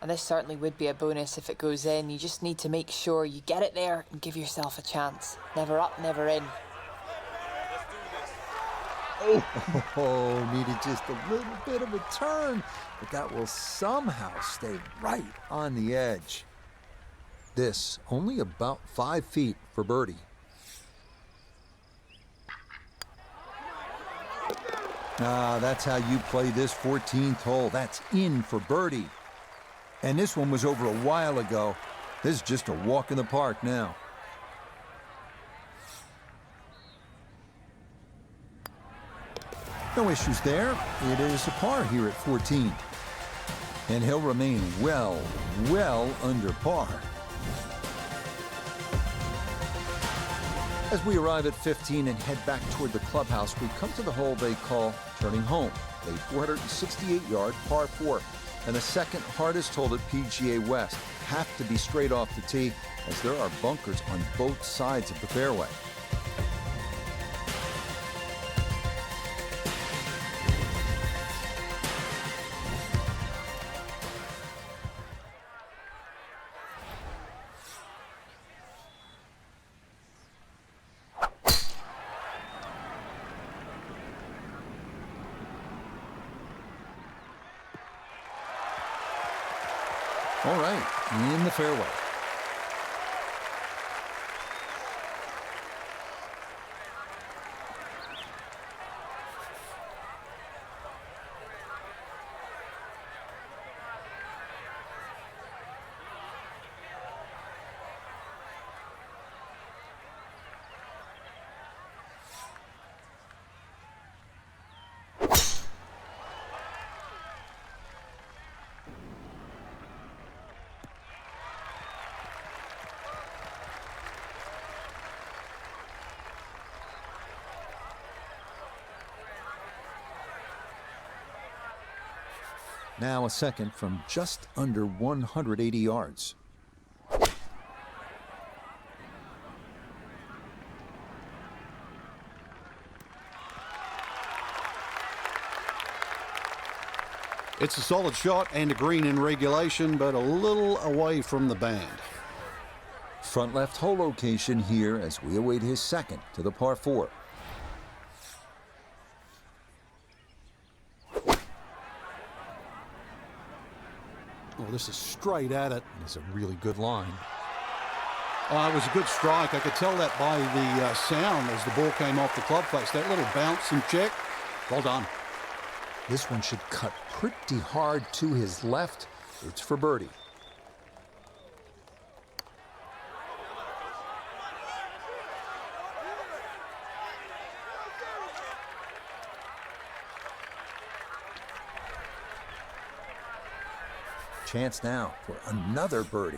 And this certainly would be a bonus if it goes in. You just need to make sure you get it there and give yourself a chance. Never up, never in. Oh, needed just a little bit of a turn, but that will somehow stay right on the edge. This only about 5 feet for birdie. That's how you play this 14th hole. That's in for birdie. And this one was over a while ago. This is just a walk in the park now. No issues there. It is a par here at 14. And he'll remain well under par. As we arrive at 15 and head back toward the clubhouse, we come to the hole they call Turning Home, a 468-yard par 4, and the second hardest hole at PGA West. Have to be straight off the tee, as there are bunkers on both sides of the fairway. All right, in the fairway. Now a second from just under 180 yards. It's a solid shot and a green in regulation, but a little away from the band. Front left hole location here as we await his second to the par 4. Oh, this is straight at it. It's a really good line. Oh, it was a good strike. I could tell that by the sound as the ball came off the club face. That little bounce and check. Well done. This one should cut pretty hard to his left. It's for birdie. Chance now for another birdie.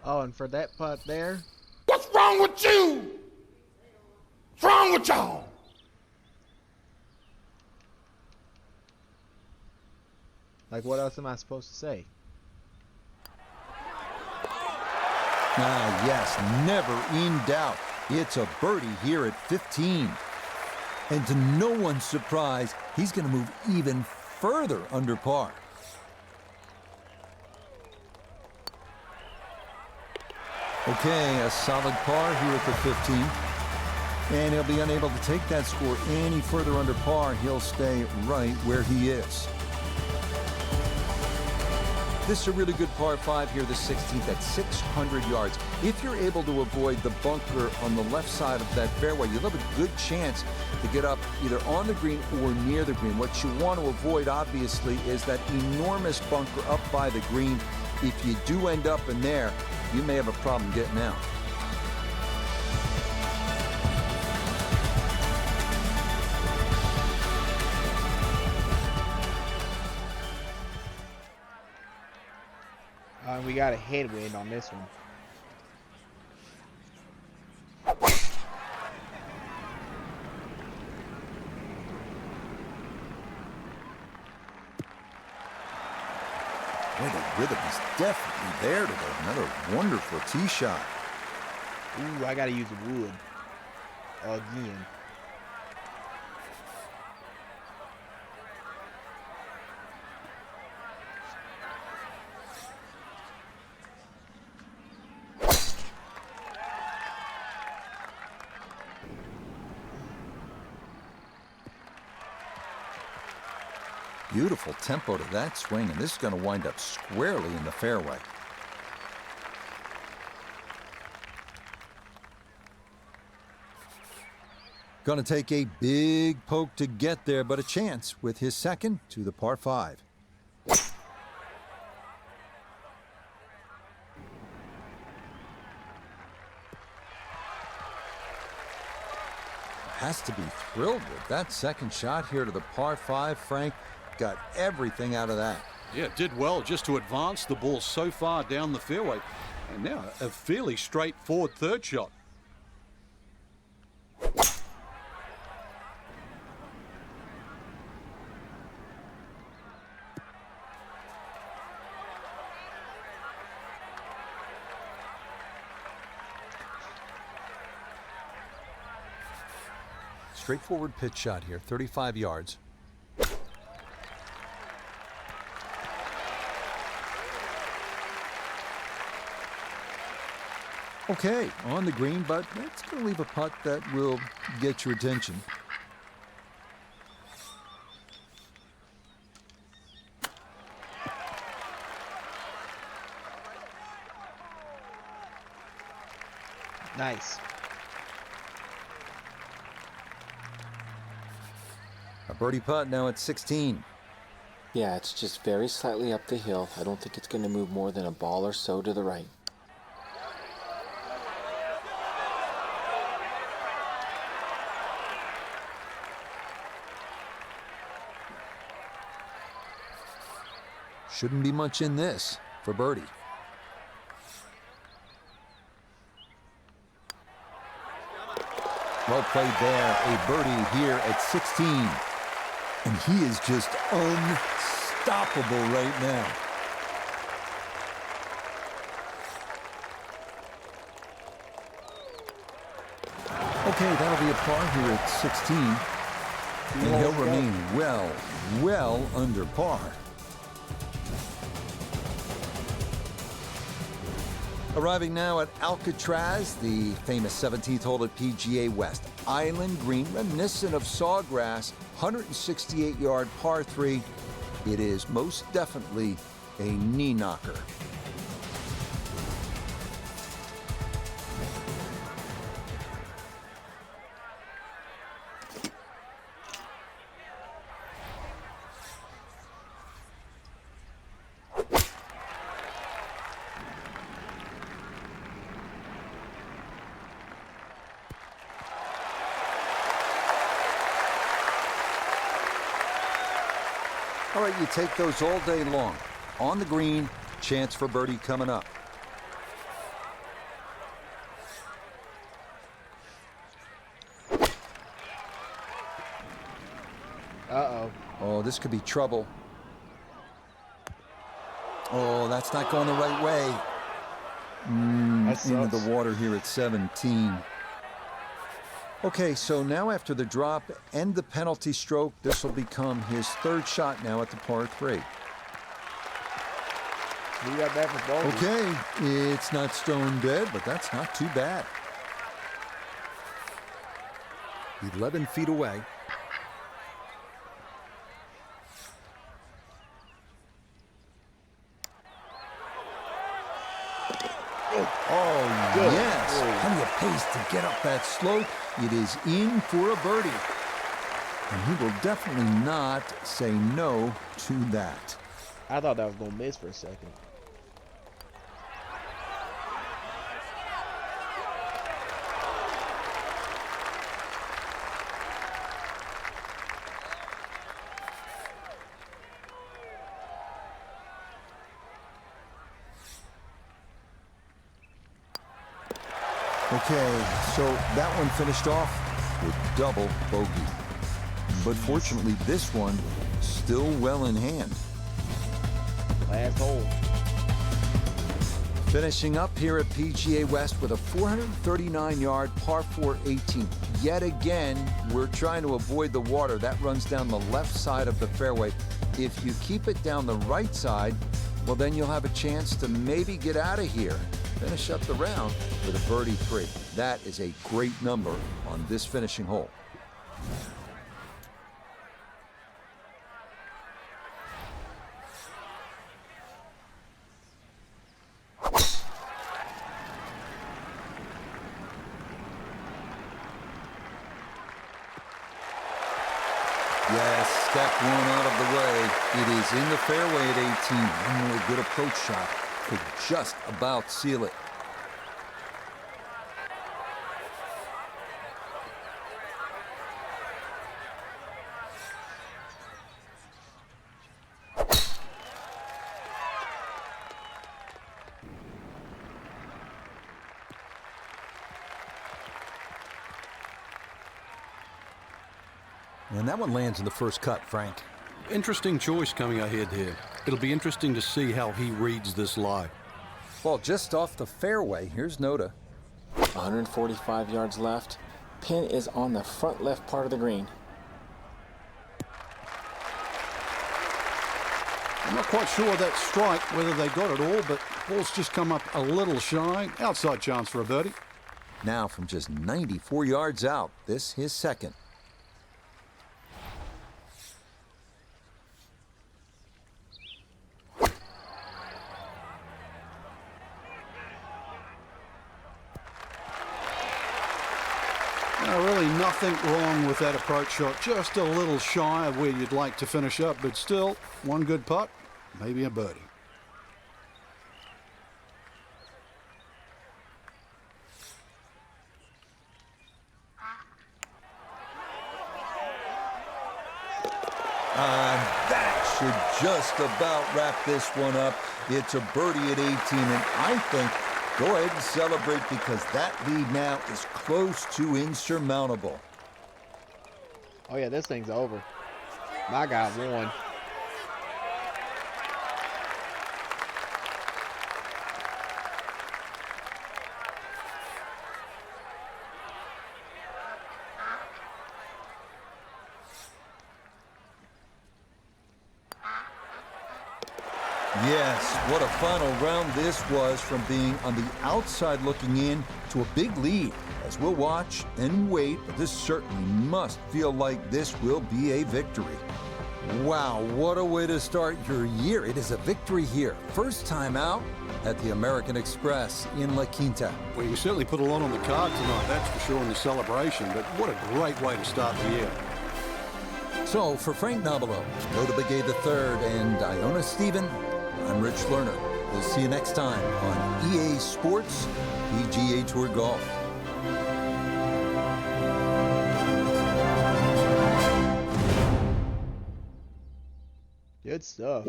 Oh, and for that putt there, What's wrong with you? What's wrong with y'all? like, what else am I supposed to say? Ah, yes, never in doubt. It's a birdie here at 15. And to no one's surprise, he's going to move even further under par. Okay, a solid par here at the 15. And he'll be unable to take that score any further under par. He'll stay right where he is. This is a really good par 5 here, the 16th at 600 yards. If you're able to avoid the bunker on the left side of that fairway, you'll have a good chance to get up either on the green or near the green. What you want to avoid, obviously, is that enormous bunker up by the green. If you do end up in there, you may have a problem getting out. We got a headwind on this one. Boy, the rhythm is definitely there today. Another wonderful tee shot. Ooh, I gotta use the wood again. Beautiful tempo to that swing, and this is going to wind up squarely in the fairway. Going to take a big poke to get there, but a chance with his second to the par 5. Has to be thrilled with that second shot here to the par 5, Frank. Got everything out of that. Yeah, did well just to advance the ball so far down the fairway. And now a fairly straightforward third shot. Straightforward pitch shot here, 35 yards. Okay, on the green, but that's going to leave a putt that will get your attention. Nice. A birdie putt now at 16. Yeah, it's just very slightly up the hill. I don't think it's going to move more than a ball or so to the right. Shouldn't be much in this for birdie. Well played there, a birdie here at 16. And he is just unstoppable right now. Okay, that'll be a par here at 16. And he'll remain well under par. Arriving now at Alcatraz, the famous 17th hole at PGA West. Island green, reminiscent of Sawgrass, 168-yard par 3. It is most definitely a knee knocker. All right, you take those all day long. On the green, chance for birdie coming up. Uh-oh. Oh, this could be trouble. Oh, that's not going the right way. Into the water here at 17. Okay, so now after the drop and the penalty stroke, this will become his third shot now at the par 3. He got that for bogey. Okay, it's not stone dead, but that's not too bad. 11 feet away. Oh, yes. Plenty of pace to get up that slope. It is in for a birdie. And he will definitely not say no to that. I thought that was going to miss for a second. Okay, so that one finished off with double bogey. But fortunately, this one still well in hand. Last hole. Finishing up here at PGA West with a 439-yard par 4 18. Yet again, we're trying to avoid the water. That runs down the left side of the fairway. If you keep it down the right side, well, then you'll have a chance to maybe get out of here. Finish up the round with a birdie 3. That is a great number on this finishing hole. Yes, step one out of the way. It is in the fairway at 18. One more good approach shot could just about seal it. And that one lands in the first cut, Frank. Interesting choice coming ahead here. It'll be interesting to see how he reads this lie. Ball just off the fairway. Here's Noda. 145 yards left. Pin is on the front left part of the green. I'm not quite sure that strike, whether they got it all, but ball's just come up a little shy. Outside chance for a birdie. Now from just 94 yards out, this his second. Really nothing wrong with that approach shot. Just a little shy of where you'd like to finish up, but still, one good putt, maybe a birdie. That should just about wrap this one up. It's a birdie at 18, and I think go ahead and celebrate because that lead now is close to insurmountable. Oh, yeah, this thing's over. My guy won. Yes, what a final round this was, from being on the outside looking in to a big lead. As we'll watch and wait, but this certainly must feel like this will be a victory. Wow, what a way to start your year. It is a victory here. First time out at the American Express in La Quinta. Well, you certainly put a lot on the card tonight, that's for sure, in the celebration, but what a great way to start the year. So, for Frank Nobilo, Yoda Begay III, and Iona Stephen, I'm Rich Lerner. We'll see you next time on EA Sports PGA Tour Golf. Good stuff.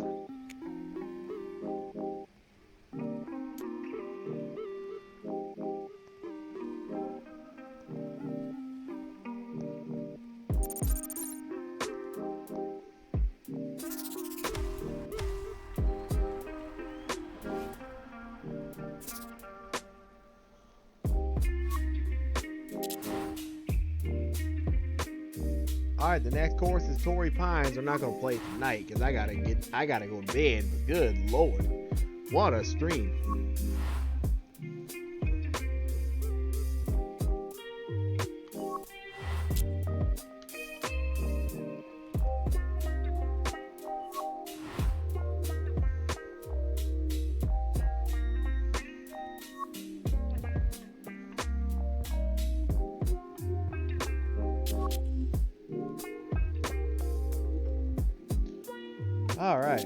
All right, the next course is Torrey Pines. I'm not gonna play tonight because I gotta go to bed. But good lord, what a stream! All right.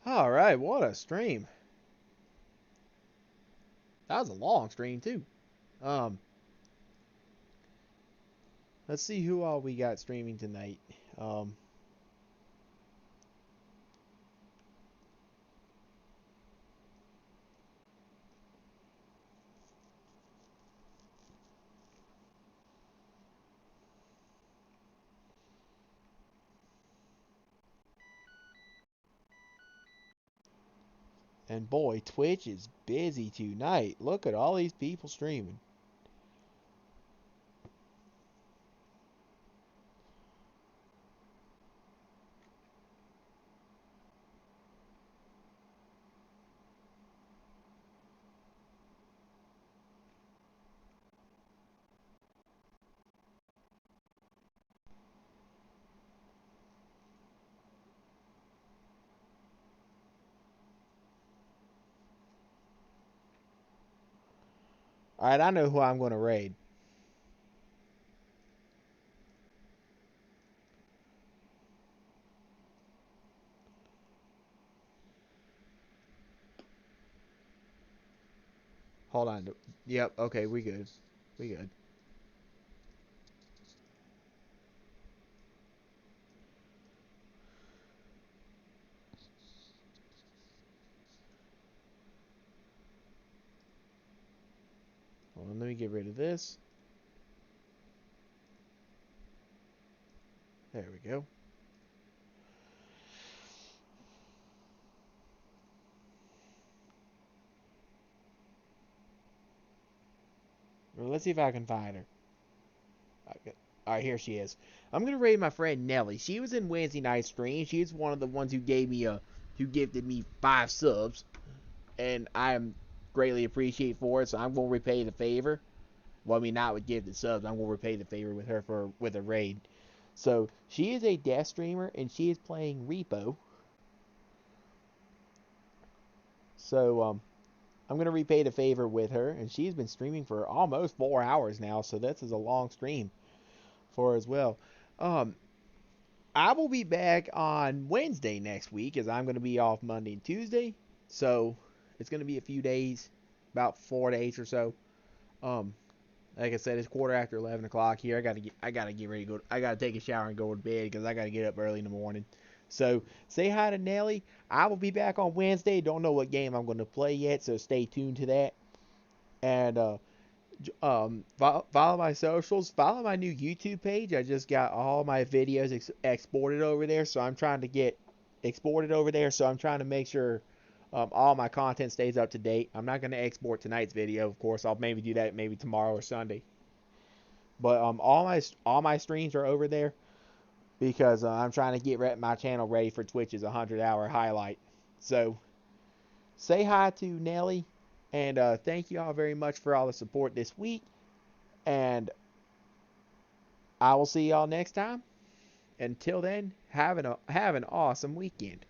All right, what a stream. That was a long stream too. Let's see who all we got streaming tonight. And boy, Twitch is busy tonight. Look at all these people streaming. Alright, I know who I'm going to raid. Hold on. Yep, okay, we good. We good. Hold on, let me get rid of this. There we go. Well, let's see if I can find her. Okay. Alright, here she is. I'm gonna raid my friend Nelly. She was in Wednesday night stream. She's one of the ones who gifted me 5 subs. And I am greatly appreciate for it, so I'm gonna repay the favor. Well, I mean, not with gifted subs. I'm gonna repay the favor with her with a raid. So she is a death streamer, and she is playing Repo. So I'm gonna repay the favor with her, and she's been streaming for almost 4 hours now. So this is a long stream for her as well. I will be back on Wednesday next week, as I'm gonna be off Monday and Tuesday. So it's gonna be a few days, about 4 days or so. Like I said, it's 11:15 o'clock here. I gotta get ready to go. I gotta take a shower and go to bed because I gotta get up early in the morning. So say hi to Nelly. I will be back on Wednesday. Don't know what game I'm going to play yet, so stay tuned to that. And follow my socials. Follow my new YouTube page. I just got all my videos exported over there, so I'm trying to get exported over there. So I'm trying to make sure All my content stays up to date. I'm not going to export tonight's video, of course. I'll maybe do that maybe tomorrow or Sunday. But all my streams are over there because I'm trying to get my channel ready for Twitch's 100-hour highlight. So say hi to Nelly, and thank you all very much for all the support this week. And I will see y'all next time. Until then, have an awesome weekend.